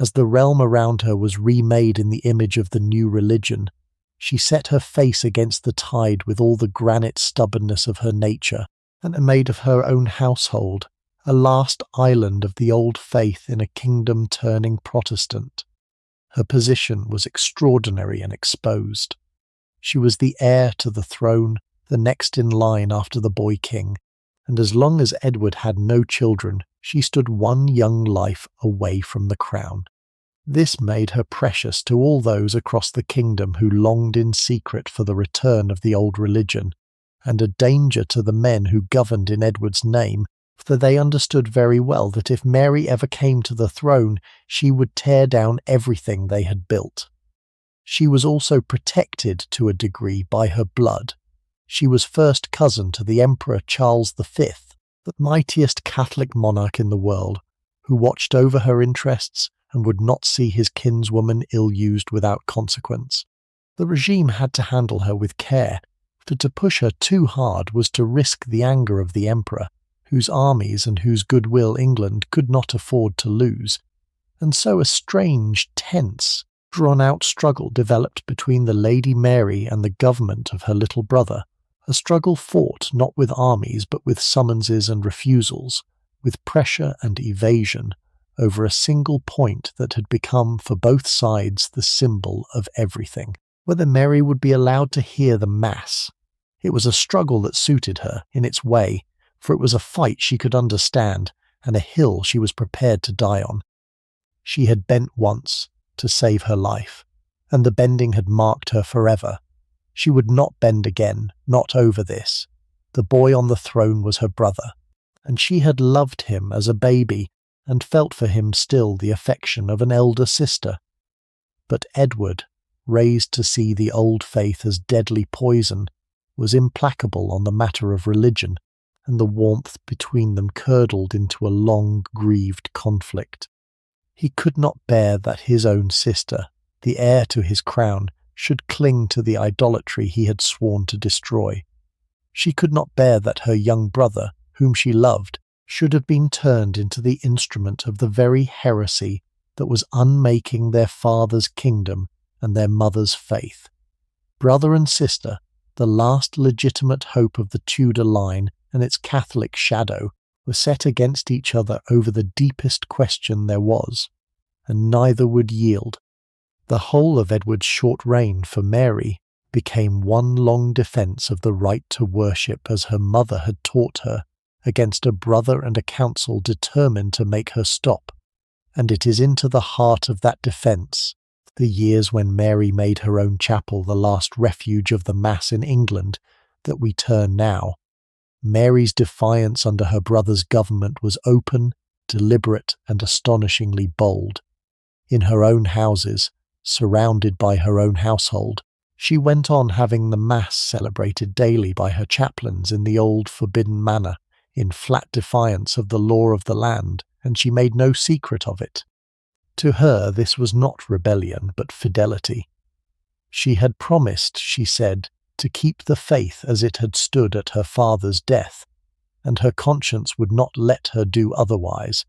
As the realm around her was remade in the image of the new religion, she set her face against the tide with all the granite stubbornness of her nature, and made of her own household a last island of the old faith in a kingdom turning Protestant. Her position was extraordinary and exposed. She was the heir to the throne, the next in line after the boy king, and as long as Edward had no children, she stood one young life away from the crown. This made her precious to all those across the kingdom who longed in secret for the return of the old religion, and a danger to the men who governed in Edward's name, for they understood very well that if Mary ever came to the throne, she would tear down everything they had built. She was also protected to a degree by her blood. She was first cousin to the Emperor Charles V, the mightiest Catholic monarch in the world, who watched over her interests and would not see his kinswoman ill-used without consequence. The regime had to handle her with care, for to push her too hard was to risk the anger of the emperor, whose armies and whose goodwill England could not afford to lose. And so a strange, tense, drawn-out struggle developed between the Lady Mary and the government of her little brother, a struggle fought not with armies but with summonses and refusals, with pressure and evasion, over a single point that had become for both sides the symbol of everything: whether Mary would be allowed to hear the Mass. It was a struggle that suited her, in its way, for it was a fight she could understand, and a hill she was prepared to die on. She had bent once, to save her life, and the bending had marked her forever. She would not bend again, not over this. The boy on the throne was her brother, and she had loved him as a baby, and felt for him still the affection of an elder sister. But Edward, raised to see the old faith as deadly poison, was implacable on the matter of religion, and the warmth between them curdled into a long, grieved conflict. He could not bear that his own sister, the heir to his crown, should cling to the idolatry he had sworn to destroy. She could not bear that her young brother, whom she loved, should have been turned into the instrument of the very heresy that was unmaking their father's kingdom and their mother's faith. Brother and sister, the last legitimate hope of the Tudor line and its Catholic shadow, were set against each other over the deepest question there was, and neither would yield. The whole of Edward's short reign for Mary became one long defence of the right to worship as her mother had taught her, against a brother and a council determined to make her stop. And it is into the heart of that defence, the years when Mary made her own chapel the last refuge of the Mass in England, that we turn now. Mary's defiance under her brother's government was open, deliberate, and astonishingly bold. In her own houses, surrounded by her own household, she went on having the Mass celebrated daily by her chaplains in the old forbidden manner, in flat defiance of the law of the land, and she made no secret of it. To her this was not rebellion, but fidelity. She had promised, she said, to keep the faith as it had stood at her father's death, and her conscience would not let her do otherwise,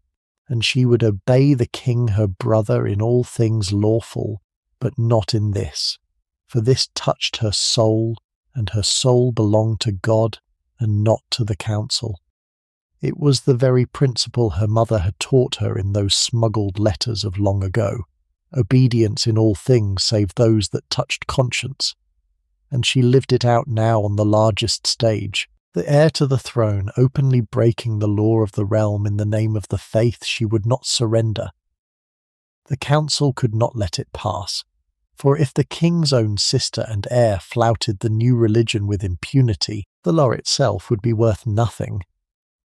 and she would obey the king her brother in all things lawful, but not in this, for this touched her soul, and her soul belonged to God and not to the council. It was the very principle her mother had taught her in those smuggled letters of long ago, obedience in all things save those that touched conscience. And she lived it out now on the largest stage, the heir to the throne openly breaking the law of the realm in the name of the faith she would not surrender. The council could not let it pass, for if the king's own sister and heir flouted the new religion with impunity, the law itself would be worth nothing.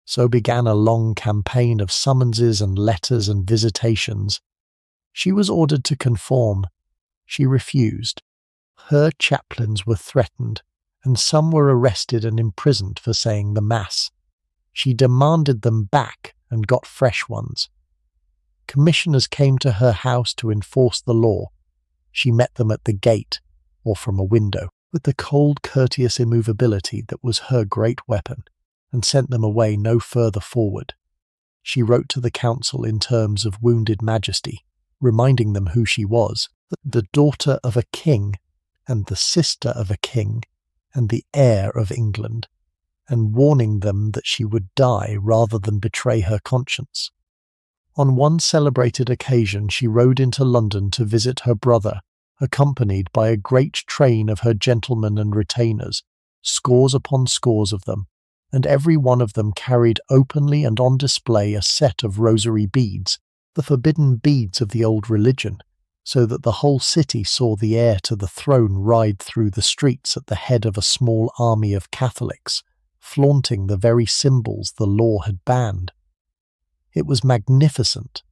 So began a long campaign of summonses and letters and visitations. She was ordered to conform. She refused. Her chaplains were threatened, and some were arrested and imprisoned for saying the Mass. She demanded them back and got fresh ones. Commissioners came to her house to enforce the law. She met them at the gate, or from a window, with the cold, courteous immovability that was her great weapon, and sent them away no further forward. She wrote to the council in terms of wounded majesty, reminding them who she was, the daughter of a king, and the sister of a king, and the heir of England, and warning them that she would die rather than betray her conscience. On one celebrated occasion she rode into London to visit her brother, accompanied by a great train of her gentlemen and retainers, scores upon scores of them, and every one of them carried openly and on display a set of rosary beads, the forbidden beads of the old religion, so that the whole city saw the heir to the throne ride through the streets at the head of a small army of Catholics, flaunting the very symbols the law had banned. It was magnificent,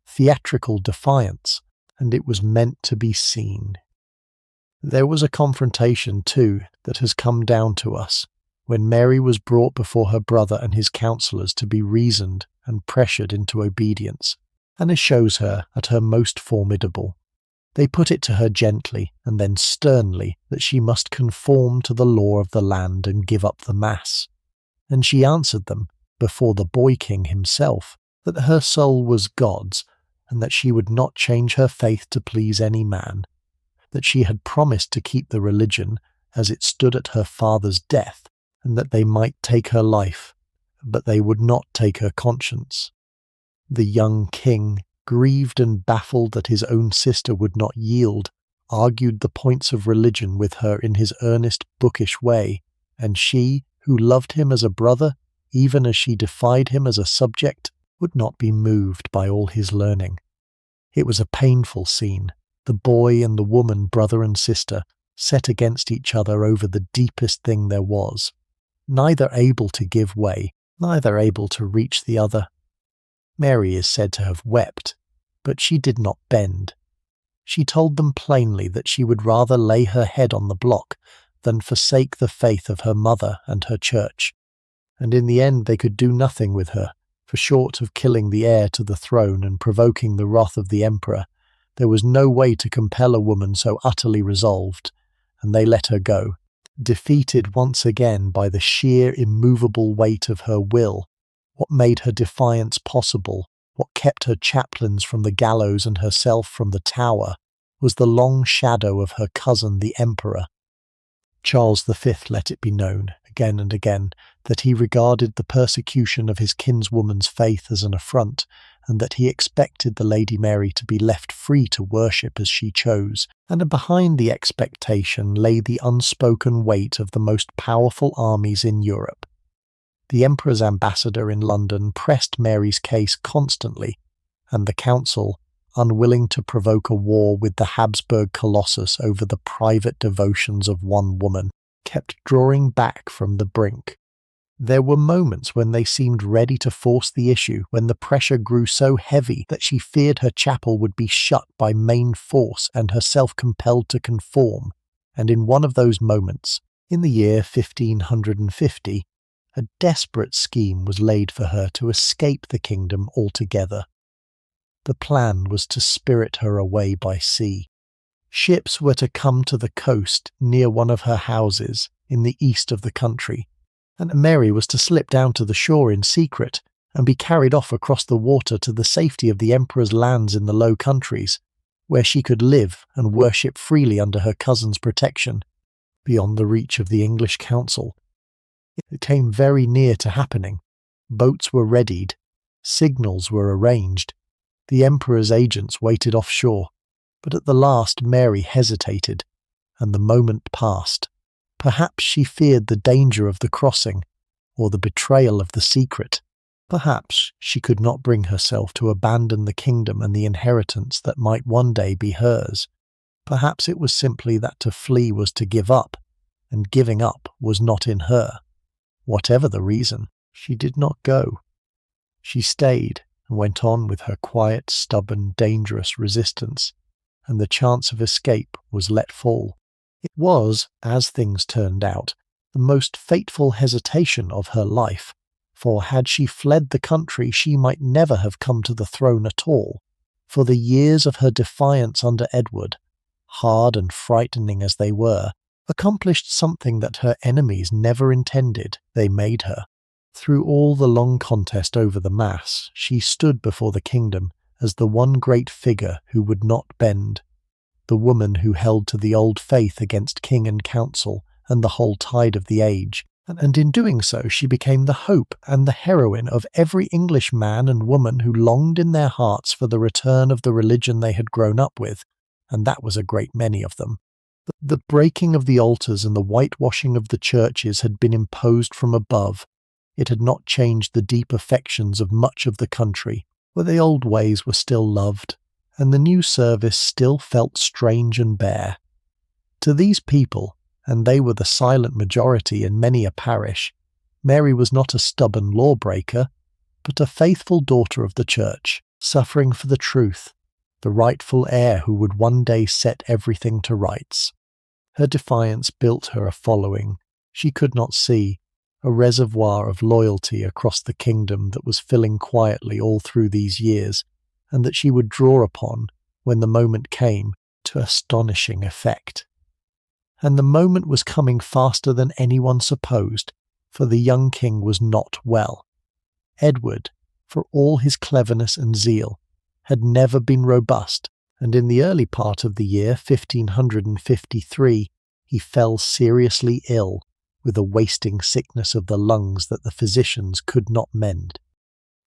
theatrical defiance, and it was meant to be seen. There was a confrontation, too, that has come down to us, when Mary was brought before her brother and his counsellors to be reasoned and pressured into obedience, and it shows her at her most formidable. They put it to her gently and then sternly that she must conform to the law of the land and give up the Mass. And she answered them, before the boy king himself, that her soul was God's, and that she would not change her faith to please any man, that she had promised to keep the religion as it stood at her father's death, and that they might take her life, but they would not take her conscience. The young king, grieved and baffled that his own sister would not yield, argued the points of religion with her in his earnest, bookish way, and she, who loved him as a brother, even as she defied him as a subject, would not be moved by all his learning. It was a painful scene, the boy and the woman, brother and sister, set against each other over the deepest thing there was, neither able to give way, neither able to reach the other. Mary is said to have wept, but she did not bend. She told them plainly that she would rather lay her head on the block than forsake the faith of her mother and her church, and in the end they could do nothing with her, for short of killing the heir to the throne and provoking the wrath of the emperor, there was no way to compel a woman so utterly resolved, and they let her go, defeated once again by the sheer immovable weight of her will. What made her defiance possible, what kept her chaplains from the gallows and herself from the tower, was the long shadow of her cousin the emperor. Charles V let it be known, again and again, that he regarded the persecution of his kinswoman's faith as an affront, and that he expected the Lady Mary to be left free to worship as she chose, and behind the expectation lay the unspoken weight of the most powerful armies in Europe. The Emperor's ambassador in London pressed Mary's case constantly, and the council, unwilling to provoke a war with the Habsburg Colossus over the private devotions of one woman, kept drawing back from the brink. There were moments when they seemed ready to force the issue, when the pressure grew so heavy that she feared her chapel would be shut by main force and herself compelled to conform, and in one of those moments, in the year 1550, a desperate scheme was laid for her to escape the kingdom altogether. The plan was to spirit her away by sea. Ships were to come to the coast near one of her houses in the east of the country, and Mary was to slip down to the shore in secret and be carried off across the water to the safety of the Emperor's lands in the Low Countries, where she could live and worship freely under her cousin's protection, beyond the reach of the English council. It came very near to happening. Boats were readied, signals were arranged, the Emperor's agents waited offshore, But at the last Mary hesitated, and the moment passed. Perhaps she feared the danger of the crossing, or the betrayal of the secret. Perhaps she could not bring herself to abandon the kingdom and the inheritance that might one day be hers. Perhaps it was simply that to flee was to give up, and giving up was not in her. Whatever the reason, she did not go. She stayed and went on with her quiet, stubborn, dangerous resistance, and the chance of escape was let fall. It was, as things turned out, the most fateful hesitation of her life, for had she fled the country she might never have come to the throne at all, for the years of her defiance under Edward, hard and frightening as they were, accomplished something that her enemies never intended. They made her. Through all the long contest over the mass, she stood before the kingdom as the one great figure who would not bend, the woman who held to the old faith against king and council and the whole tide of the age, and in doing so she became the hope and the heroine of every English man and woman who longed in their hearts for the return of the religion they had grown up with, and that was a great many of them. The breaking of the altars and the whitewashing of the churches had been imposed from above. It had not changed the deep affections of much of the country, where the old ways were still loved, and the new service still felt strange and bare. To these people, and they were the silent majority in many a parish, Mary was not a stubborn lawbreaker, but a faithful daughter of the Church, suffering for the truth, the rightful heir who would one day set everything to rights. Her defiance built her a following she could not see, a reservoir of loyalty across the kingdom that was filling quietly all through these years, and that she would draw upon, when the moment came, to astonishing effect. And the moment was coming faster than anyone supposed, for the young king was not well. Edward, for all his cleverness and zeal, had never been robust, and in the early part of the year 1553 he fell seriously ill, with a wasting sickness of the lungs that the physicians could not mend.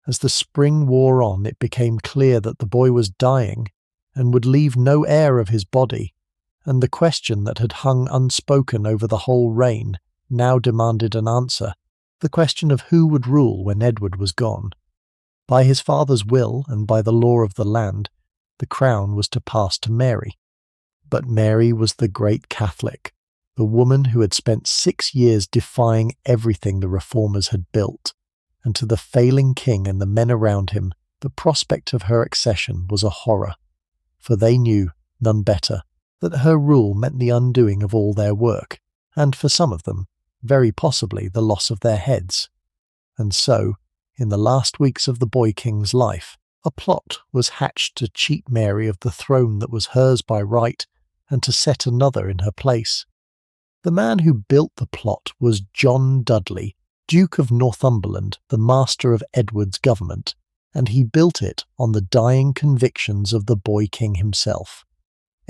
As the spring wore on, it became clear that the boy was dying, and would leave no heir of his body, and the question that had hung unspoken over the whole reign now demanded an answer, the question of who would rule when Edward was gone. By his father's will and by the law of the land, the crown was to pass to Mary. But Mary was the great Catholic, the woman who had spent 6 years defying everything the reformers had built, and to the failing king and the men around him, the prospect of her accession was a horror, for they knew, none better, that her rule meant the undoing of all their work, and for some of them, very possibly the loss of their heads. And so, in the last weeks of the boy king's life, a plot was hatched to cheat Mary of the throne that was hers by right, and to set another in her place. The man who built the plot was John Dudley, Duke of Northumberland, the master of Edward's government, and he built it on the dying convictions of the boy king himself.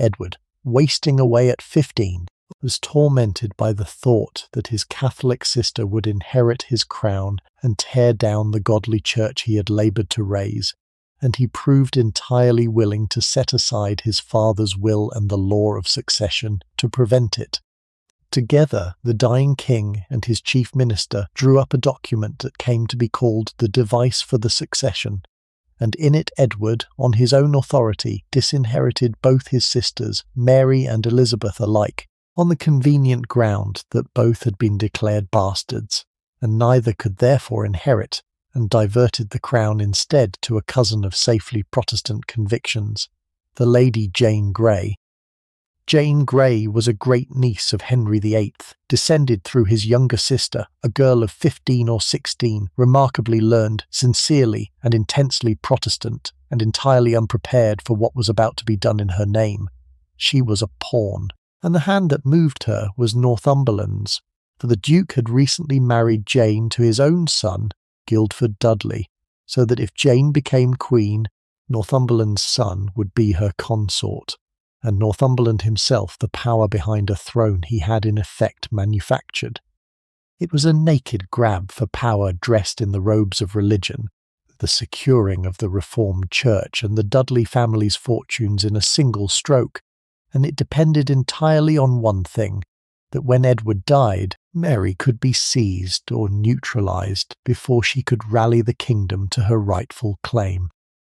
Edward, wasting away at 15, was tormented by the thought that his Catholic sister would inherit his crown and tear down the godly church he had laboured to raise, and he proved entirely willing to set aside his father's will and the law of succession to prevent it. Together, the dying king and his chief minister drew up a document that came to be called the Device for the Succession, and in it Edward, on his own authority, disinherited both his sisters, Mary and Elizabeth alike, on the convenient ground that both had been declared bastards, and neither could therefore inherit, and diverted the crown instead to a cousin of safely Protestant convictions, the Lady Jane Grey. Jane Grey was a great-niece of Henry VIII, descended through his younger sister, a girl of 15 or 16, remarkably learned, sincerely and intensely Protestant, and entirely unprepared for what was about to be done in her name. She was a pawn, and the hand that moved her was Northumberland's, for the Duke had recently married Jane to his own son, Guildford Dudley, so that if Jane became queen, Northumberland's son would be her consort, and Northumberland himself the power behind a throne he had in effect manufactured. It was a naked grab for power dressed in the robes of religion. the securing of the Reformed Church and the Dudley family's fortunes in a single stroke, and it depended entirely on one thing, that when Edward died, Mary could be seized or neutralised before she could rally the kingdom to her rightful claim.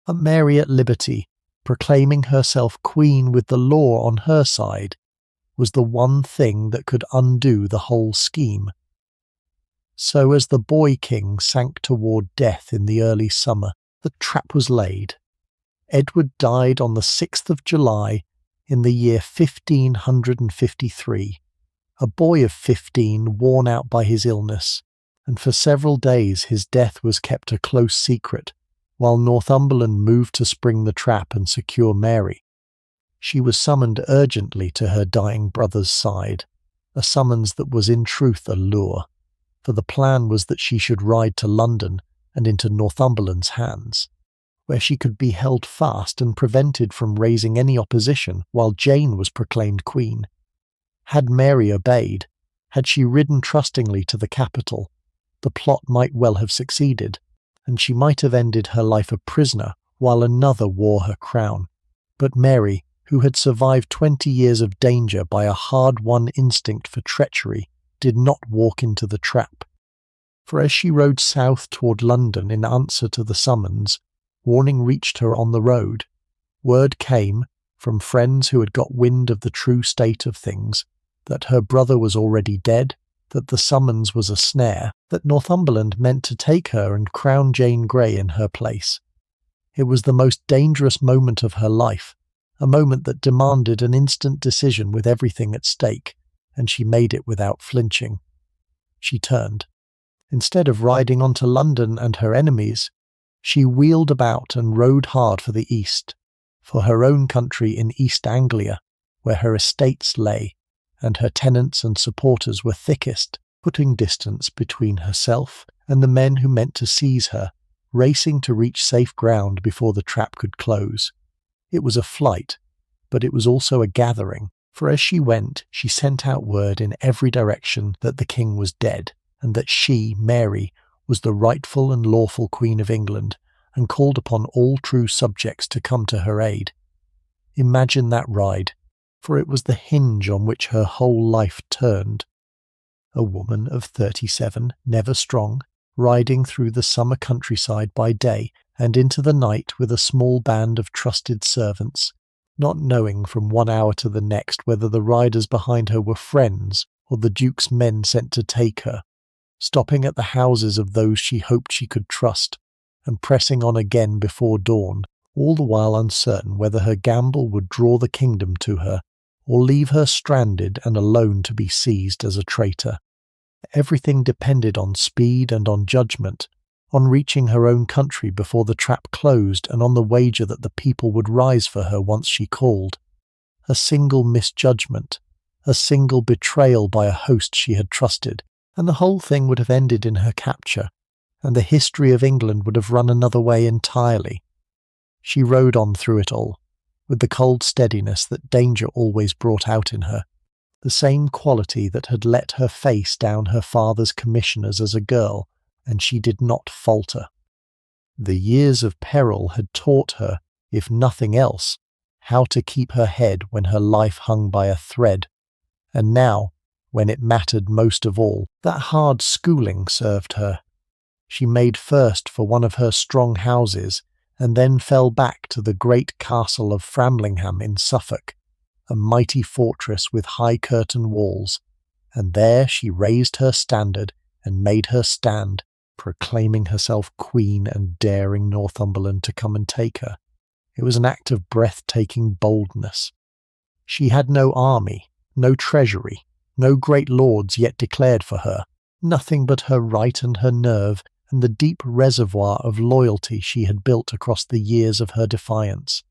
A Mary at liberty, proclaiming herself queen with the law on her side, was the one thing that could undo the whole scheme. So as the boy king sank toward death in the early summer, the trap was laid. Edward died on the 6th of July in the year 1553, a boy of 15 worn out by his illness, and for several days his death was kept a close secret, while Northumberland moved to spring the trap and secure Mary. She was summoned urgently to her dying brother's side, a summons that was in truth a lure, for the plan was that she should ride to London and into Northumberland's hands, where she could be held fast and prevented from raising any opposition while Jane was proclaimed queen. Had Mary obeyed, had she ridden trustingly to the capital, the plot might well have succeeded, and she might have ended her life a prisoner while another wore her crown. But Mary, who had survived 20 years of danger by a hard-won instinct for treachery, did not walk into the trap. For as she rode south toward London in answer to the summons, warning reached her on the road. Word came, from friends who had got wind of the true state of things, that her brother was already dead, that the summons was a snare, that Northumberland meant to take her and crown Jane Grey in her place. It was the most dangerous moment of her life, a moment that demanded an instant decision with everything at stake, and she made it without flinching. She turned. Instead of riding on to London and her enemies, she wheeled about and rode hard for the east, for her own country in East Anglia, where her estates lay, and her tenants and supporters were thickest, putting distance between herself and the men who meant to seize her, racing to reach safe ground before the trap could close. It was a flight, but it was also a gathering, for as she went, she sent out word in every direction that the king was dead, and that she, Mary, was the rightful and lawful Queen of England, and called upon all true subjects to come to her aid. Imagine that ride, for it was the hinge on which her whole life turned. A woman of 37, never strong, riding through the summer countryside by day and into the night with a small band of trusted servants, not knowing from one hour to the next whether the riders behind her were friends or the Duke's men sent to take her, stopping at the houses of those she hoped she could trust, and pressing on again before dawn, all the while uncertain whether her gamble would draw the kingdom to her, or leave her stranded and alone to be seized as a traitor. Everything depended on speed and on judgment, on reaching her own country before the trap closed, and on the wager that the people would rise for her once she called. A single misjudgment, a single betrayal by a host she had trusted, and the whole thing would have ended in her capture, and the history of England would have run another way entirely. She rode on through it all, with the cold steadiness that danger always brought out in her, the same quality that had let her face down her father's commissioners as a girl, and she did not falter. The years of peril had taught her, if nothing else, how to keep her head when her life hung by a thread, and now, when it mattered most of all, that hard schooling served her. She made first for one of her strong houses, and then fell back to the great castle of Framlingham in Suffolk, a mighty fortress with high curtain walls, and there she raised her standard and made her stand, proclaiming herself queen and daring Northumberland to come and take her. It was an act of breathtaking boldness. She had no army, no treasury, no great lords yet declared for her, nothing but her right and her nerve and the deep reservoir of loyalty she had built across the years of her defiance.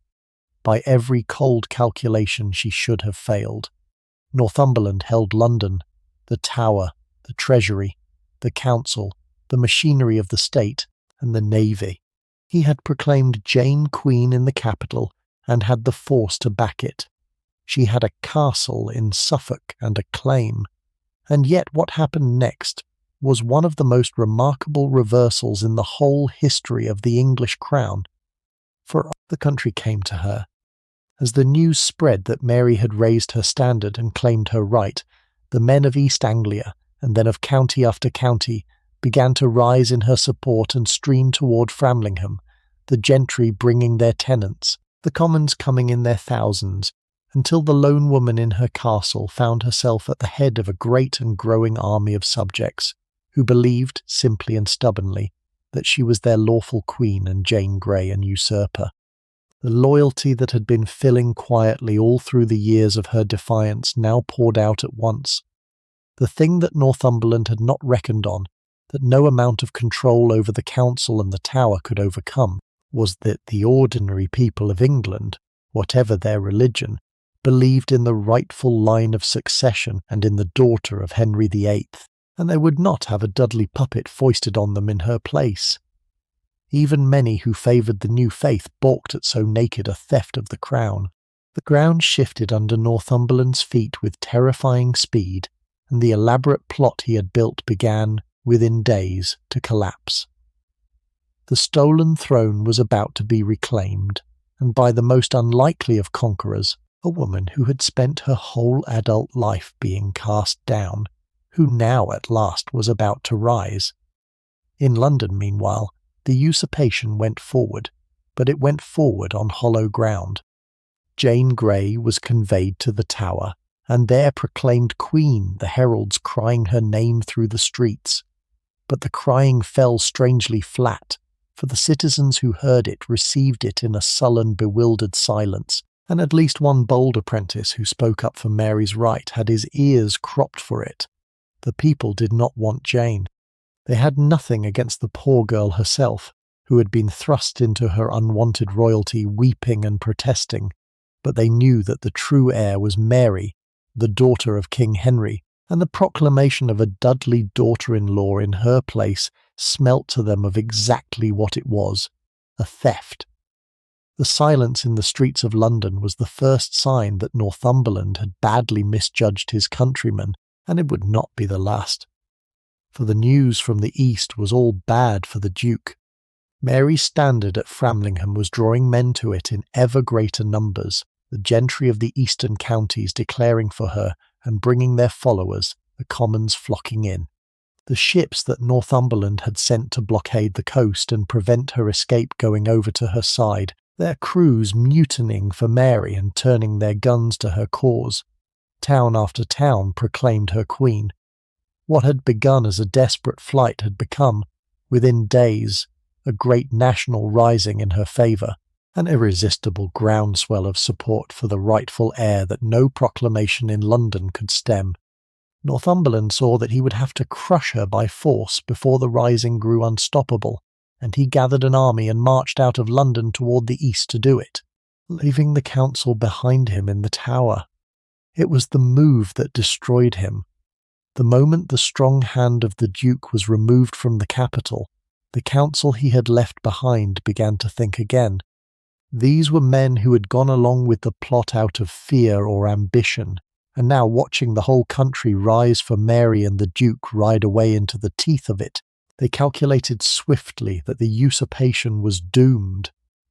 By every cold calculation she should have failed. Northumberland held London, the Tower, the Treasury, the Council, the machinery of the state, and the navy. He had proclaimed Jane Queen in the capital and had the force to back it. She had a castle in Suffolk and a claim. And yet what happened next? was one of the most remarkable reversals in the whole history of the English crown, for the country came to her. As the news spread that Mary had raised her standard and claimed her right, the men of East Anglia, and then of county after county, began to rise in her support and stream toward Framlingham, the gentry bringing their tenants, the commons coming in their thousands, until the lone woman in her castle found herself at the head of a great and growing army of subjects, who believed, simply and stubbornly, that she was their lawful queen and Jane Grey an usurper. The loyalty that had been filling quietly all through the years of her defiance now poured out at once. The thing that Northumberland had not reckoned on, that no amount of control over the council and the Tower could overcome, was that the ordinary people of England, whatever their religion, believed in the rightful line of succession and in the daughter of Henry VIII, and they would not have a Dudley puppet foisted on them in her place. Even many who favoured the new faith balked at so naked a theft of the crown. The ground shifted under Northumberland's feet with terrifying speed, and the elaborate plot he had built began, within days, to collapse. The stolen throne was about to be reclaimed, and by the most unlikely of conquerors, a woman who had spent her whole adult life being cast down, who now at last was about to rise. In London, meanwhile, the usurpation went forward, but it went forward on hollow ground. Jane Grey was conveyed to the Tower, and there proclaimed queen, the heralds crying her name through the streets. But the crying fell strangely flat, for the citizens who heard it received it in a sullen, bewildered silence, and at least one bold apprentice who spoke up for Mary's right had his ears cropped for it. The people did not want Jane. They had nothing against the poor girl herself, who had been thrust into her unwanted royalty weeping and protesting, but they knew that the true heir was Mary, the daughter of King Henry, and the proclamation of a Dudley daughter-in-law in her place smelt to them of exactly what it was, a theft. The silence in the streets of London was the first sign that Northumberland had badly misjudged his countrymen, and it would not be the last. For the news from the east was all bad for the Duke. Mary's standard at Framlingham was drawing men to it in ever greater numbers, the gentry of the eastern counties declaring for her and bringing their followers, the commons flocking in. The ships that Northumberland had sent to blockade the coast and prevent her escape going over to her side, their crews mutinying for Mary and turning their guns to her cause. Town after town proclaimed her queen. What had begun as a desperate flight had become, within days, a great national rising in her favour, an irresistible groundswell of support for the rightful heir that no proclamation in London could stem. Northumberland saw that he would have to crush her by force before the rising grew unstoppable, and he gathered an army and marched out of London toward the east to do it, leaving the council behind him in the Tower. It was the move that destroyed him. The moment the strong hand of the Duke was removed from the capital, the council he had left behind began to think again. These were men who had gone along with the plot out of fear or ambition, and now watching the whole country rise for Mary and the Duke ride away into the teeth of it, they calculated swiftly that the usurpation was doomed,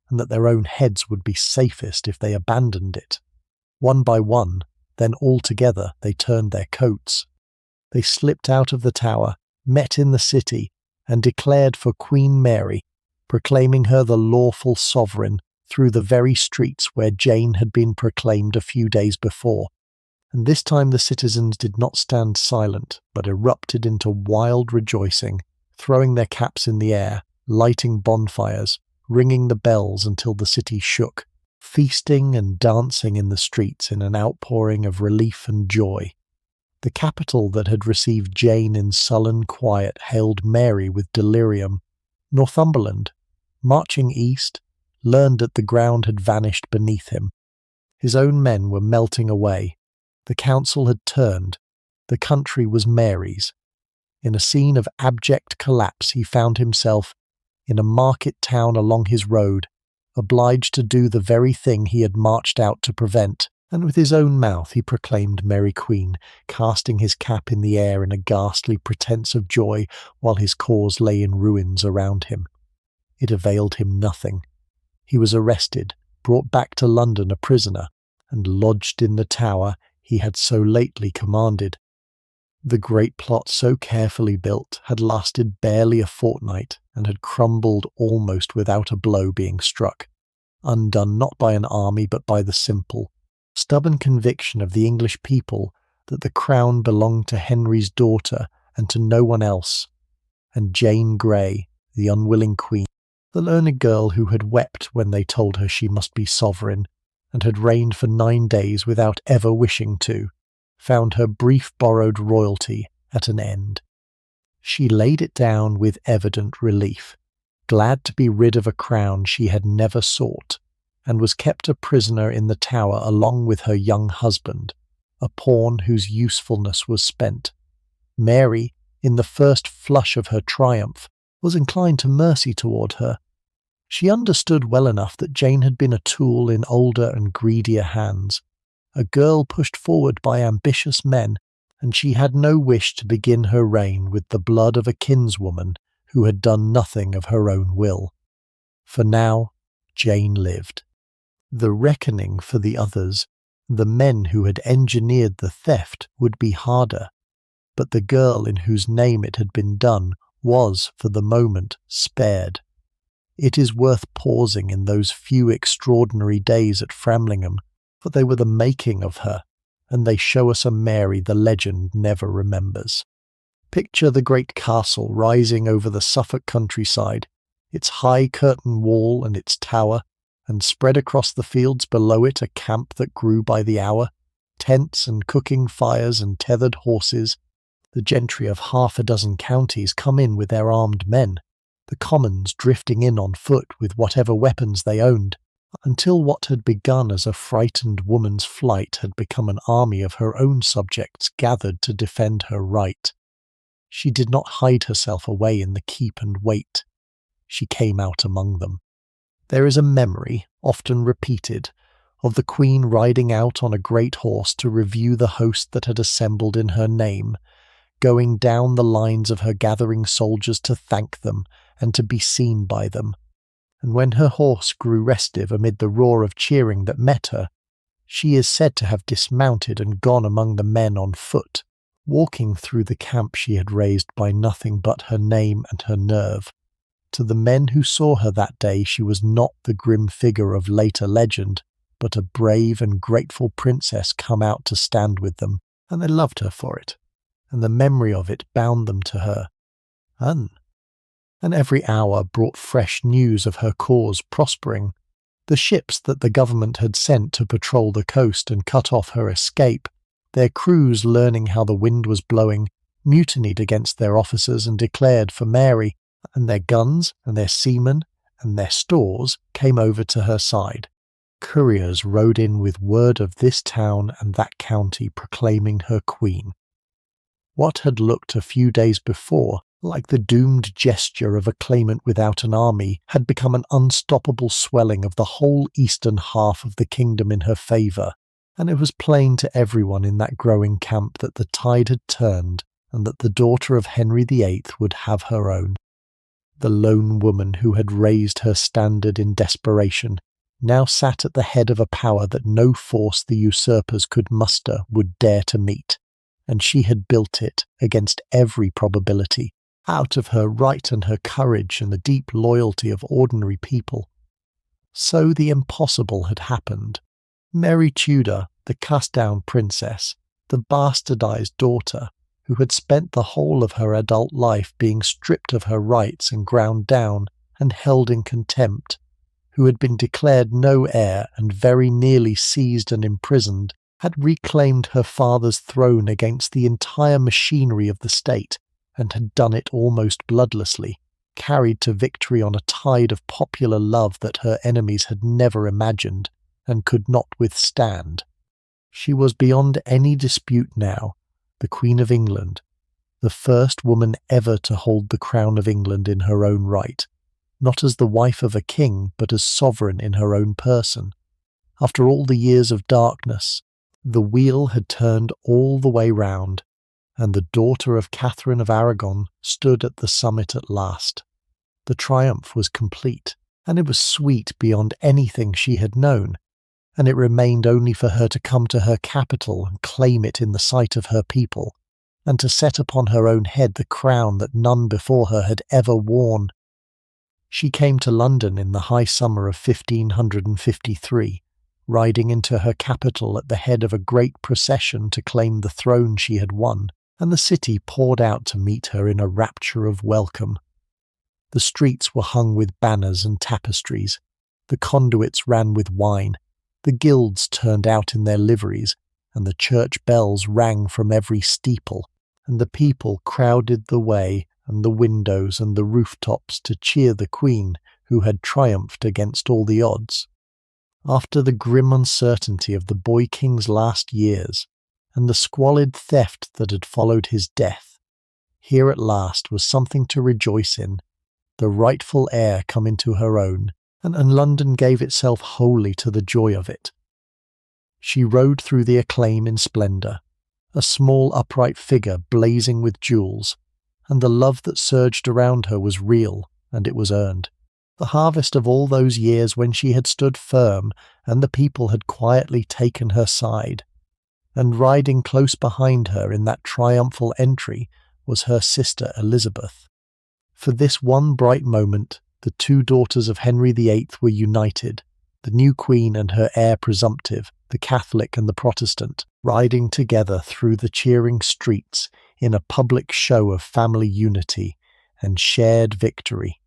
and that their own heads would be safest if they abandoned it. One by one, then all together, they turned their coats. They slipped out of the Tower, met in the city, and declared for Queen Mary, proclaiming her the lawful sovereign through the very streets where Jane had been proclaimed a few days before. And this time the citizens did not stand silent, but erupted into wild rejoicing, throwing their caps in the air, lighting bonfires, ringing the bells until the city shook, feasting and dancing in the streets in an outpouring of relief and joy. The capital that had received Jane in sullen quiet hailed Mary with delirium. Northumberland, marching east, learned that the ground had vanished beneath him. His own men were melting away. The council had turned. The country was Mary's. In a scene of abject collapse he found himself, in a market town along his road, obliged to do the very thing he had marched out to prevent, and with his own mouth he proclaimed Mary Queen, casting his cap in the air in a ghastly pretence of joy while his cause lay in ruins around him. It availed him nothing. He was arrested, brought back to London a prisoner, and lodged in the tower he had so lately commanded. The great plot so carefully built had lasted barely a fortnight and had crumbled almost without a blow being struck, undone not by an army but by the simple, stubborn conviction of the English people that the crown belonged to Henry's daughter and to no one else, and Jane Grey, the unwilling queen, the learned girl who had wept when they told her she must be sovereign, and had reigned for 9 days without ever wishing to, found her brief borrowed royalty at an end. She laid it down with evident relief, glad to be rid of a crown she had never sought, and was kept a prisoner in the tower along with her young husband, a pawn whose usefulness was spent. Mary, in the first flush of her triumph, was inclined to mercy toward her. She understood well enough that Jane had been a tool in older and greedier hands, a girl pushed forward by ambitious men, and she had no wish to begin her reign with the blood of a kinswoman who had done nothing of her own will. For now, Jane lived. The reckoning for the others, the men who had engineered the theft, would be harder, but the girl in whose name it had been done was, for the moment, spared. It is worth pausing in those few extraordinary days at Framlingham, for they were the making of her, and they show us a Mary the legend never remembers. Picture the great castle rising over the Suffolk countryside, its high curtain wall and its tower, and spread across the fields below it a camp that grew by the hour, tents and cooking fires and tethered horses. The gentry of 6 counties come in with their armed men, the commons drifting in on foot with whatever weapons they owned, until what had begun as a frightened woman's flight had become an army of her own subjects gathered to defend her right. She did not hide herself away in the keep and wait. She came out among them. There is a memory, often repeated, of the Queen riding out on a great horse to review the host that had assembled in her name, going down the lines of her gathering soldiers to thank them and to be seen by them. And when her horse grew restive amid the roar of cheering that met her, she is said to have dismounted and gone among the men on foot, walking through the camp she had raised by nothing but her name and her nerve. To the men who saw her that day she was not the grim figure of later legend, but a brave and grateful princess come out to stand with them, and they loved her for it, and the memory of it bound them to her. And every hour brought fresh news of her cause prospering. The ships that the government had sent to patrol the coast and cut off her escape, their crews learning how the wind was blowing, mutinied against their officers and declared for Mary, and their guns and their seamen and their stores came over to her side. Couriers rode in with word of this town and that county proclaiming her queen. What had looked a few days before like the doomed gesture of a claimant without an army had become an unstoppable swelling of the whole eastern half of the kingdom in her favour, and it was plain to everyone in that growing camp that the tide had turned and that the daughter of Henry VIII would have her own. The lone woman who had raised her standard in desperation now sat at the head of a power that no force the usurpers could muster would dare to meet, and she had built it, against every probability, out of her right and her courage and the deep loyalty of ordinary people. So the impossible had happened. Mary Tudor, the cast-down princess, the bastardized daughter, who had spent the whole of her adult life being stripped of her rights and ground down and held in contempt, who had been declared no heir and very nearly seized and imprisoned, had reclaimed her father's throne against the entire machinery of the state, and had done it almost bloodlessly, carried to victory on a tide of popular love that her enemies had never imagined and could not withstand. She was beyond any dispute now the Queen of England, the first woman ever to hold the crown of England in her own right, not as the wife of a king, but as sovereign in her own person. After all the years of darkness, the wheel had turned all the way round, and the daughter of Catherine of Aragon stood at the summit at last. The triumph was complete, and it was sweet beyond anything she had known, and it remained only for her to come to her capital and claim it in the sight of her people, and to set upon her own head the crown that none before her had ever worn. She came to London in the high summer of 1553, riding into her capital at the head of a great procession to claim the throne she had won, and the city poured out to meet her in a rapture of welcome. The streets were hung with banners and tapestries, the conduits ran with wine, the guilds turned out in their liveries, and the church bells rang from every steeple, and the people crowded the way and the windows and the rooftops to cheer the Queen, who had triumphed against all the odds. After the grim uncertainty of the boy king's last years, and the squalid theft that had followed his death, here at last was something to rejoice in, the rightful heir come into her own, and London gave itself wholly to the joy of it. She rode through the acclaim in splendour, a small upright figure blazing with jewels, and the love that surged around her was real, and it was earned. The harvest of all those years when she had stood firm and the people had quietly taken her side. And riding close behind her in that triumphal entry was her sister Elizabeth. For this one bright moment, the two daughters of Henry VIII were united, the new queen and her heir presumptive, the Catholic and the Protestant, riding together through the cheering streets in a public show of family unity and shared victory.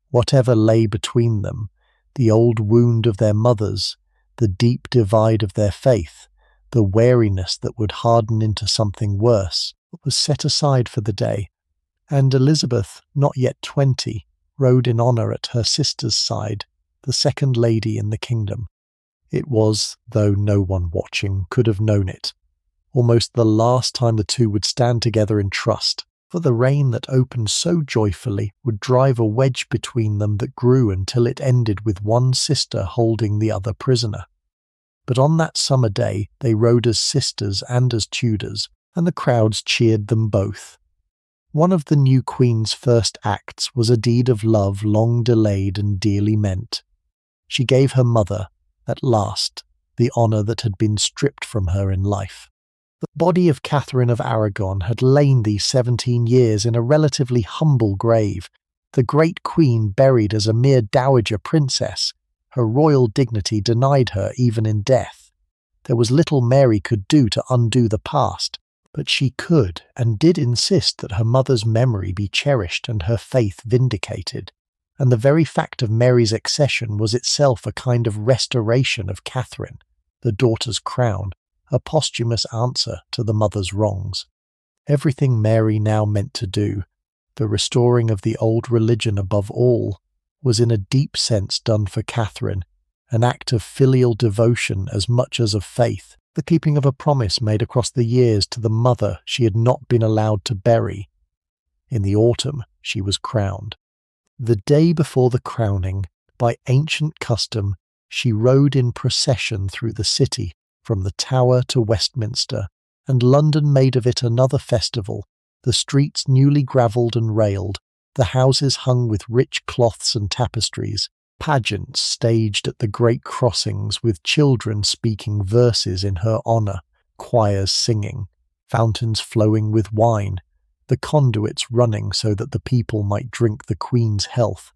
Whatever lay between them, the old wound of their mothers, the deep divide of their faith, the wariness that would harden into something worse, was set aside for the day, and Elizabeth, not yet 20, rode in honour at her sister's side, the second lady in the kingdom. It was, though no one watching could have known it, almost the last time the two would stand together in trust, for the reign that opened so joyfully would drive a wedge between them that grew until it ended with one sister holding the other prisoner. But on that summer day they rode as sisters and as Tudors, and the crowds cheered them both. One of the new queen's first acts was a deed of love long delayed and dearly meant. She gave her mother, at last, the honour that had been stripped from her in life. The body of Catherine of Aragon had lain these 17 years in a relatively humble grave, the great queen buried as a mere dowager princess, her royal dignity denied her even in death. There was little Mary could do to undo the past, but she could and did insist that her mother's memory be cherished and her faith vindicated, and the very fact of Mary's accession was itself a kind of restoration of Catherine, the daughter's crown, a posthumous answer to the mother's wrongs. Everything Mary now meant to do, the restoring of the old religion above all, was in a deep sense done for Catherine, an act of filial devotion as much as of faith, the keeping of a promise made across the years to the mother she had not been allowed to bury. In the autumn she was crowned. The day before the crowning, by ancient custom, she rode in procession through the city, from the Tower to Westminster, and London made of it another festival, the streets newly gravelled and railed, the houses hung with rich cloths and tapestries, pageants staged at the great crossings with children speaking verses in her honour, choirs singing, fountains flowing with wine, the conduits running so that the people might drink the Queen's health.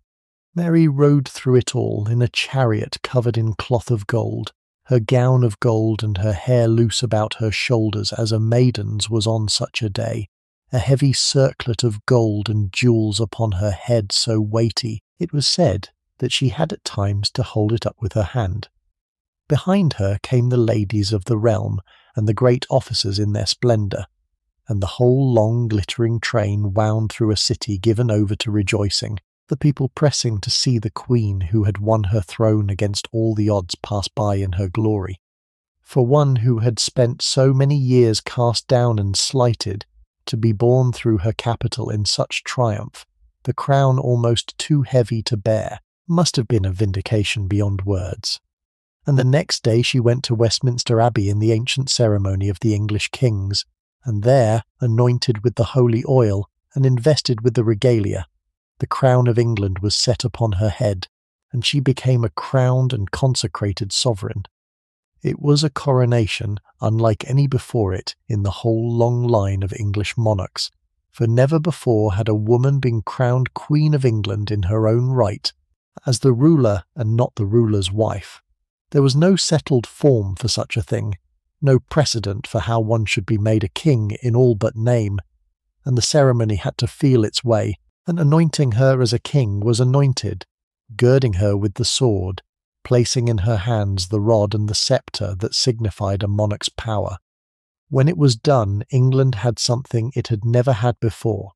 Mary rode through it all in a chariot covered in cloth of gold, her gown of gold and her hair loose about her shoulders as a maiden's was on such a day, a heavy circlet of gold and jewels upon her head so weighty, it was said that she had at times to hold it up with her hand. Behind her came the ladies of the realm and the great officers in their splendour, and the whole long glittering train wound through a city given over to rejoicing, the people pressing to see the Queen who had won her throne against all the odds pass by in her glory. For one who had spent so many years cast down and slighted, to be borne through her capital in such triumph, the crown almost too heavy to bear, must have been a vindication beyond words. And the next day she went to Westminster Abbey in the ancient ceremony of the English kings, and there, anointed with the holy oil and invested with the regalia, the crown of England was set upon her head, and she became a crowned and consecrated sovereign. It was a coronation unlike any before it in the whole long line of English monarchs, for never before had a woman been crowned Queen of England in her own right, as the ruler and not the ruler's wife. There was no settled form for such a thing, no precedent for how one should be made a king in all but name, and the ceremony had to feel its way, and anointing her as a king was anointed, girding her with the sword, placing in her hands the rod and the sceptre that signified a monarch's power. When it was done, England had something it had never had before,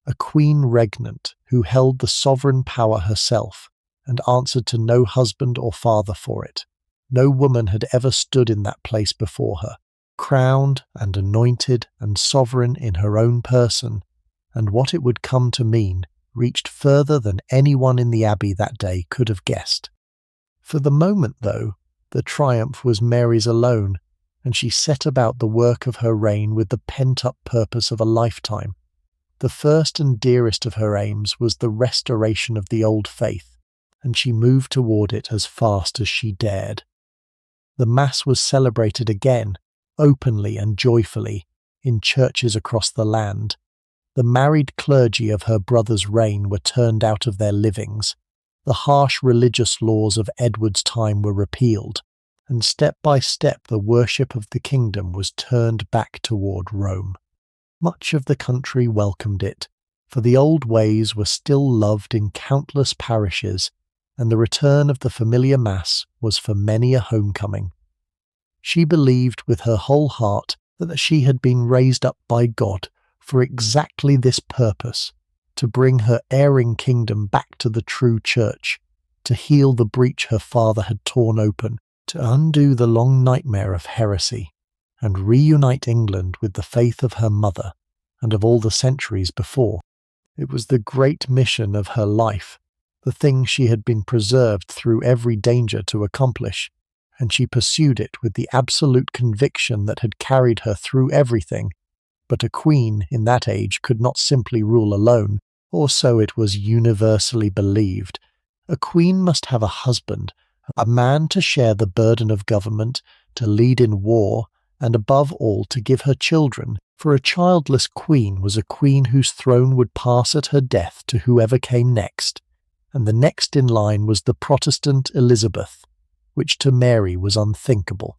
a queen regnant who held the sovereign power herself and answered to no husband or father for it. No woman had ever stood in that place before her, crowned and anointed and sovereign in her own person, and what it would come to mean reached further than anyone in the Abbey that day could have guessed. For the moment, though, the triumph was Mary's alone, and she set about the work of her reign with the pent-up purpose of a lifetime. The first and dearest of her aims was the restoration of the old faith, and she moved toward it as fast as she dared. The Mass was celebrated again, openly and joyfully, in churches across the land. The married clergy of her brother's reign were turned out of their livings. The harsh religious laws of Edward's time were repealed, and step by step the worship of the kingdom was turned back toward Rome. Much of the country welcomed it, for the old ways were still loved in countless parishes, and the return of the familiar Mass was for many a homecoming. She believed with her whole heart that she had been raised up by God for exactly this purpose, to bring her erring kingdom back to the true church, to heal the breach her father had torn open, to undo the long nightmare of heresy, and reunite England with the faith of her mother and of all the centuries before. It was the great mission of her life, the thing she had been preserved through every danger to accomplish, and she pursued it with the absolute conviction that had carried her through everything. But a queen in that age could not simply rule alone, or so it was universally believed. A queen must have a husband, a man to share the burden of government, to lead in war, and above all to give her children, for a childless queen was a queen whose throne would pass at her death to whoever came next, and the next in line was the Protestant Elizabeth, which to Mary was unthinkable.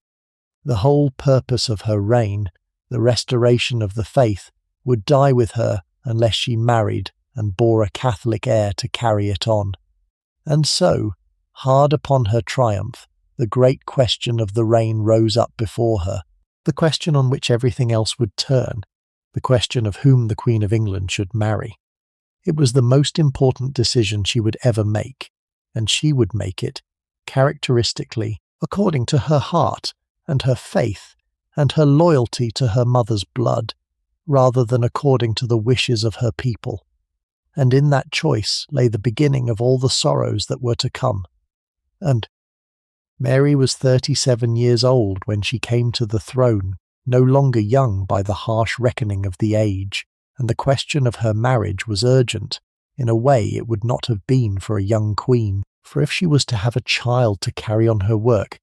The whole purpose of her reign, the restoration of the faith, would die with her unless she married and bore a Catholic heir to carry it on. And so, hard upon her triumph, the great question of the reign rose up before her, the question on which everything else would turn, the question of whom the Queen of England should marry. It was the most important decision she would ever make, and she would make it, characteristically, according to her heart and her faith and her loyalty to her mother's blood, rather than according to the wishes of her people. And in that choice lay the beginning of all the sorrows that were to come. And Mary was 37 years old when she came to the throne, no longer young by the harsh reckoning of the age, and the question of her marriage was urgent, in a way it would not have been for a young queen, for if she was to have a child to carry on her work,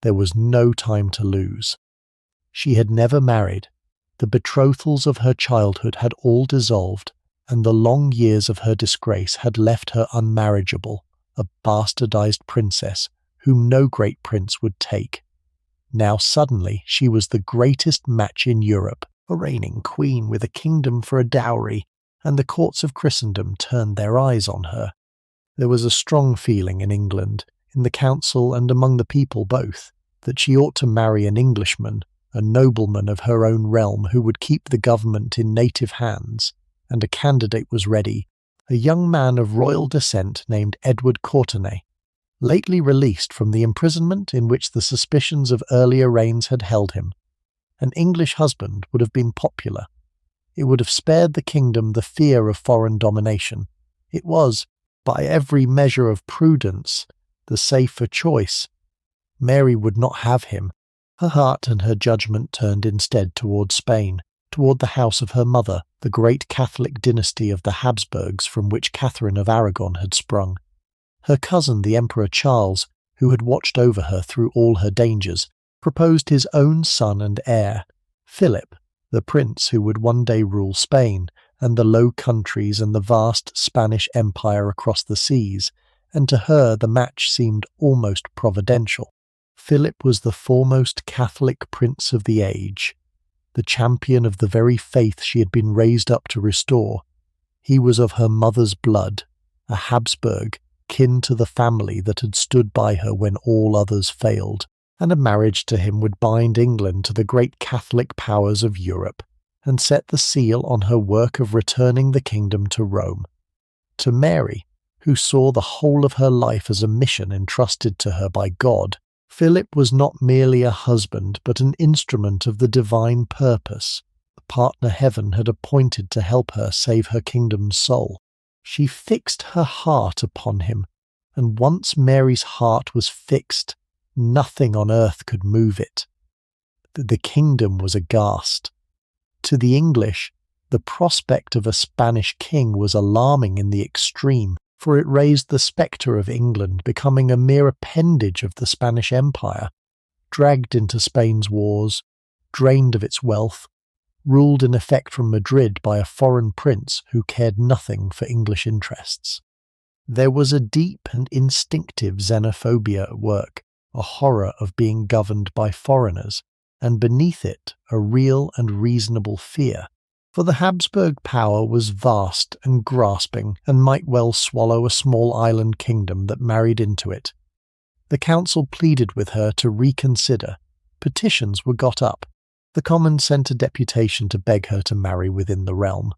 there was no time to lose. She had never married. The betrothals of her childhood had all dissolved, and the long years of her disgrace had left her unmarriageable, a bastardized princess whom no great prince would take. Now suddenly she was the greatest match in Europe, a reigning queen with a kingdom for a dowry, and the courts of Christendom turned their eyes on her. There was a strong feeling in England, in the council and among the people both, that she ought to marry an Englishman, a nobleman of her own realm who would keep the government in native hands, and a candidate was ready, a young man of royal descent named Edward Courtenay, lately released from the imprisonment in which the suspicions of earlier reigns had held him. An English husband would have been popular. It would have spared the kingdom the fear of foreign domination. It was, by every measure of prudence, the safer choice. Mary would not have him. Her heart and her judgment turned instead toward Spain, toward the house of her mother, the great Catholic dynasty of the Habsburgs from which Catherine of Aragon had sprung. Her cousin, the Emperor Charles, who had watched over her through all her dangers, proposed his own son and heir, Philip, the prince who would one day rule Spain and the Low Countries and the vast Spanish Empire across the seas, and to her the match seemed almost providential. Philip was the foremost Catholic prince of the age, the champion of the very faith she had been raised up to restore. He was of her mother's blood, a Habsburg, kin to the family that had stood by her when all others failed, and a marriage to him would bind England to the great Catholic powers of Europe, and set the seal on her work of returning the kingdom to Rome. To Mary, who saw the whole of her life as a mission entrusted to her by God, Philip was not merely a husband but an instrument of the divine purpose, the partner heaven had appointed to help her save her kingdom's soul. She fixed her heart upon him, and once Mary's heart was fixed, nothing on earth could move it. The kingdom was aghast. To the English, the prospect of a Spanish king was alarming in the extreme, for it raised the spectre of England becoming a mere appendage of the Spanish Empire, dragged into Spain's wars, drained of its wealth, ruled in effect from Madrid by a foreign prince who cared nothing for English interests. There was a deep and instinctive xenophobia at work, a horror of being governed by foreigners, and beneath it a real and reasonable fear. For the Habsburg power was vast and grasping, and might well swallow a small island kingdom that married into it. The council pleaded with her to reconsider. Petitions were got up. The Commons sent a deputation to beg her to marry within the realm.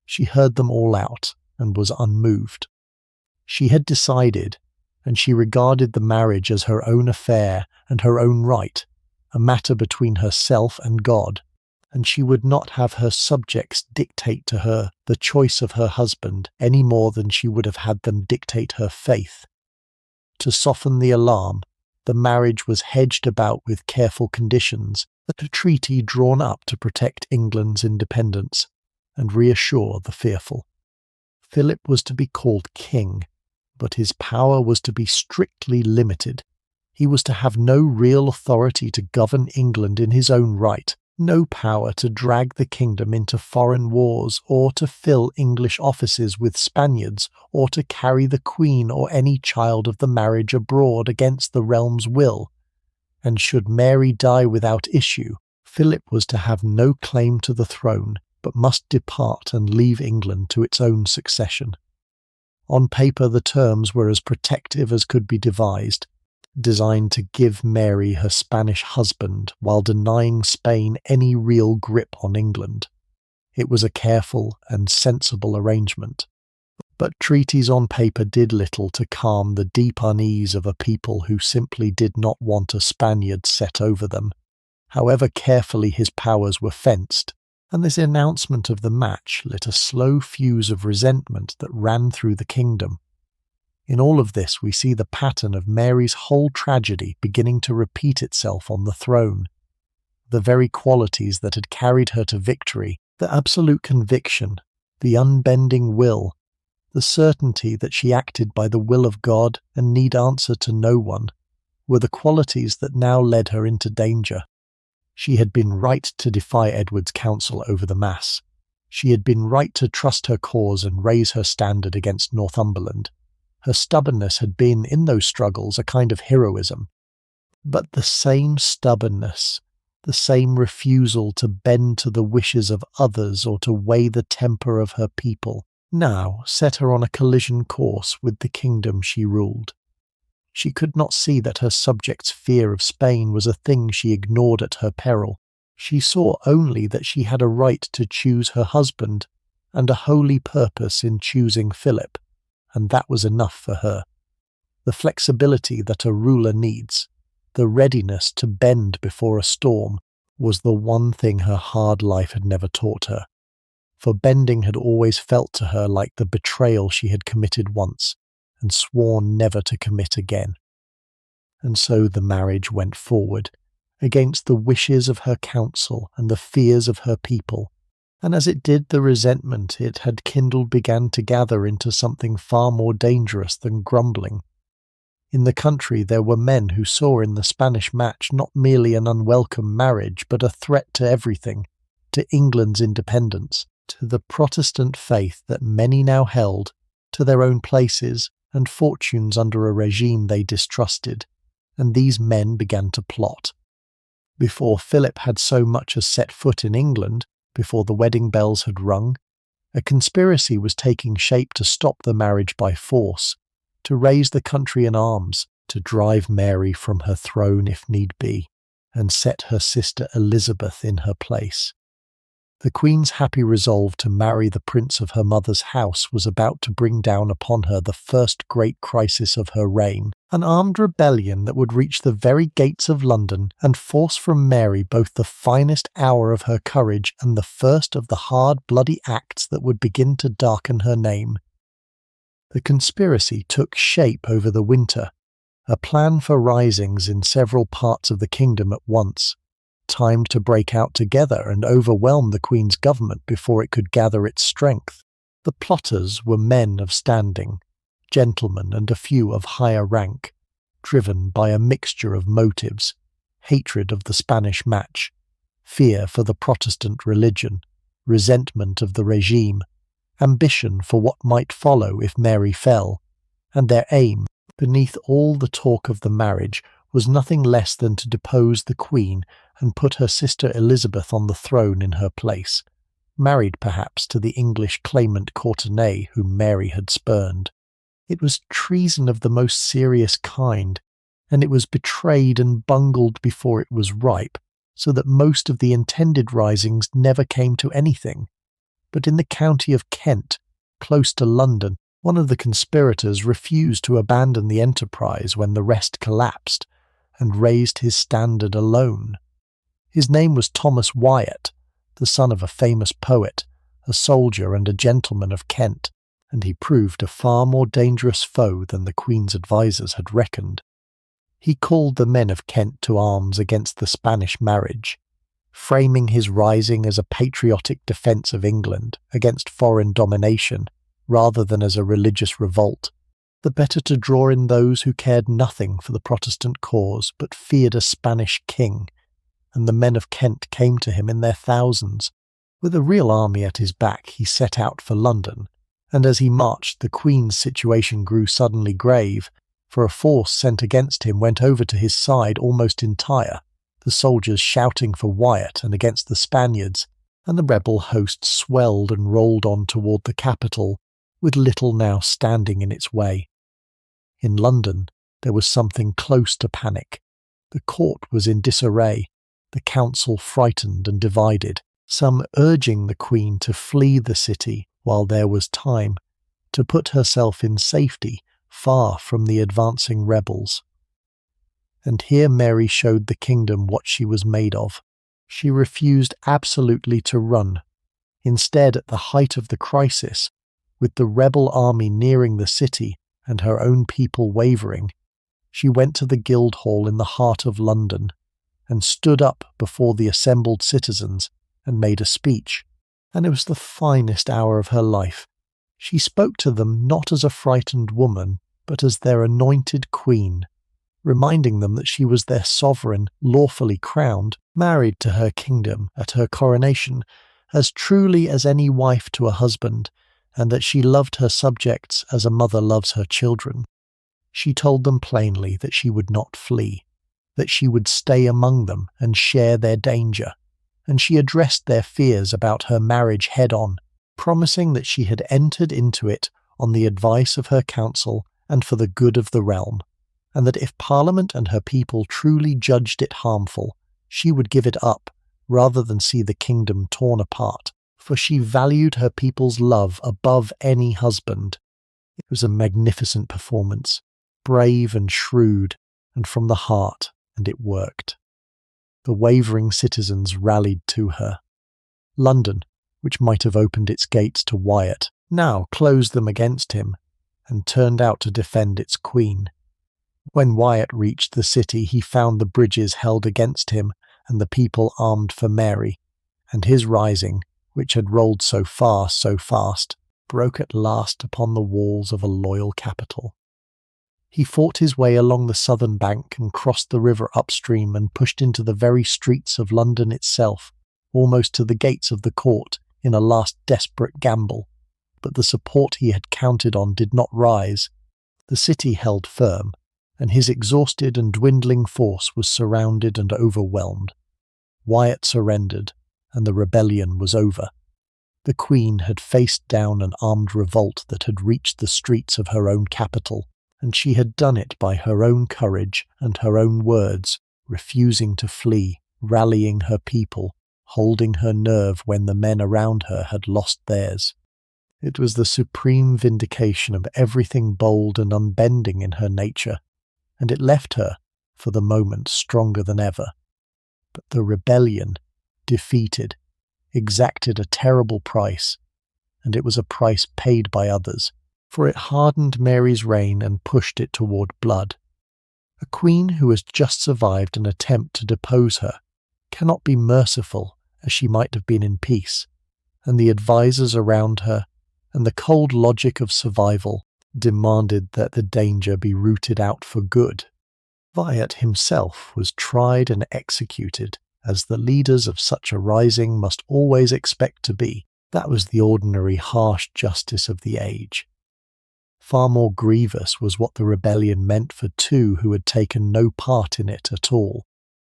She heard them all out, and was unmoved. She had decided, and she regarded the marriage as her own affair and her own right, a matter between herself and God, and she would not have her subjects dictate to her the choice of her husband any more than she would have had them dictate her faith. To soften the alarm, the marriage was hedged about with careful conditions, a treaty drawn up to protect England's independence and reassure the fearful. Philip was to be called king, but his power was to be strictly limited. He was to have no real authority to govern England in his own right, no power to drag the kingdom into foreign wars, or to fill English offices with Spaniards, or to carry the Queen or any child of the marriage abroad against the realm's will. And should Mary die without issue, Philip was to have no claim to the throne, but must depart and leave England to its own succession. On paper the terms were as protective as could be devised, designed to give Mary her Spanish husband while denying Spain any real grip on England. It was a careful and sensible arrangement. But treaties on paper did little to calm the deep unease of a people who simply did not want a Spaniard set over them, however carefully his powers were fenced, and this announcement of the match lit a slow fuse of resentment that ran through the kingdom. In all of this we see the pattern of Mary's whole tragedy beginning to repeat itself on the throne. The very qualities that had carried her to victory, the absolute conviction, the unbending will, the certainty that she acted by the will of God and need answer to no one, were the qualities that now led her into danger. She had been right to defy Edward's counsel over the Mass. She had been right to trust her cause and raise her standard against Northumberland. Her stubbornness had been, in those struggles, a kind of heroism. But the same stubbornness, the same refusal to bend to the wishes of others or to weigh the temper of her people, now set her on a collision course with the kingdom she ruled. She could not see that her subjects' fear of Spain was a thing she ignored at her peril. She saw only that she had a right to choose her husband, and a holy purpose in choosing Philip, and that was enough for her. The flexibility that a ruler needs, the readiness to bend before a storm, was the one thing her hard life had never taught her. For bending had always felt to her like the betrayal she had committed once, and sworn never to commit again. and so the marriage went forward, against the wishes of her council and the fears of her people. And as it did, the resentment it had kindled began to gather into something far more dangerous than grumbling. In the country there were men who saw in the Spanish match not merely an unwelcome marriage, but a threat to everything, to England's independence, to the Protestant faith that many now held, to their own places and fortunes under a regime they distrusted, and these men began to plot. Before Philip had so much as set foot in England, before the wedding bells had rung, a conspiracy was taking shape to stop the marriage by force, to raise the country in arms, to drive Mary from her throne if need be, and set her sister Elizabeth in her place. The Queen's happy resolve to marry the prince of her mother's house was about to bring down upon her the first great crisis of her reign, an armed rebellion that would reach the very gates of London and force from Mary both the finest hour of her courage and the first of the hard, bloody acts that would begin to darken her name. The conspiracy took shape over the winter, a plan for risings in several parts of the kingdom at once, timed to break out together and overwhelm the Queen's government before it could gather its strength. The plotters were men of standing, gentlemen and a few of higher rank, driven by a mixture of motives: hatred of the Spanish match, fear for the Protestant religion, resentment of the regime, ambition for what might follow if Mary fell, and their aim, beneath all the talk of the marriage, was nothing less than to depose the Queen and put her sister Elizabeth on the throne in her place, married perhaps to the English claimant Courtenay whom Mary had spurned. It was treason of the most serious kind, and it was betrayed and bungled before it was ripe, so that most of the intended risings never came to anything. But in the county of Kent, close to London, one of the conspirators refused to abandon the enterprise when the rest collapsed, and raised his standard alone. His name was Thomas Wyatt, the son of a famous poet, a soldier and a gentleman of Kent, and he proved a far more dangerous foe than the Queen's advisers had reckoned. He called the men of Kent to arms against the Spanish marriage, framing his rising as a patriotic defence of England against foreign domination, rather than as a religious revolt, the better to draw in those who cared nothing for the Protestant cause but feared a Spanish king, and the men of Kent came to him in their thousands. With a real army at his back he set out for London, and as he marched the Queen's situation grew suddenly grave, for a force sent against him went over to his side almost entire, the soldiers shouting for Wyatt and against the Spaniards, and the rebel host swelled and rolled on toward the capital, with little now standing in its way. In London there was something close to panic. The court was in disarray, the council frightened and divided, some urging the Queen to flee the city while there was time, to put herself in safety far from the advancing rebels. And here Mary showed the kingdom what she was made of. She refused absolutely to run. Instead, at the height of the crisis, with the rebel army nearing the city and her own people wavering, she went to the Guildhall in the heart of London, and stood up before the assembled citizens and made a speech. And it was the finest hour of her life. She spoke to them not as a frightened woman, but as their anointed queen, reminding them that she was their sovereign, lawfully crowned, married to her kingdom at her coronation, as truly as any wife to a husband, and that she loved her subjects as a mother loves her children. She told them plainly that she would not flee, that she would stay among them and share their danger, and she addressed their fears about her marriage head-on, promising that she had entered into it on the advice of her council and for the good of the realm, and that if Parliament and her people truly judged it harmful, she would give it up rather than see the kingdom torn apart, for she valued her people's love above any husband. It was a magnificent performance, brave and shrewd, and from the heart, and it worked. The wavering citizens rallied to her. London, which might have opened its gates to Wyatt, now closed them against him, and turned out to defend its queen. When Wyatt reached the city, he found the bridges held against him and the people armed for Mary, and his rising, which had rolled so far so fast, broke at last upon the walls of a loyal capital. He fought his way along the southern bank and crossed the river upstream and pushed into the very streets of London itself, almost to the gates of the court, in a last desperate gamble. But the support he had counted on did not rise. The city held firm, and his exhausted and dwindling force was surrounded and overwhelmed. Wyatt surrendered, and the rebellion was over. The Queen had faced down an armed revolt that had reached the streets of her own capital, and she had done it by her own courage and her own words, refusing to flee, rallying her people, holding her nerve when the men around her had lost theirs. It was the supreme vindication of everything bold and unbending in her nature, and it left her, for the moment, stronger than ever. But the rebellion, defeated, exacted a terrible price, and it was a price paid by others, for it hardened Mary's reign and pushed it toward blood. A queen who has just survived an attempt to depose her cannot be merciful as she might have been in peace, and the advisers around her and the cold logic of survival demanded that the danger be rooted out for good. Wyatt himself was tried and executed, as the leaders of such a rising must always expect to be. That was the ordinary harsh justice of the age. Far more grievous was what the rebellion meant for two who had taken no part in it at all.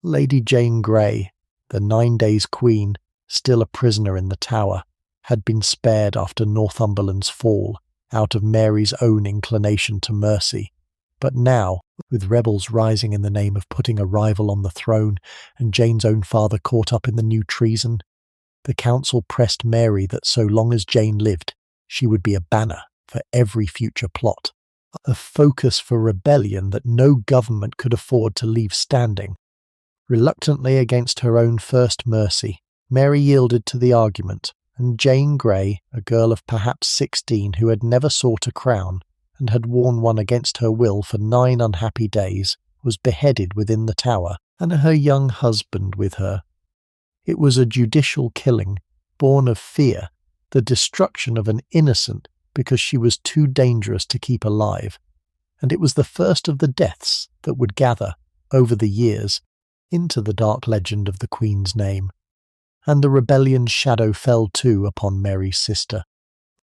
Lady Jane Grey, the 9 days' queen, still a prisoner in the Tower, had been spared after Northumberland's fall, out of Mary's own inclination to mercy. But now, with rebels rising in the name of putting a rival on the throne, and Jane's own father caught up in the new treason, the council pressed Mary that so long as Jane lived, she would be a banner for every future plot, a focus for rebellion that no government could afford to leave standing. Reluctantly against her own first mercy, Mary yielded to the argument, and Jane Grey, a girl of perhaps 16 who had never sought a crown, and had worn one against her will for 9 unhappy days, was beheaded within the Tower, and her young husband with her. It was a judicial killing, born of fear, the destruction of an innocent because she was too dangerous to keep alive, and it was the first of the deaths that would gather, over the years, into the dark legend of the Queen's name. And the rebellion's shadow fell too upon Mary's sister.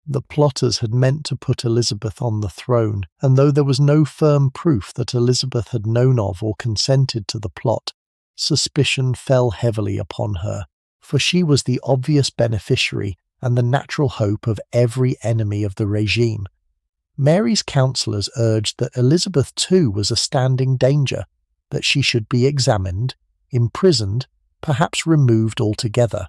The plotters had meant to put Elizabeth on the throne, and though there was no firm proof that Elizabeth had known of or consented to the plot, suspicion fell heavily upon her, for she was the obvious beneficiary and the natural hope of every enemy of the regime. Mary's counsellors urged that Elizabeth too was a standing danger, that she should be examined, imprisoned, perhaps removed altogether.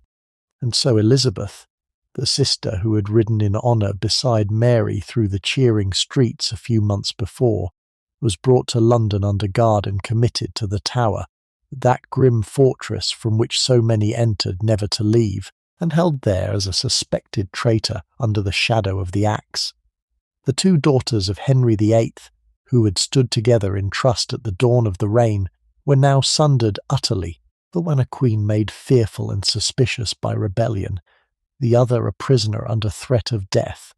And so Elizabeth, the sister who had ridden in honour beside Mary through the cheering streets a few months before, was brought to London under guard and committed to the Tower, that grim fortress from which so many entered never to leave, and held there as a suspected traitor under the shadow of the axe. The 2 daughters of Henry VIII, who had stood together in trust at the dawn of the reign, were now sundered utterly, the one a queen made fearful and suspicious by rebellion, the other a prisoner under threat of death.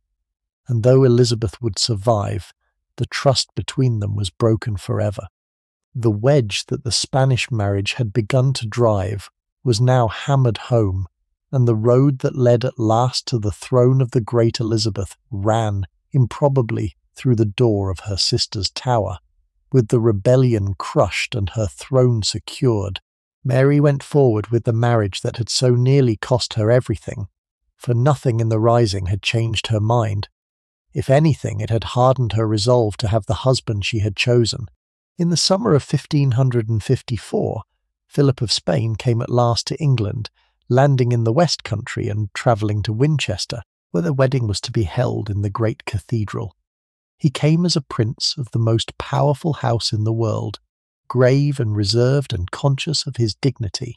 And though Elizabeth would survive, the trust between them was broken forever. The wedge that the Spanish marriage had begun to drive was now hammered home, and the road that led at last to the throne of the great Elizabeth ran, improbably, through the door of her sister's tower. With the rebellion crushed and her throne secured, Mary went forward with the marriage that had so nearly cost her everything, for nothing in the rising had changed her mind. If anything, it had hardened her resolve to have the husband she had chosen. In the summer of 1554, Philip of Spain came at last to England, landing in the West Country and travelling to Winchester, where the wedding was to be held in the great cathedral. He came as a prince of the most powerful house in the world, grave and reserved and conscious of his dignity,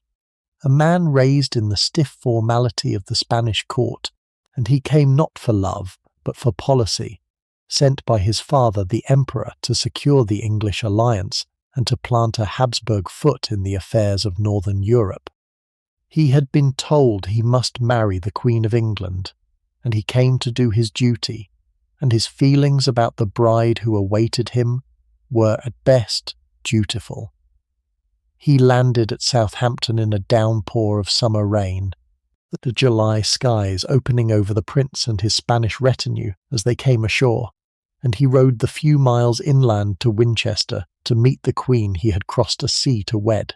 a man raised in the stiff formality of the Spanish court, and he came not for love, but for policy, sent by his father the Emperor to secure the English alliance and to plant a Habsburg foot in the affairs of northern Europe. He had been told he must marry the Queen of England, and he came to do his duty, and his feelings about the bride who awaited him were at best dutiful. He landed at Southampton in a downpour of summer rain, the July skies opening over the prince and his Spanish retinue as they came ashore, and he rode the few miles inland to Winchester to meet the Queen he had crossed a sea to wed.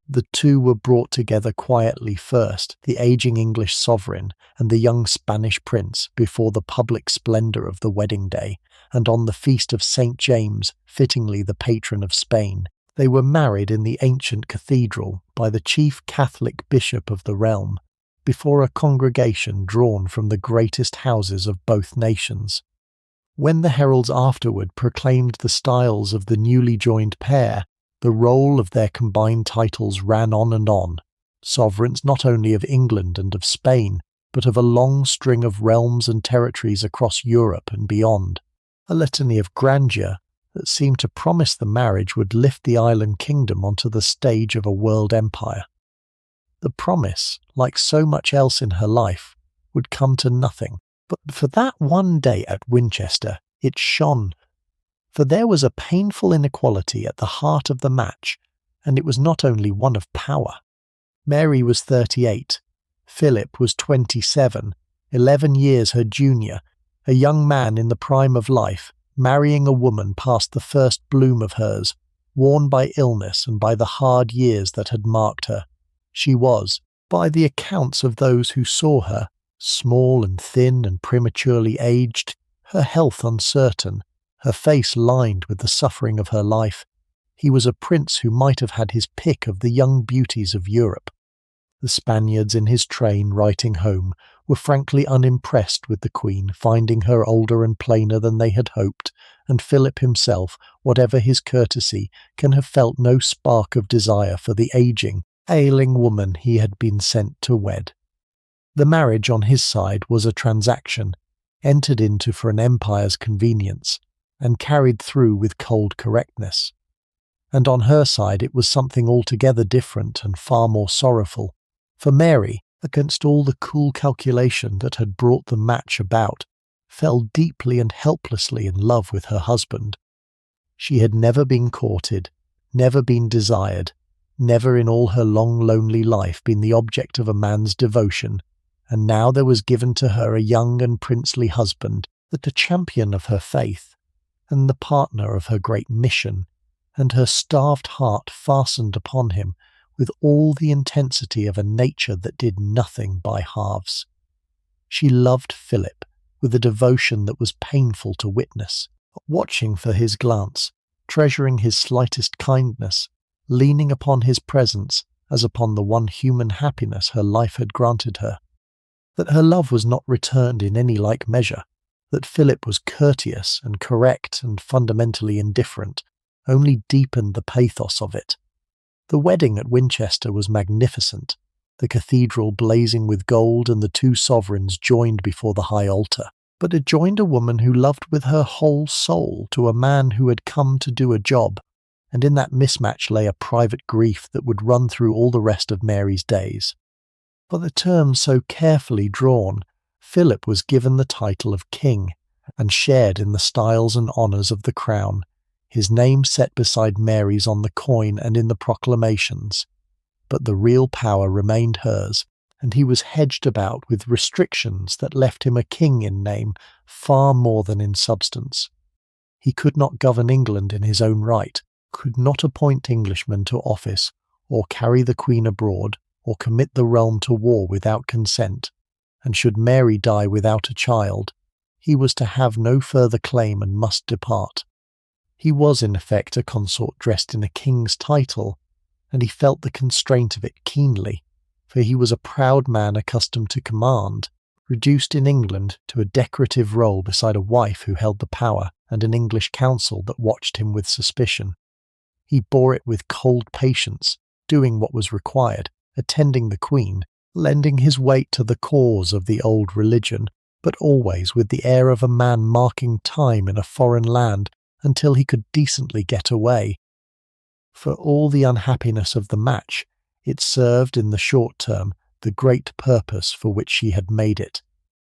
The two were brought together quietly first, the aging English sovereign and the young Spanish prince, before the public splendour of the wedding day, and on the feast of St. James, fittingly the patron of Spain. They were married in the ancient cathedral by the chief Catholic bishop of the realm, before a congregation drawn from the greatest houses of both nations. When the heralds afterward proclaimed the styles of the newly joined pair, the roll of their combined titles ran on and on, sovereigns not only of England and of Spain, but of a long string of realms and territories across Europe and beyond, a litany of grandeur that seemed to promise the marriage would lift the island kingdom onto the stage of a world empire. The promise, like so much else in her life, would come to nothing, but for that one day at Winchester it shone. For there was a painful inequality at the heart of the match, and it was not only one of power. Mary was 38, Philip was 27, 11 years her junior, a young man in the prime of life, marrying a woman past the first bloom of hers, worn by illness and by the hard years that had marked her. She was, by the accounts of those who saw her, small and thin and prematurely aged, her health uncertain, her face lined with the suffering of her life. He was a prince who might have had his pick of the young beauties of Europe. The Spaniards in his train writing home were frankly unimpressed with the Queen, finding her older and plainer than they had hoped, and Philip himself, whatever his courtesy, can have felt no spark of desire for the aging, ailing woman he had been sent to wed. The marriage on his side was a transaction, entered into for an empire's convenience, and carried through with cold correctness. And on her side it was something altogether different and far more sorrowful. For Mary, against all the cool calculation that had brought the match about, fell deeply and helplessly in love with her husband. She had never been courted, never been desired, never in all her long lonely life been the object of a man's devotion, and now there was given to her a young and princely husband, the champion of her faith, and the partner of her great mission, and her starved heart fastened upon him with all the intensity of a nature that did nothing by halves. She loved Philip with a devotion that was painful to witness, watching for his glance, treasuring his slightest kindness, leaning upon his presence as upon the one human happiness her life had granted her. That her love was not returned in any like measure, that Philip was courteous and correct and fundamentally indifferent, only deepened the pathos of it. The wedding at Winchester was magnificent, the cathedral blazing with gold and the two sovereigns joined before the high altar. But it joined a woman who loved with her whole soul to a man who had come to do a job, and in that mismatch lay a private grief that would run through all the rest of Mary's days. By the terms so carefully drawn, Philip was given the title of king, and shared in the styles and honours of the crown, his name set beside Mary's on the coin and in the proclamations. But the real power remained hers, and he was hedged about with restrictions that left him a king in name far more than in substance. He could not govern England in his own right, could not appoint Englishmen to office, or carry the Queen abroad, or commit the realm to war without consent, and should Mary die without a child, he was to have no further claim and must depart. He was in effect a consort dressed in a king's title, and he felt the constraint of it keenly, for he was a proud man accustomed to command, reduced in England to a decorative role beside a wife who held the power and an English council that watched him with suspicion. He bore it with cold patience, doing what was required, attending the Queen, lending his weight to the cause of the old religion, but always with the air of a man marking time in a foreign land until he could decently get away. For all the unhappiness of the match, it served in the short term the great purpose for which she had made it,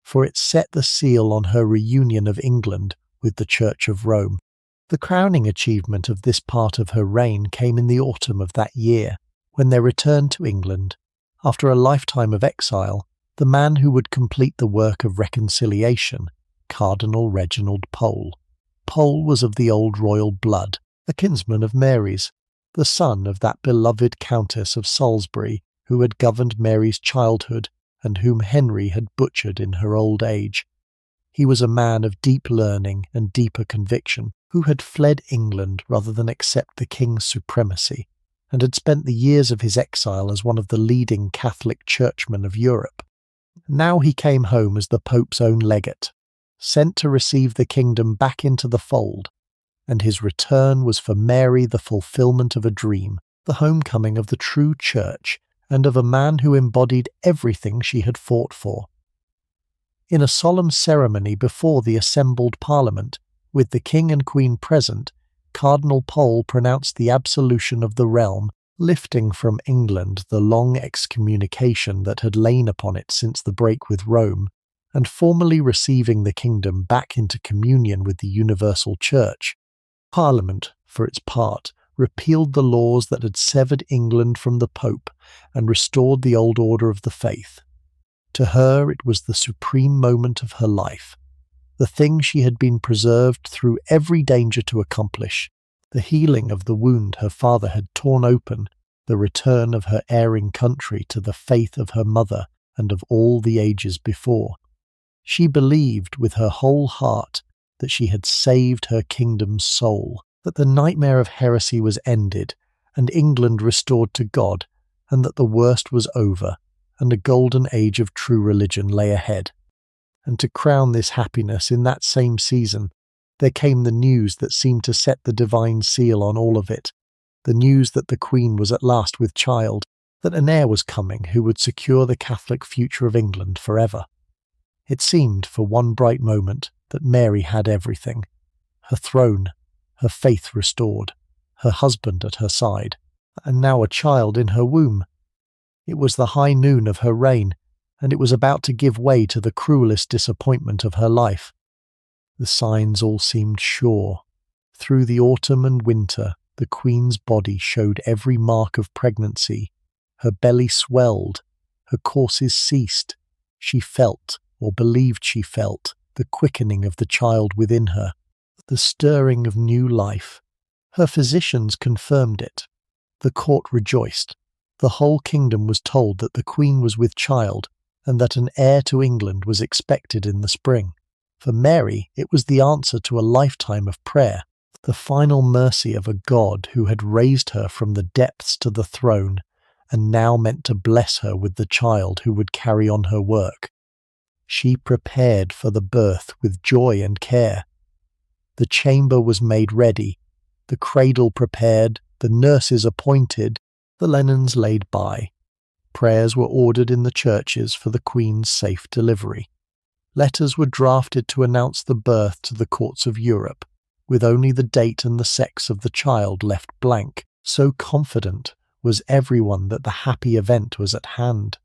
for it set the seal on her reunion of England with the Church of Rome. The crowning achievement of this part of her reign came in the autumn of that year, when there returned to England, after a lifetime of exile, the man who would complete the work of reconciliation, Cardinal Reginald Pole. Pole was of the old royal blood, a kinsman of Mary's, the son of that beloved Countess of Salisbury who had governed Mary's childhood and whom Henry had butchered in her old age. He was a man of deep learning and deeper conviction, who had fled England rather than accept the king's supremacy, and had spent the years of his exile as one of the leading Catholic churchmen of Europe. Now he came home as the Pope's own legate, sent to receive the kingdom back into the fold, and his return was for Mary the fulfillment of a dream, the homecoming of the true church, and of a man who embodied everything she had fought for. In a solemn ceremony before the assembled Parliament, with the King and Queen present, Cardinal Pole pronounced the absolution of the realm, lifting from England the long excommunication that had lain upon it since the break with Rome, and formally receiving the kingdom back into communion with the universal church. Parliament, for its part, repealed the laws that had severed England from the Pope and restored the old order of the faith. To her it was the supreme moment of her life, the thing she had been preserved through every danger to accomplish, the healing of the wound her father had torn open, the return of her erring country to the faith of her mother and of all the ages before. She believed with her whole heart that she had saved her kingdom's soul, that the nightmare of heresy was ended and England restored to God, and that the worst was over and a golden age of true religion lay ahead. And to crown this happiness in that same season, there came the news that seemed to set the divine seal on all of it, the news that the Queen was at last with child, that an heir was coming who would secure the Catholic future of England forever. It seemed for one bright moment that Mary had everything: her throne, her faith restored, her husband at her side, and now a child in her womb. It was the high noon of her reign, and it was about to give way to the cruelest disappointment of her life. The signs all seemed sure. Through the autumn and winter, the Queen's body showed every mark of pregnancy. Her belly swelled, her courses ceased. She felt, or believed she felt, the quickening of the child within her, the stirring of new life. Her physicians confirmed it. The court rejoiced. The whole kingdom was told that the Queen was with child, and that an heir to England was expected in the spring. For Mary, it was the answer to a lifetime of prayer, the final mercy of a God who had raised her from the depths to the throne, and now meant to bless her with the child who would carry on her work. She prepared for the birth with joy and care. The chamber was made ready, the cradle prepared, the nurses appointed, the linens laid by. Prayers were ordered in the churches for the Queen's safe delivery. Letters were drafted to announce the birth to the courts of Europe, with only the date and the sex of the child left blank. So confident was everyone that the happy event was at hand.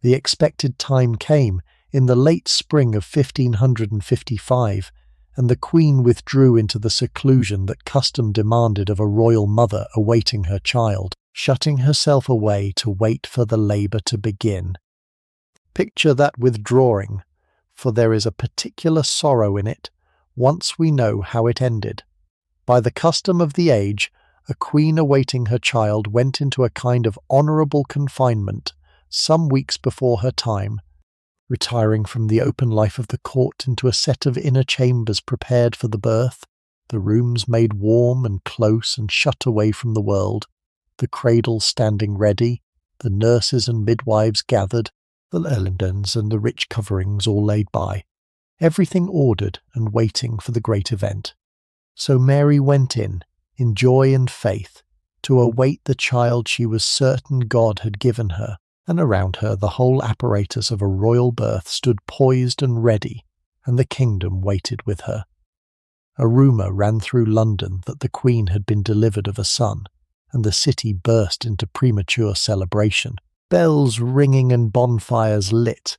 The expected time came in the late spring of 1555, and the Queen withdrew into the seclusion that custom demanded of a royal mother awaiting her child, shutting herself away to wait for the labour to begin. Picture that withdrawing, for there is a particular sorrow in it, once we know how it ended. By the custom of the age, a queen awaiting her child went into a kind of honourable confinement some weeks before her time, retiring from the open life of the court into a set of inner chambers prepared for the birth, the rooms made warm and close and shut away from the world, the cradle standing ready, the nurses and midwives gathered, the linens and the rich coverings all laid by, everything ordered and waiting for the great event. So Mary went in joy and faith, to await the child she was certain God had given her, and around her the whole apparatus of a royal birth stood poised and ready, and the kingdom waited with her. A rumour ran through London that the Queen had been delivered of a son, and the city burst into premature celebration, bells ringing and bonfires lit,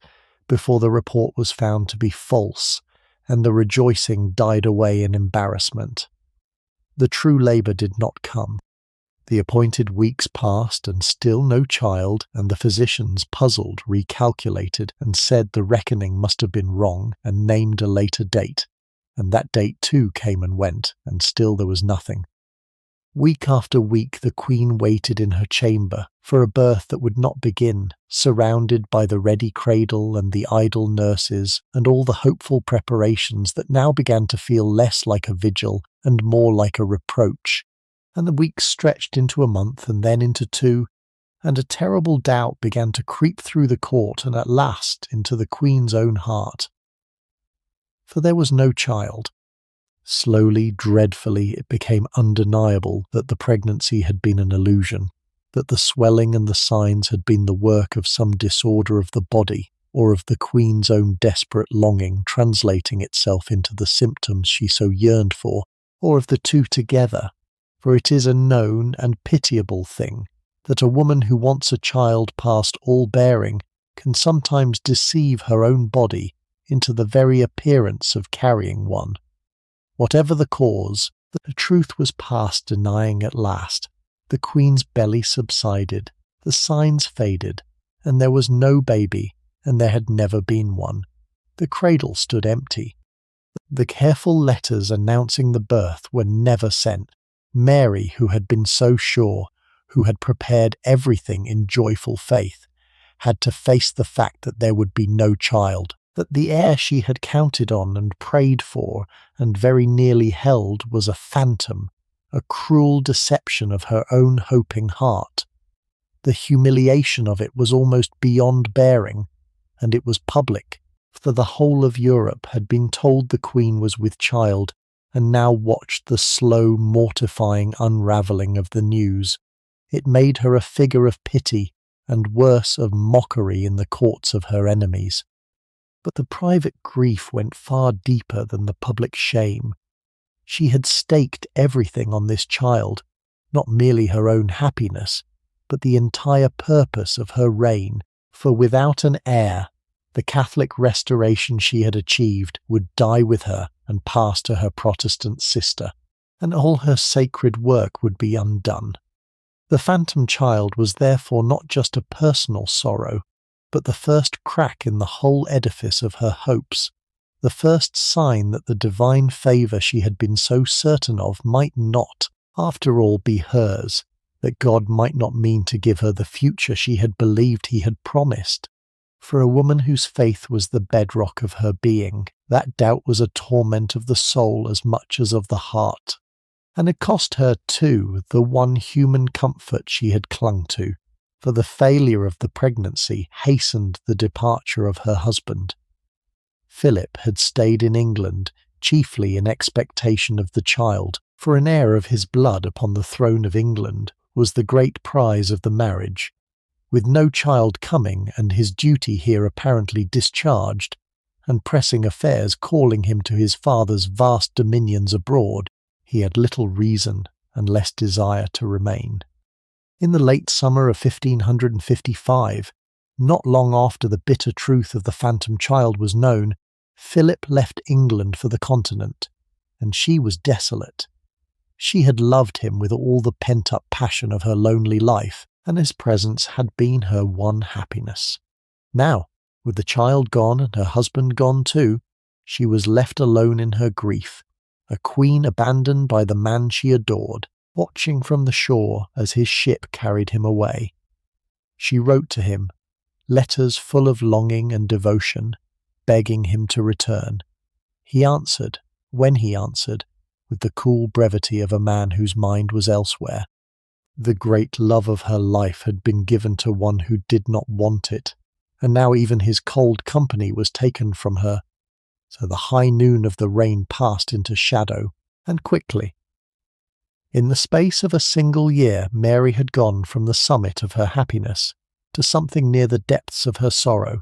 before the report was found to be false, and the rejoicing died away in embarrassment. The true labour did not come. The appointed weeks passed, and still no child, and the physicians, puzzled, recalculated, and said the reckoning must have been wrong, and named a later date. And that date too came and went, and still there was nothing. Week after week the Queen waited in her chamber for a birth that would not begin, surrounded by the ready cradle and the idle nurses, and all the hopeful preparations that now began to feel less like a vigil and more like a reproach. And the weeks stretched into a month and then into 2, and a terrible doubt began to creep through the court and at last into the Queen's own heart. For there was no child. Slowly, dreadfully, it became undeniable that the pregnancy had been an illusion, that the swelling and the signs had been the work of some disorder of the body, or of the Queen's own desperate longing translating itself into the symptoms she so yearned for, or of the two together. For it is a known and pitiable thing that a woman who wants a child past all bearing can sometimes deceive her own body into the very appearance of carrying one. Whatever the cause, the truth was past denying at last. The Queen's belly subsided, the signs faded, and there was no baby, and there had never been one. The cradle stood empty. The careful letters announcing the birth were never sent. Mary, who had been so sure, who had prepared everything in joyful faith, had to face the fact that there would be no child, that the heir she had counted on and prayed for and very nearly held was a phantom, a cruel deception of her own hoping heart. The humiliation of it was almost beyond bearing, and it was public, for the whole of Europe had been told the Queen was with child, and now watched the slow, mortifying unravelling of the news. It made her a figure of pity, and worse, of mockery in the courts of her enemies. But the private grief went far deeper than the public shame. She had staked everything on this child, not merely her own happiness, but the entire purpose of her reign, for without an heir, the Catholic restoration she had achieved would die with her and pass to her Protestant sister, and all her sacred work would be undone. The phantom child was therefore not just a personal sorrow, but the first crack in the whole edifice of her hopes, the first sign that the divine favour she had been so certain of might not, after all, be hers, that God might not mean to give her the future she had believed he had promised. For a woman whose faith was the bedrock of her being, that doubt was a torment of the soul as much as of the heart. And it cost her, too, the one human comfort she had clung to, for the failure of the pregnancy hastened the departure of her husband. Philip had stayed in England, chiefly in expectation of the child, for an heir of his blood upon the throne of England was the great prize of the marriage. With no child coming, and his duty here apparently discharged, and pressing affairs calling him to his father's vast dominions abroad, he had little reason and less desire to remain. In the late summer of 1555, not long after the bitter truth of the phantom child was known, Philip left England for the continent, and she was desolate. She had loved him with all the pent-up passion of her lonely life, and his presence had been her one happiness. Now, with the child gone and her husband gone too, she was left alone in her grief, a queen abandoned by the man she adored, watching from the shore as his ship carried him away. She wrote to him, letters full of longing and devotion, begging him to return. He answered, when he answered, with the cool brevity of a man whose mind was elsewhere. The great love of her life had been given to one who did not want it, and now even his cold company was taken from her. So the high noon of the reign passed into shadow, and quickly. In the space of a single year, Mary had gone from the summit of her happiness to something near the depths of her sorrow.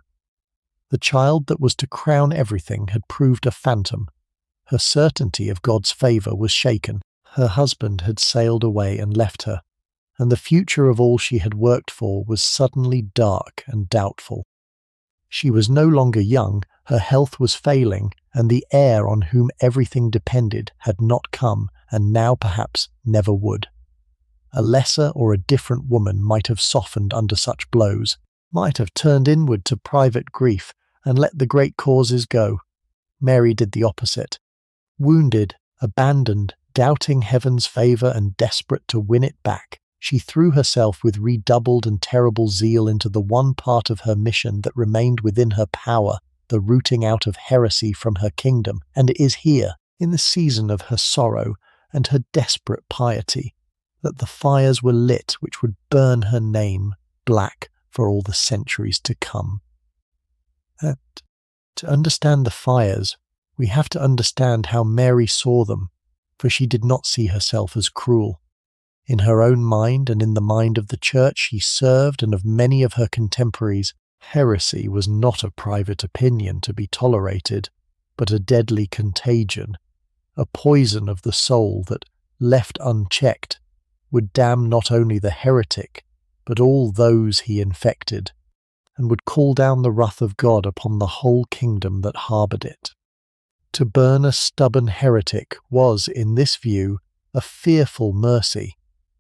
The child that was to crown everything had proved a phantom. Her certainty of God's favour was shaken. Her husband had sailed away and left her, and the future of all she had worked for was suddenly dark and doubtful. She was no longer young, her health was failing, and the heir on whom everything depended had not come, and now perhaps never would. A lesser or a different woman might have softened under such blows, might have turned inward to private grief and let the great causes go. Mary did the opposite. Wounded, abandoned, doubting heaven's favour and desperate to win it back, she threw herself with redoubled and terrible zeal into the one part of her mission that remained within her power, the rooting out of heresy from her kingdom, and it is here, in the season of her sorrow and her desperate piety, that the fires were lit which would burn her name black for all the centuries to come. And to understand the fires, we have to understand how Mary saw them, for she did not see herself as cruel. In her own mind and in the mind of the Church she served and of many of her contemporaries, heresy was not a private opinion to be tolerated, but a deadly contagion, a poison of the soul that, left unchecked, would damn not only the heretic, but all those he infected, and would call down the wrath of God upon the whole kingdom that harboured it. To burn a stubborn heretic was, in this view, a fearful mercy.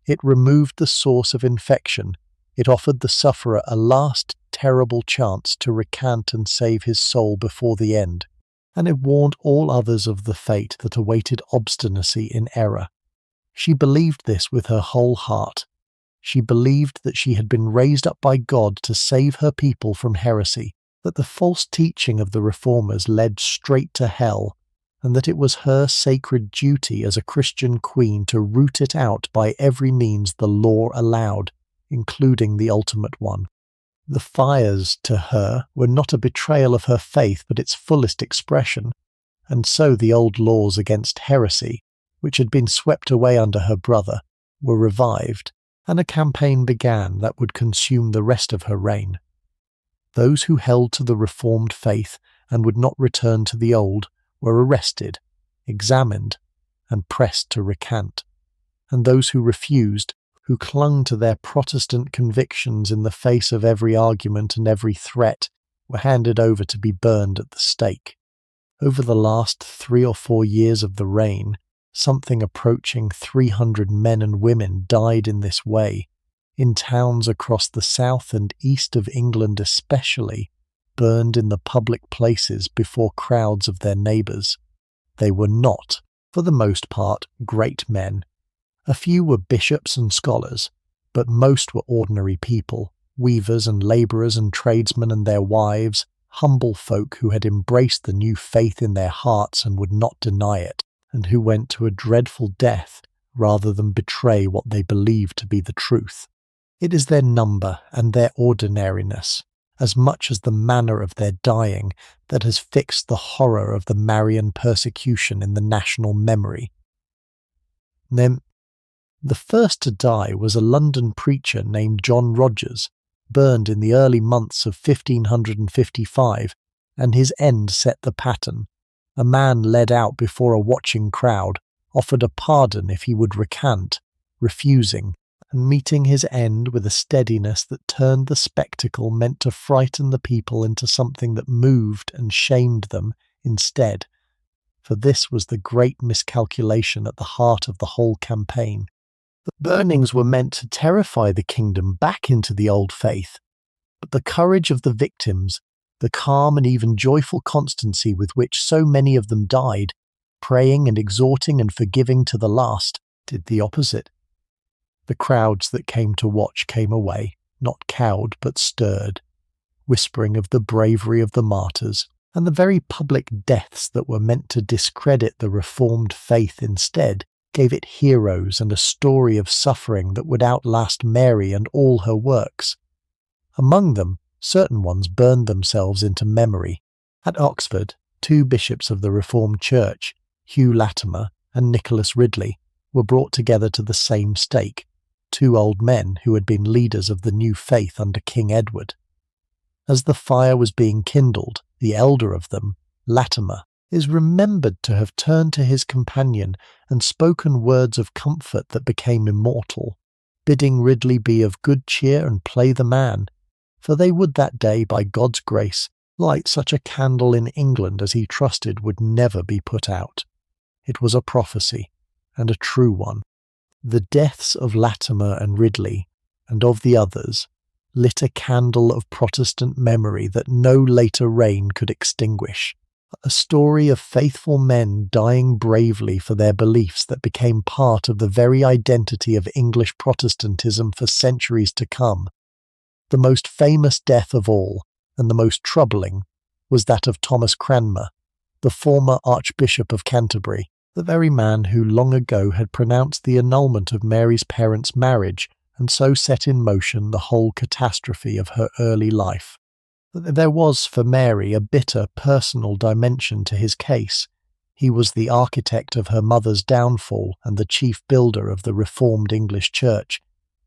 It removed the source of infection. It offered the sufferer a last terrible chance to recant and save his soul before the end, and it warned all others of the fate that awaited obstinacy in error. She believed this with her whole heart. She believed that she had been raised up by God to save her people from heresy, that the false teaching of the Reformers led straight to hell, and that it was her sacred duty as a Christian queen to root it out by every means the law allowed, including the ultimate one. The fires, to her, were not a betrayal of her faith but its fullest expression, and so the old laws against heresy, which had been swept away under her brother, were revived, and a campaign began that would consume the rest of her reign. Those who held to the Reformed faith and would not return to the old were arrested, examined, and pressed to recant, and those who refused, who clung to their Protestant convictions in the face of every argument and every threat, were handed over to be burned at the stake. Over the last 3 or 4 years of the reign, something approaching 300 men and women died in this way, in towns across the south and east of England especially, burned in the public places before crowds of their neighbours. They were not, for the most part, great men. A few were bishops and scholars, but most were ordinary people, weavers and labourers and tradesmen and their wives, humble folk who had embraced the new faith in their hearts and would not deny it, and who went to a dreadful death rather than betray what they believed to be the truth. It is their number and their ordinariness, as much as the manner of their dying, that has fixed the horror of the Marian persecution in the national memory. Then, the first to die was a London preacher named John Rogers, burned in the early months of 1555, and his end set the pattern. A man led out before a watching crowd, offered a pardon if he would recant, refusing, and meeting his end with a steadiness that turned the spectacle meant to frighten the people into something that moved and shamed them instead. For this was the great miscalculation at the heart of the whole campaign. The burnings were meant to terrify the kingdom back into the old faith, but the courage of the victims, the calm and even joyful constancy with which so many of them died, praying and exhorting and forgiving to the last, did the opposite. The crowds that came to watch came away, not cowed but stirred, whispering of the bravery of the martyrs, and the very public deaths that were meant to discredit the Reformed faith instead gave it heroes and a story of suffering that would outlast Mary and all her works. Among them, certain ones burned themselves into memory. At Oxford, 2 bishops of the Reformed Church, Hugh Latimer and Nicholas Ridley, were brought together to the same stake. two old men who had been leaders of the new faith under King Edward. As the fire was being kindled, the elder of them, Latimer, is remembered to have turned to his companion and spoken words of comfort that became immortal, bidding Ridley be of good cheer and play the man, for they would that day, by God's grace, light such a candle in England as he trusted would never be put out. It was a prophecy, and a true one. The deaths of Latimer and Ridley, and of the others, lit a candle of Protestant memory that no later reign could extinguish. A story of faithful men dying bravely for their beliefs that became part of the very identity of English Protestantism for centuries to come. The most famous death of all, and the most troubling, was that of Thomas Cranmer, the former Archbishop of Canterbury, the very man who long ago had pronounced the annulment of Mary's parents' marriage and so set in motion the whole catastrophe of her early life. There was for Mary a bitter personal dimension to his case. He was the architect of her mother's downfall and the chief builder of the Reformed English Church,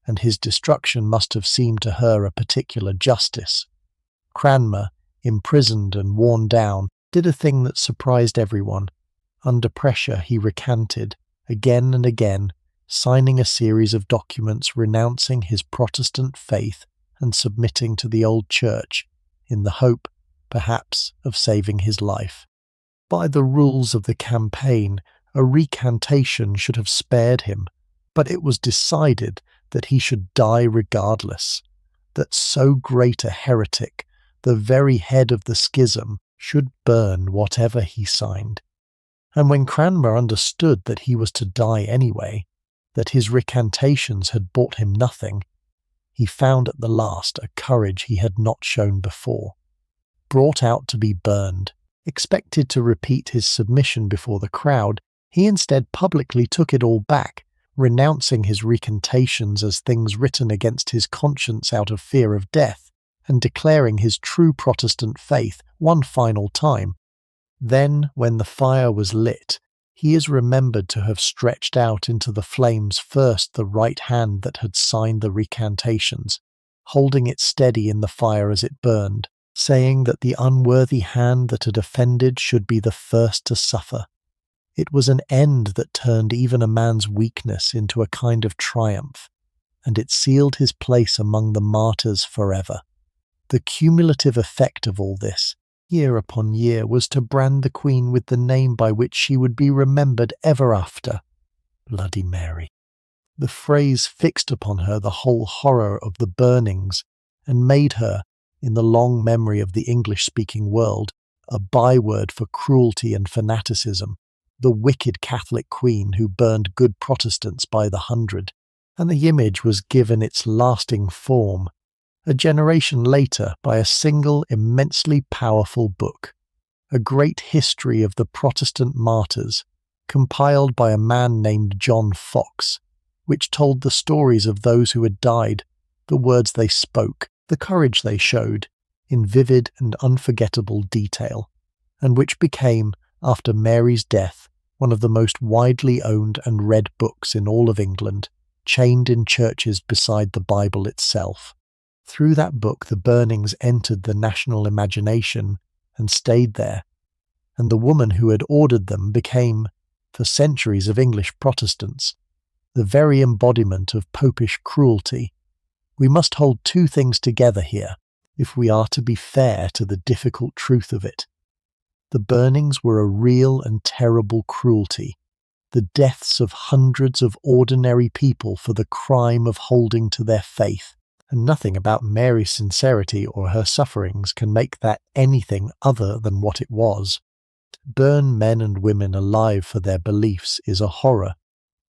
and his destruction must have seemed to her a particular justice. Cranmer, imprisoned and worn down, did a thing that surprised everyone. Under pressure he recanted, again and again, signing a series of documents renouncing his Protestant faith and submitting to the old church, in the hope, perhaps, of saving his life. By the rules of the campaign, a recantation should have spared him, but it was decided that he should die regardless, that so great a heretic, the very head of the schism, should burn whatever he signed. And when Cranmer understood that he was to die anyway, that his recantations had bought him nothing, he found at the last a courage he had not shown before. Brought out to be burned, expected to repeat his submission before the crowd, he instead publicly took it all back, renouncing his recantations as things written against his conscience out of fear of death, and declaring his true Protestant faith one final time. Then, when the fire was lit, he is remembered to have stretched out into the flames first the right hand that had signed the recantations, holding it steady in the fire as it burned, saying that the unworthy hand that had offended should be the first to suffer. It was an end that turned even a man's weakness into a kind of triumph, and it sealed his place among the martyrs forever. The cumulative effect of all this, year upon year, was to brand the Queen with the name by which she would be remembered ever after, Bloody Mary. The phrase fixed upon her the whole horror of the burnings, and made her, in the long memory of the English-speaking world, a byword for cruelty and fanaticism, the wicked Catholic Queen who burned good Protestants by the hundred, and the image was given its lasting form, a generation later, by a single immensely powerful book, a great history of the Protestant martyrs, compiled by a man named John Fox, which told the stories of those who had died, the words they spoke, the courage they showed, in vivid and unforgettable detail, and which became, after Mary's death, one of the most widely owned and read books in all of England, chained in churches beside the Bible itself. Through that book the burnings entered the national imagination and stayed there, and the woman who had ordered them became, for centuries of English Protestants, the very embodiment of popish cruelty. We must hold two things together here, if we are to be fair to the difficult truth of it. The burnings were a real and terrible cruelty, the deaths of hundreds of ordinary people for the crime of holding to their faith, and nothing about Mary's sincerity or her sufferings can make that anything other than what it was. To burn men and women alive for their beliefs is a horror,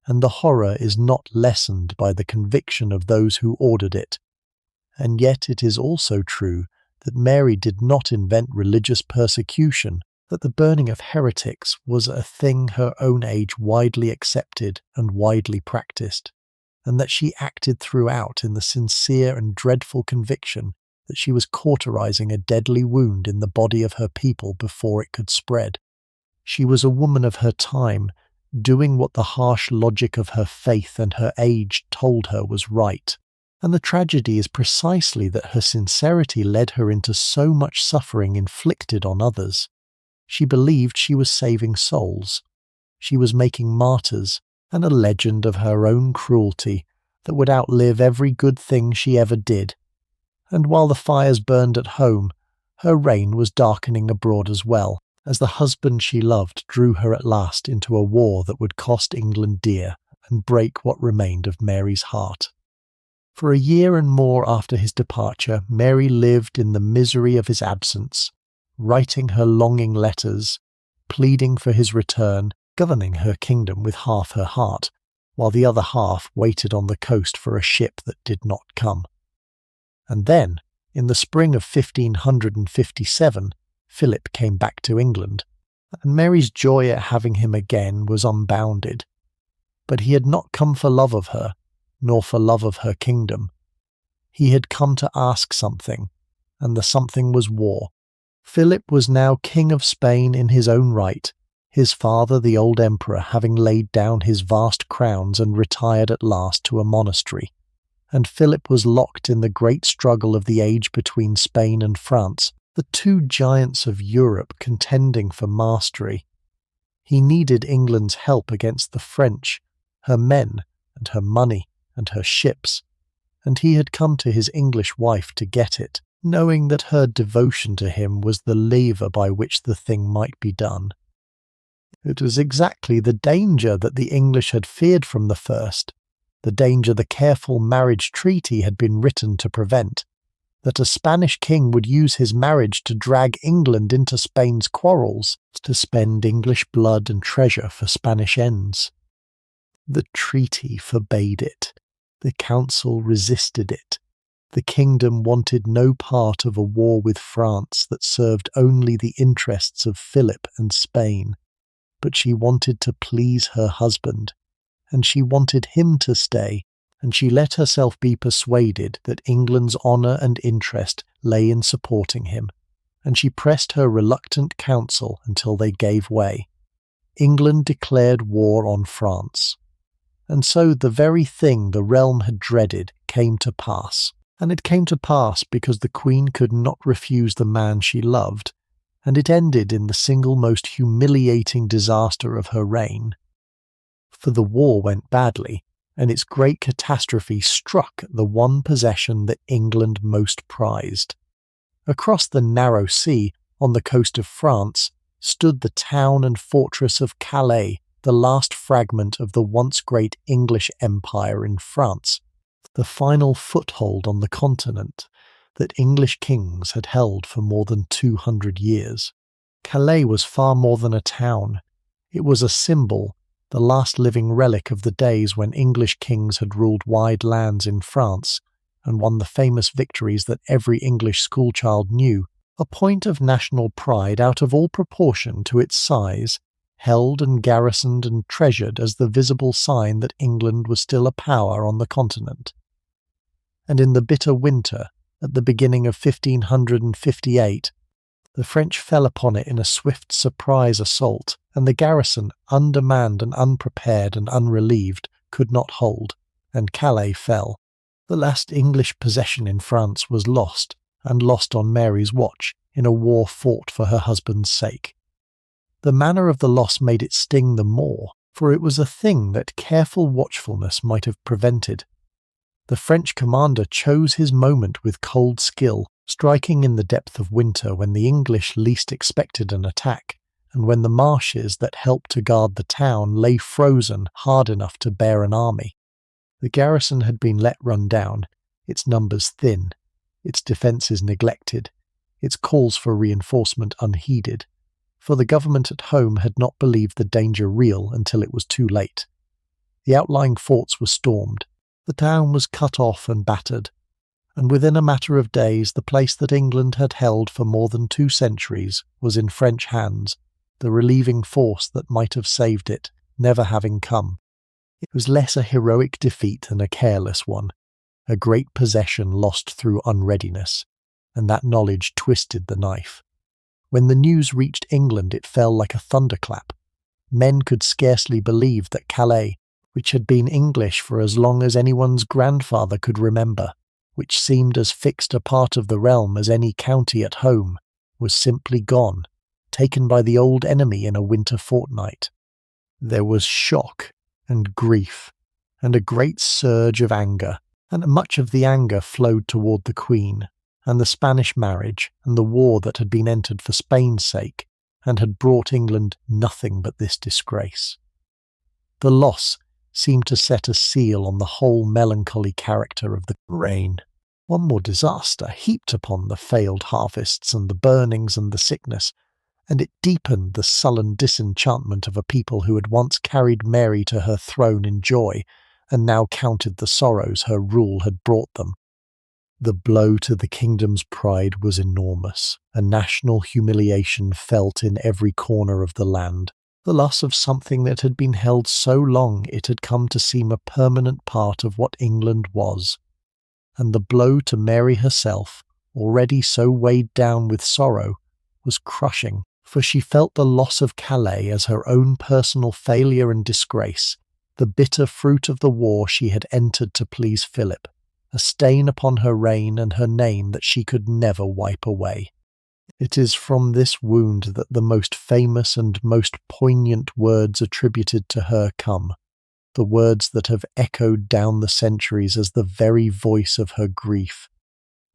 and the horror is not lessened by the conviction of those who ordered it. And yet it is also true that Mary did not invent religious persecution, that the burning of heretics was a thing her own age widely accepted and widely practiced, and that she acted throughout in the sincere and dreadful conviction that she was cauterizing a deadly wound in the body of her people before it could spread. She was a woman of her time, doing what the harsh logic of her faith and her age told her was right. And the tragedy is precisely that her sincerity led her into so much suffering inflicted on others. She believed she was saving souls. She was making martyrs, and a legend of her own cruelty that would outlive every good thing she ever did. And while the fires burned at home, her reign was darkening abroad as well, as the husband she loved drew her at last into a war that would cost England dear and break what remained of Mary's heart. For a year and more after his departure, Mary lived in the misery of his absence, writing her longing letters, pleading for his return, governing her kingdom with half her heart, while the other half waited on the coast for a ship that did not come. And then, in the spring of 1557, Philip came back to England, and Mary's joy at having him again was unbounded. But he had not come for love of her, nor for love of her kingdom. He had come to ask something, and the something was war. Philip was now King of Spain in his own right, his father the old emperor having laid down his vast crowns and retired at last to a monastery, and Philip was locked in the great struggle of the age between Spain and France, the two giants of Europe contending for mastery. He needed England's help against the French, her men and her money and her ships, and he had come to his English wife to get it, knowing that her devotion to him was the lever by which the thing might be done. It was exactly the danger that the English had feared from the first, the danger the careful marriage treaty had been written to prevent, that a Spanish king would use his marriage to drag England into Spain's quarrels, to spend English blood and treasure for Spanish ends. The treaty forbade it. The council resisted it. The kingdom wanted no part of a war with France that served only the interests of Philip and Spain. But she wanted to please her husband, and she wanted him to stay, and she let herself be persuaded that England's honour and interest lay in supporting him, and she pressed her reluctant council until they gave way. England declared war on France. And so the very thing the realm had dreaded came to pass. And it came to pass because the Queen could not refuse the man she loved, and it ended in the single most humiliating disaster of her reign. For the war went badly, and its great catastrophe struck at the one possession that England most prized. Across the narrow sea, on the coast of France, stood the town and fortress of Calais, the last fragment of the once great English Empire in France, the final foothold on the continent that English kings had held for more than 200 years. Calais was far more than a town. It was a symbol, the last living relic of the days when English kings had ruled wide lands in France and won the famous victories that every English schoolchild knew, a point of national pride out of all proportion to its size, held and garrisoned and treasured as the visible sign that England was still a power on the continent. And in the bitter winter, at the beginning of 1558, the French fell upon it in a swift surprise assault, and the garrison, undermanned and unprepared and unrelieved, could not hold, and Calais fell. The last English possession in France was lost, and lost on Mary's watch, in a war fought for her husband's sake. The manner of the loss made it sting the more, for it was a thing that careful watchfulness might have prevented. The French commander chose his moment with cold skill, striking in the depth of winter when the English least expected an attack, and when the marshes that helped to guard the town lay frozen hard enough to bear an army. The garrison had been let run down, its numbers thin, its defences neglected, its calls for reinforcement unheeded, for the government at home had not believed the danger real until it was too late. The outlying forts were stormed, the town was cut off and battered, and within a matter of days the place that England had held for more than 2 centuries was in French hands, the relieving force that might have saved it, never having come. It was less a heroic defeat than a careless one, a great possession lost through unreadiness, and that knowledge twisted the knife. When the news reached England it fell like a thunderclap. Men could scarcely believe that Calais, which had been English for as long as anyone's grandfather could remember, which seemed as fixed a part of the realm as any county at home, was simply gone, taken by the old enemy in a winter fortnight. There was shock and grief, and a great surge of anger, and much of the anger flowed toward the Queen, and the Spanish marriage, and the war that had been entered for Spain's sake, and had brought England nothing but this disgrace. The loss seemed to set a seal on the whole melancholy character of the reign. One more disaster heaped upon the failed harvests and the burnings and the sickness, and it deepened the sullen disenchantment of a people who had once carried Mary to her throne in joy, and now counted the sorrows her rule had brought them. The blow to the kingdom's pride was enormous, a national humiliation felt in every corner of the land, the loss of something that had been held so long it had come to seem a permanent part of what England was. And the blow to Mary herself, already so weighed down with sorrow, was crushing, for she felt the loss of Calais as her own personal failure and disgrace, the bitter fruit of the war she had entered to please Philip, a stain upon her reign and her name that she could never wipe away. It is from this wound that the most famous and most poignant words attributed to her come, the words that have echoed down the centuries as the very voice of her grief.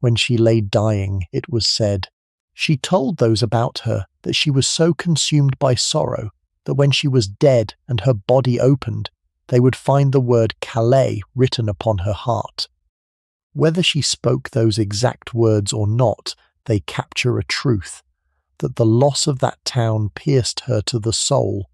When she lay dying, it was said, "She told those about her that she was so consumed by sorrow that when she was dead and her body opened, they would find the word Calais written upon her heart." Whether she spoke those exact words or not, they capture a truth, that the loss of that town pierced her to the soul,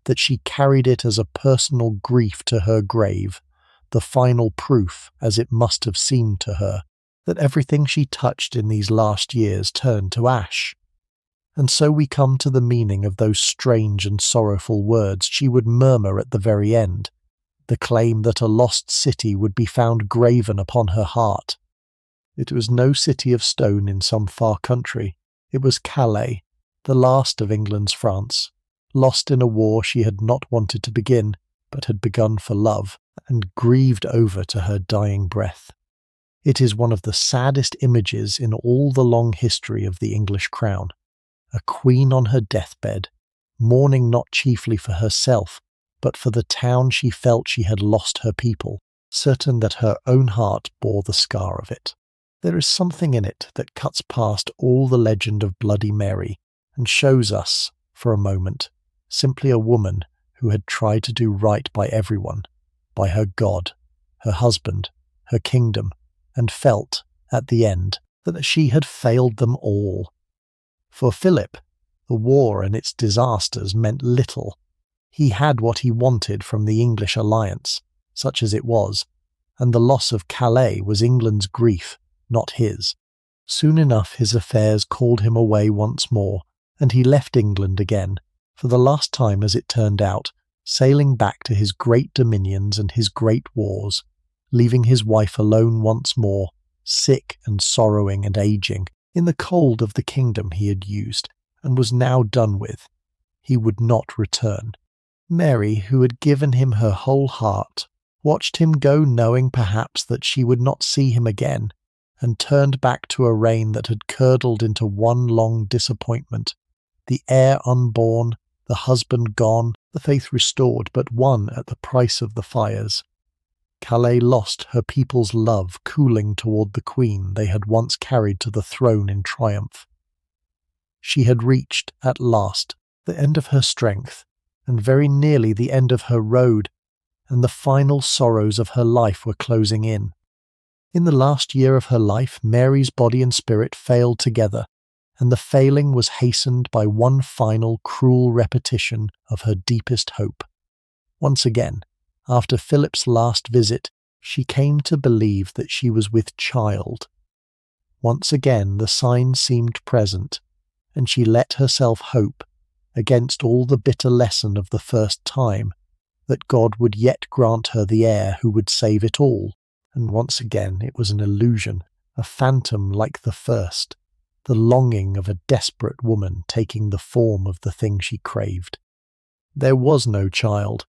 that she carried it as a personal grief to her grave, the final proof, as it must have seemed to her, that everything she touched in these last years turned to ash. And so we come to the meaning of those strange and sorrowful words she would murmur at the very end, the claim that a lost city would be found graven upon her heart. It was no city of stone in some far country. It was Calais, the last of England's France, lost in a war she had not wanted to begin, but had begun for love, and grieved over to her dying breath. It is one of the saddest images in all the long history of the English crown. A queen on her deathbed, mourning not chiefly for herself, but for the town she felt she had lost her people, certain that her own heart bore the scar of it. There is something in it that cuts past all the legend of Bloody Mary, and shows us, for a moment, simply a woman who had tried to do right by everyone, by her God, her husband, her kingdom, and felt, at the end, that she had failed them all. For Philip, the war and its disasters meant little. He had what he wanted from the English alliance, such as it was, and the loss of Calais was England's grief, not his. Soon enough his affairs called him away once more, and he left England again, for the last time as it turned out, sailing back to his great dominions and his great wars, leaving his wife alone once more, sick and sorrowing and aging, in the cold of the kingdom he had used, and was now done with. He would not return. Mary, who had given him her whole heart, watched him go knowing perhaps that she would not see him again, and turned back to a reign that had curdled into one long disappointment, the heir unborn, the husband gone, the faith restored but won at the price of the fires. Calais lost her people's love cooling toward the queen they had once carried to the throne in triumph. She had reached, at last, the end of her strength, and very nearly the end of her road, and the final sorrows of her life were closing in. In the last year of her life, Mary's body and spirit failed together, and the failing was hastened by one final cruel repetition of her deepest hope. Once again, after Philip's last visit, she came to believe that she was with child. Once again the sign seemed present, and she let herself hope, against all the bitter lesson of the first time, that God would yet grant her the heir who would save it all, and once again it was an illusion, a phantom like the first, the longing of a desperate woman taking the form of the thing she craved. There was no child.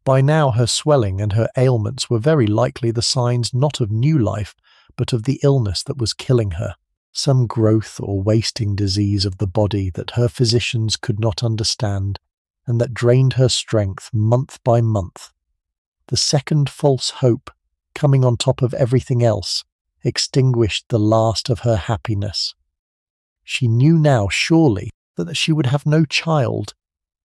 By now her swelling and her ailments were very likely the signs not of new life, but of the illness that was killing her, some growth or wasting disease of the body that her physicians could not understand, and that drained her strength month by month. The second false hope, coming on top of everything else, extinguished the last of her happiness. She knew now, surely, that she would have no child,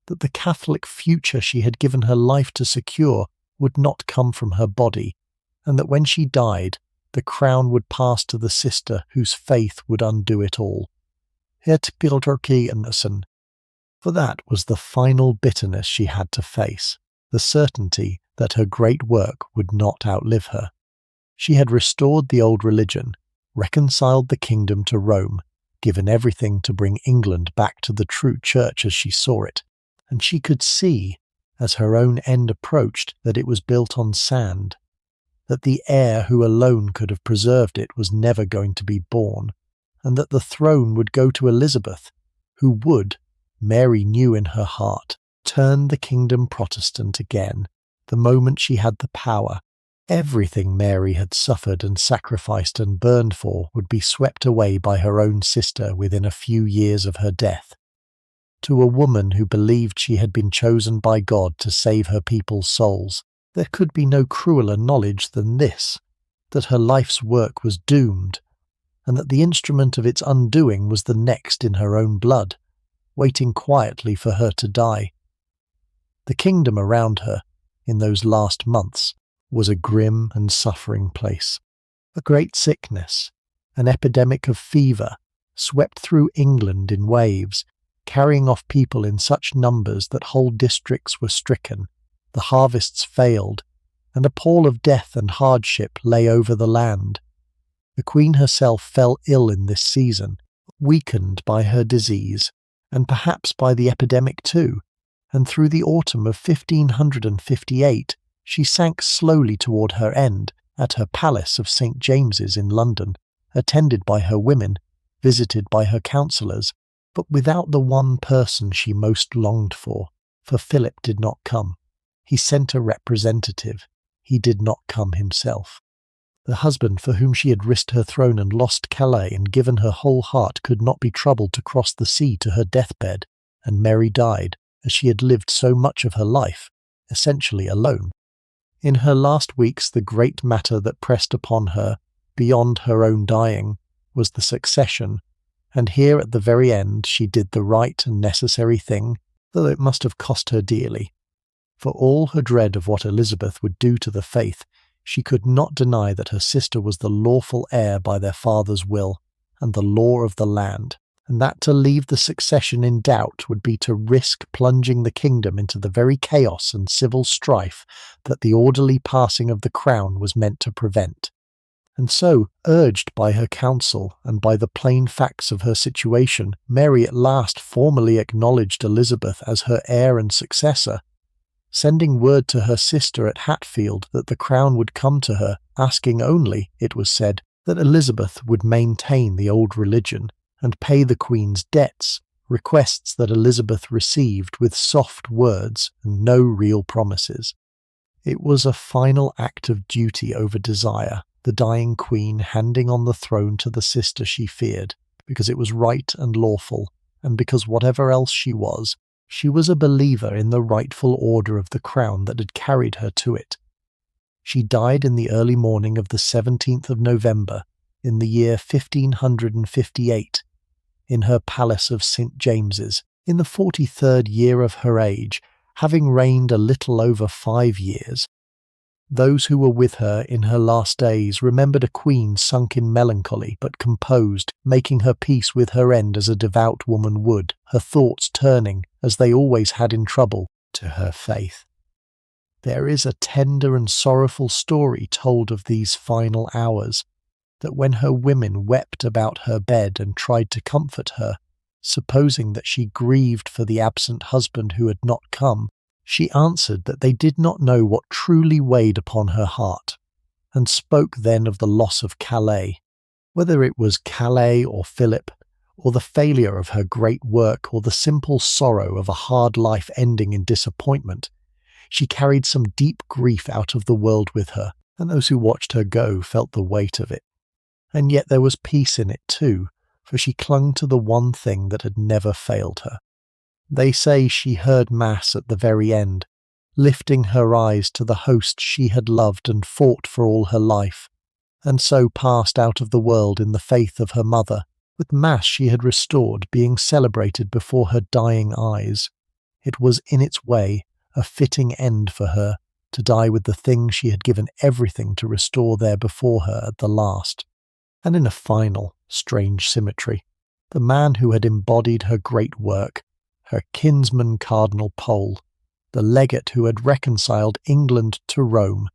that the Catholic future she had given her life to secure would not come from her body, and that when she died, the crown would pass to the sister whose faith would undo it all. Het pilterke innocent. For that was the final bitterness she had to face, the certainty that her great work would not outlive her. She had restored the old religion, reconciled the kingdom to Rome, given everything to bring England back to the true church as she saw it, and she could see, as her own end approached, that it was built on sand, that the heir who alone could have preserved it was never going to be born, and that the throne would go to Elizabeth, who would, Mary knew in her heart, turn the kingdom Protestant again, the moment she had the power. Everything Mary had suffered and sacrificed and burned for would be swept away by her own sister within a few years of her death. To a woman who believed she had been chosen by God to save her people's souls, there could be no crueler knowledge than this, that her life's work was doomed, and that the instrument of its undoing was the next in her own blood, waiting quietly for her to die. The kingdom around her, in those last months, was a grim and suffering place. A great sickness, an epidemic of fever, swept through England in waves, carrying off people in such numbers that whole districts were stricken, the harvests failed, and a pall of death and hardship lay over the land. The Queen herself fell ill in this season, weakened by her disease, and perhaps by the epidemic too, and through the autumn of 1558 she sank slowly toward her end at her palace of St. James's in London, attended by her women, visited by her counsellors, but without the one person she most longed for Philip did not come. He sent a representative. He did not come himself. The husband for whom she had risked her throne and lost Calais and given her whole heart could not be troubled to cross the sea to her deathbed, and Mary died, as she had lived so much of her life, essentially alone. In her last weeks the great matter that pressed upon her, beyond her own dying, was the succession, and here at the very end she did the right and necessary thing, though it must have cost her dearly. For all her dread of what Elizabeth would do to the faith, she could not deny that her sister was the lawful heir by their father's will, and the law of the land, and that to leave the succession in doubt would be to risk plunging the kingdom into the very chaos and civil strife that the orderly passing of the crown was meant to prevent. And so, urged by her counsel and by the plain facts of her situation, Mary at last formally acknowledged Elizabeth as her heir and successor, sending word to her sister at Hatfield that the crown would come to her, asking only, it was said, that Elizabeth would maintain the old religion and pay the Queen's debts, requests that Elizabeth received with soft words and no real promises. It was a final act of duty over desire, the dying Queen handing on the throne to the sister she feared, because it was right and lawful, and because whatever else she was a believer in the rightful order of the crown that had carried her to it. She died in the early morning of the 17th of November, in the year 1558, in her palace of St. James's, in the 43rd year of her age, having reigned a little over 5 years. Those who were with her in her last days remembered a queen sunk in melancholy but composed, making her peace with her end as a devout woman would, her thoughts turning, as they always had in trouble, to her faith. There is a tender and sorrowful story told of these final hours, that when her women wept about her bed and tried to comfort her, supposing that she grieved for the absent husband who had not come, she answered that they did not know what truly weighed upon her heart, and spoke then of the loss of Calais. Whether it was Calais or Philip, or the failure of her great work, or the simple sorrow of a hard life ending in disappointment, she carried some deep grief out of the world with her, and those who watched her go felt the weight of it. And yet there was peace in it too, for she clung to the one thing that had never failed her. They say she heard Mass at the very end, lifting her eyes to the host she had loved and fought for all her life, and so passed out of the world in the faith of her mother, with Mass she had restored being celebrated before her dying eyes. It was in its way a fitting end for her to die with the thing she had given everything to restore there before her at the last. And in a final, strange symmetry, the man who had embodied her great work, her kinsman Cardinal Pole, the legate who had reconciled England to Rome,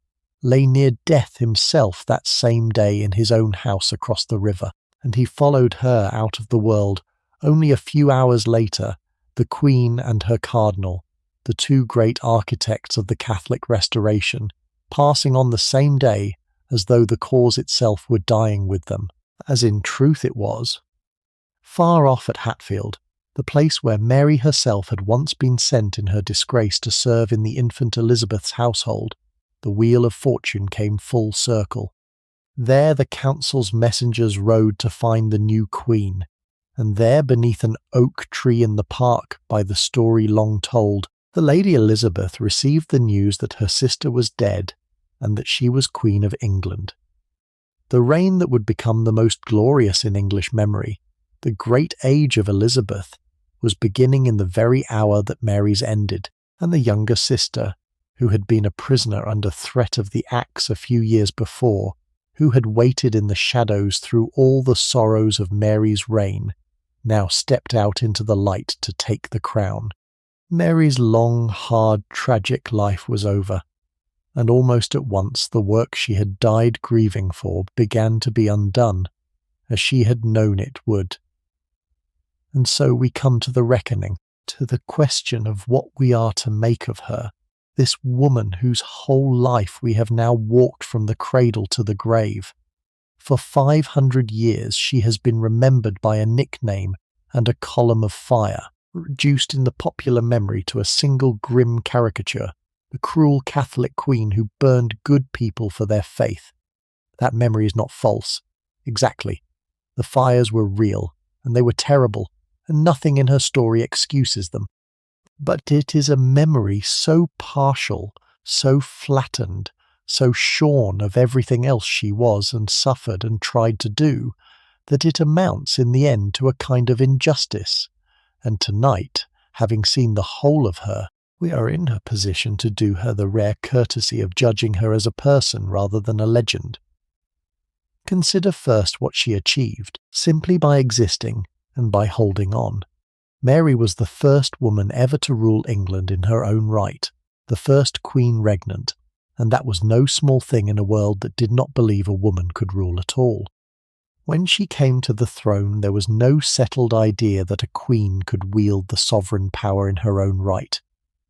lay near death himself that same day in his own house across the river, and he followed her out of the world only a few hours later, the Queen and her Cardinal, the two great architects of the Catholic Restoration, passing on the same day as though the cause itself were dying with them, as in truth it was. Far off at Hatfield, the place where Mary herself had once been sent in her disgrace to serve in the infant Elizabeth's household, the wheel of fortune came full circle. There the council's messengers rode to find the new queen, and there beneath an oak tree in the park, by the story long told, the Lady Elizabeth received the news that her sister was dead, and that she was Queen of England. The reign that would become the most glorious in English memory, the great age of Elizabeth, was beginning in the very hour that Mary's ended, and the younger sister, who had been a prisoner under threat of the axe a few years before, who had waited in the shadows through all the sorrows of Mary's reign, now stepped out into the light to take the crown. Mary's long, hard, tragic life was over, and almost at once the work she had died grieving for began to be undone, as she had known it would. And so we come to the reckoning, to the question of what we are to make of her, this woman whose whole life we have now walked from the cradle to the grave. For 500 years she has been remembered by a nickname and a column of fire, reduced in the popular memory to a single grim caricature, the cruel Catholic queen who burned good people for their faith. That memory is not false. Exactly. The fires were real, and they were terrible, and nothing in her story excuses them. But it is a memory so partial, so flattened, so shorn of everything else she was and suffered and tried to do, that it amounts in the end to a kind of injustice. And tonight, having seen the whole of her, we are in a position to do her the rare courtesy of judging her as a person rather than a legend. Consider first what she achieved, simply by existing and by holding on. Mary was the first woman ever to rule England in her own right, the first queen regnant, and that was no small thing in a world that did not believe a woman could rule at all. When she came to the throne, there was no settled idea that a queen could wield the sovereign power in her own right,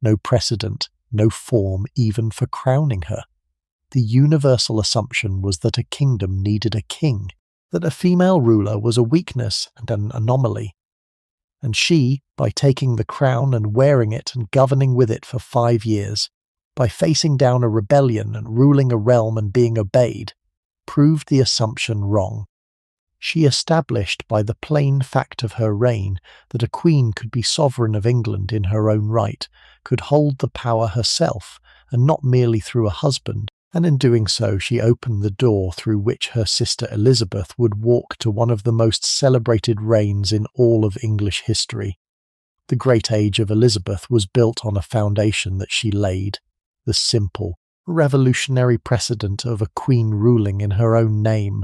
no precedent, no form even for crowning her. The universal assumption was that a kingdom needed a king, that a female ruler was a weakness and an anomaly. And she, by taking the crown and wearing it and governing with it for 5 years, by facing down a rebellion and ruling a realm and being obeyed, proved the assumption wrong. She established by the plain fact of her reign that a queen could be sovereign of England in her own right, could hold the power herself, and not merely through a husband, and in doing so she opened the door through which her sister Elizabeth would walk to one of the most celebrated reigns in all of English history. The great age of Elizabeth was built on a foundation that she laid, the simple, revolutionary precedent of a queen ruling in her own name,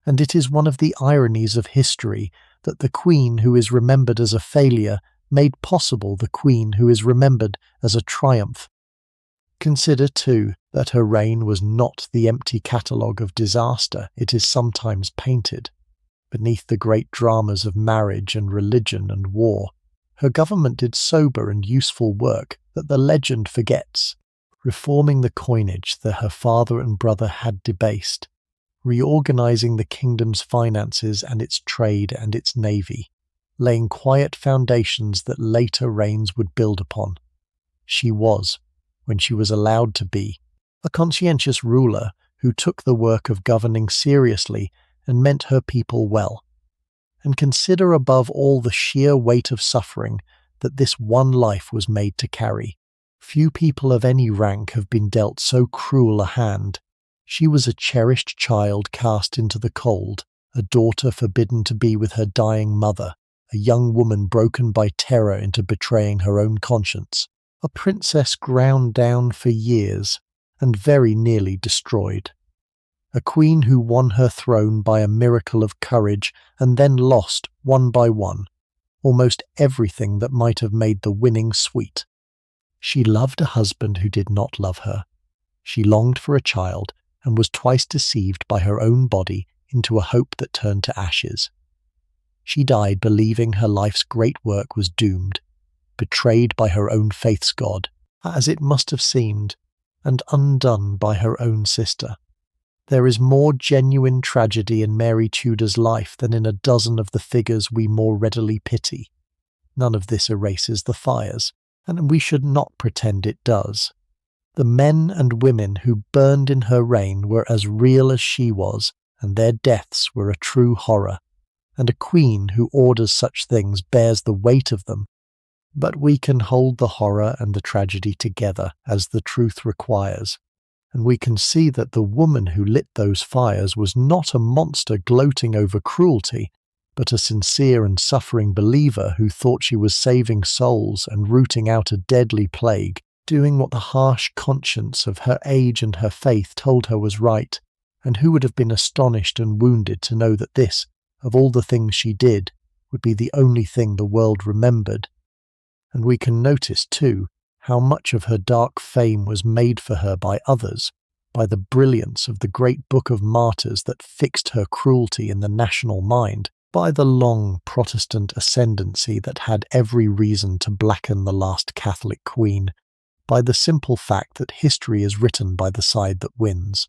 and it is one of the ironies of history that the queen who is remembered as a failure made possible the queen who is remembered as a triumph. Consider, too, that her reign was not the empty catalogue of disaster it is sometimes painted. Beneath the great dramas of marriage and religion and war, her government did sober and useful work that the legend forgets, reforming the coinage that her father and brother had debased, reorganizing the kingdom's finances and its trade and its navy, laying quiet foundations that later reigns would build upon. She was, when she was allowed to be, a conscientious ruler who took the work of governing seriously and meant her people well. And consider above all the sheer weight of suffering that this one life was made to carry. Few people of any rank have been dealt so cruel a hand. She was a cherished child cast into the cold, a daughter forbidden to be with her dying mother, a young woman broken by terror into betraying her own conscience, a princess ground down for years and very nearly destroyed, a queen who won her throne by a miracle of courage and then lost, one by one, almost everything that might have made the winning sweet. She loved a husband who did not love her. She longed for a child and was twice deceived by her own body into a hope that turned to ashes. She died believing her life's great work was doomed, betrayed by her own faith's God, as it must have seemed, and undone by her own sister. There is more genuine tragedy in Mary Tudor's life than in a dozen of the figures we more readily pity. None of this erases the fires, and we should not pretend it does. The men and women who burned in her reign were as real as she was, and their deaths were a true horror, and a queen who orders such things bears the weight of them. But we can hold the horror and the tragedy together as the truth requires, and we can see that the woman who lit those fires was not a monster gloating over cruelty, but a sincere and suffering believer who thought she was saving souls and rooting out a deadly plague, doing what the harsh conscience of her age and her faith told her was right, and who would have been astonished and wounded to know that this, of all the things she did, would be the only thing the world remembered. And we can notice, too, how much of her dark fame was made for her by others, by the brilliance of the great book of martyrs that fixed her cruelty in the national mind, by the long Protestant ascendancy that had every reason to blacken the last Catholic queen, by the simple fact that history is written by the side that wins.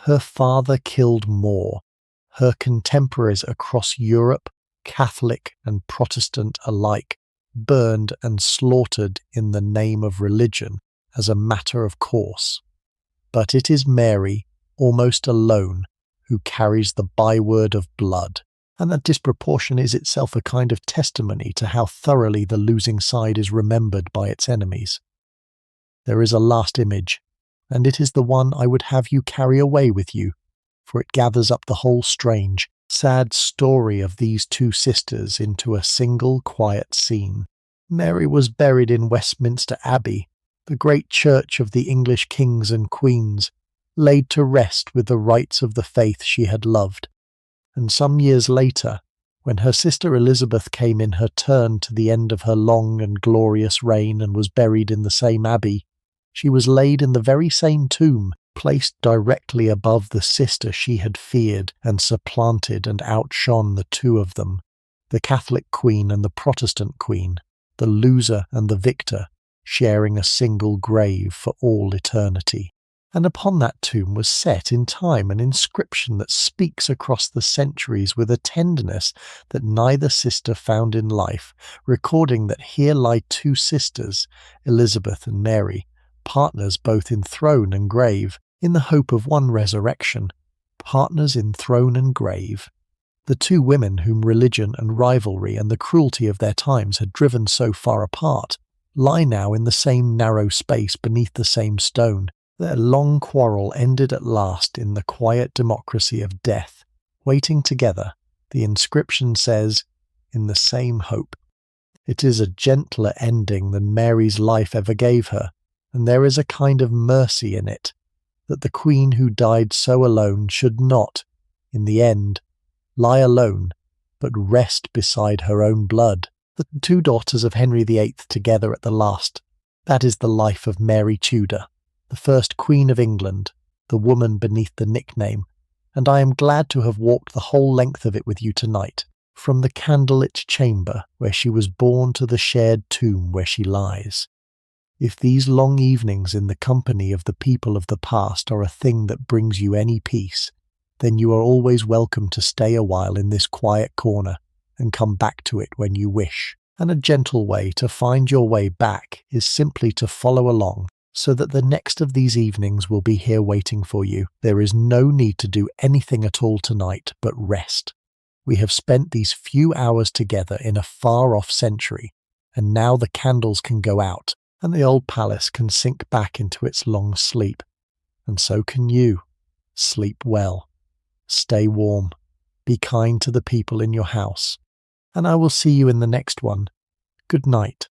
Her father killed more. Her contemporaries across Europe, Catholic and Protestant alike, burned and slaughtered in the name of religion as a matter of course. But it is Mary, almost alone, who carries the byword of blood, and that disproportion is itself a kind of testimony to how thoroughly the losing side is remembered by its enemies. There is a last image, and it is the one I would have you carry away with you, for it gathers up the whole strange, sad story of these two sisters into a single quiet scene. Mary was buried in Westminster Abbey, the great church of the English kings and queens, laid to rest with the rites of the faith she had loved. And some years later, when her sister Elizabeth came in her turn to the end of her long and glorious reign and was buried in the same abbey, she was laid in the very same tomb, placed directly above the sister she had feared and supplanted and outshone the two of them, the Catholic queen and the Protestant queen, the loser and the victor, sharing a single grave for all eternity. And upon that tomb was set in time an inscription that speaks across the centuries with a tenderness that neither sister found in life, recording that here lie two sisters, Elizabeth and Mary, partners both in throne and grave, in the hope of one resurrection, partners in throne and grave. The two women whom religion and rivalry and the cruelty of their times had driven so far apart lie now in the same narrow space beneath the same stone. Their long quarrel ended at last in the quiet democracy of death, waiting together, the inscription says, in the same hope. It is a gentler ending than Mary's life ever gave her, and there is a kind of mercy in it, that the queen who died so alone should not, in the end, lie alone, but rest beside her own blood. The two daughters of Henry VIII together at the last. That is the life of Mary Tudor, the first Queen of England, the woman beneath the nickname, and I am glad to have walked the whole length of it with you tonight, from the candlelit chamber where she was born to the shared tomb where she lies. If these long evenings in the company of the people of the past are a thing that brings you any peace, then you are always welcome to stay a while in this quiet corner and come back to it when you wish. And a gentle way to find your way back is simply to follow along, so that the next of these evenings will be here waiting for you. There is no need to do anything at all tonight but rest. We have spent these few hours together in a far-off century, and now the candles can go out, and the old palace can sink back into its long sleep. And so can you. Sleep well. Stay warm. Be kind to the people in your house. And I will see you in the next one. Good night.